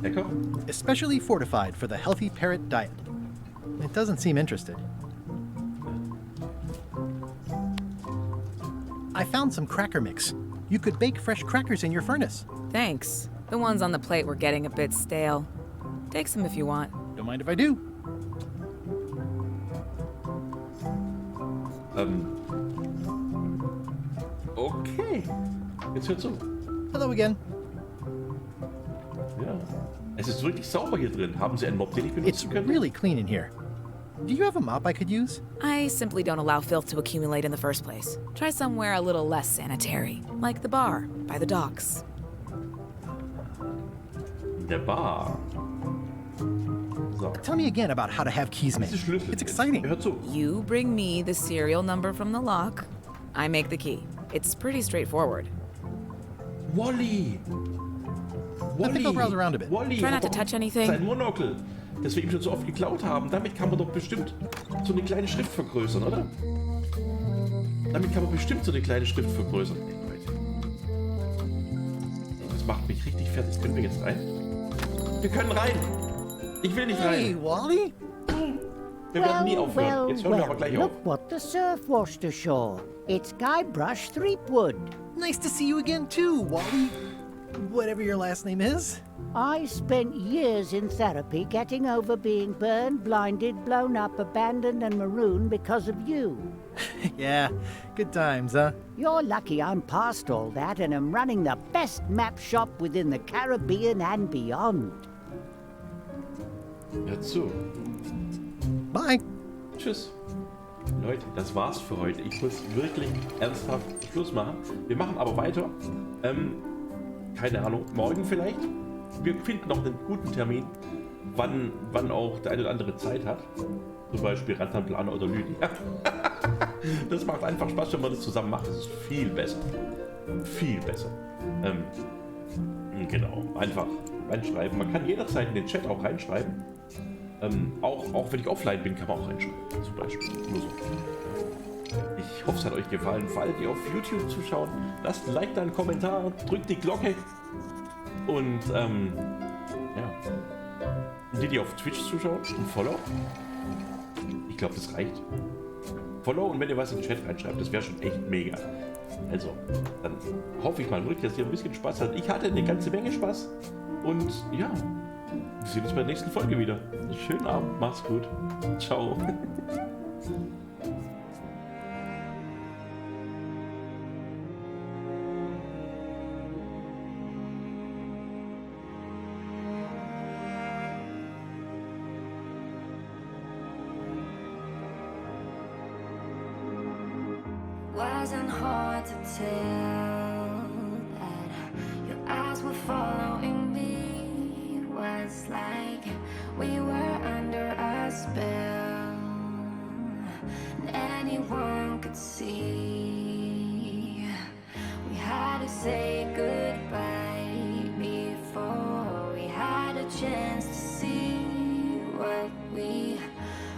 Lecker? Especially fortified for the healthy parrot diet. It doesn't seem interested. I found some cracker mix. You could bake fresh crackers in your furnace. Thanks. The ones on the plate were getting a bit stale. Take some if you want. Don't mind if I do. Okay. Jetzt hör zu. Hello again. Ja. Es ist wirklich sauber hier drin. Haben Sie einen Mop, den ich benutzen könnte? It's really clean in here. Do you have a mop I could use? I simply don't allow filth to accumulate in the first place. Try somewhere a little less sanitary, like the bar by the docks. Der Bar. So. Tell me again about how to have keys made. It's exciting. Hör zu. You bring me the serial number from the lock. I make the key. It's pretty straightforward. Wally! I think I'll browse around a bit. Wally, Try not to touch anything. Sein Monokel, das wir ihm schon so oft geklaut haben. Damit kann man doch bestimmt so eine kleine Schrift vergrößern, oder? Damit kann man bestimmt so eine kleine Schrift vergrößern. Das macht mich richtig fertig. Können wir jetzt rein? Wir können rein! Ich will nicht rein! Hey, Wally! Wir werden nie aufhören. Jetzt hören wir aber gleich auf. Look what the surf washed ashore. It's Guybrush Threepwood. Nice to see you again too, Wally. Whatever your last name is. I spent years in therapy getting over being burned, blinded, blown up, abandoned, and marooned because of you. Yeah, good times, huh? You're lucky I'm past all that and am running the best map shop within the Caribbean and beyond. Hör zu. Bye. Tschüss. Leute, das war's für heute. Ich muss wirklich ernsthaft Schluss machen. Wir machen aber weiter. Keine Ahnung, morgen vielleicht? Wir finden noch einen guten Termin, wann auch der eine oder andere Zeit hat. Zum Beispiel Rantanplaner oder Lydia. Das macht einfach Spaß, wenn wir das zusammen machen. Das ist viel besser. Viel besser. Genau, einfach reinschreiben. Man kann jederzeit in den Chat auch reinschreiben. Auch wenn ich offline bin, kann man auch reinschreiben. Zum Beispiel. Nur so. Ich hoffe, es hat euch gefallen. Falls ihr auf YouTube zuschaut, lasst ein Like, da einen Kommentar, drückt die Glocke. Und ja. Und die auf Twitch zuschauen, ein Follow. Ich glaube, das reicht. Follow und wenn ihr was in den Chat reinschreibt, das wäre schon echt mega. Also, dann hoffe ich mal wirklich, dass ihr ein bisschen Spaß habt. Ich hatte eine ganze Menge Spaß. Und ja, wir sehen uns bei der nächsten Folge wieder. Schönen Abend, macht's gut. Ciao. Wasn't hard to tell that your eyes were following me. It was like we were under a spell, and anyone could see. We had to say goodbye before we had a chance to see what we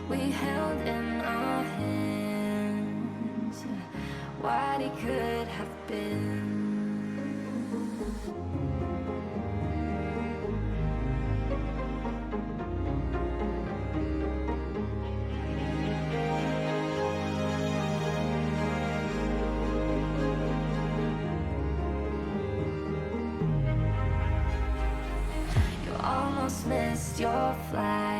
held in our hands. What it could have been. You almost missed your flight.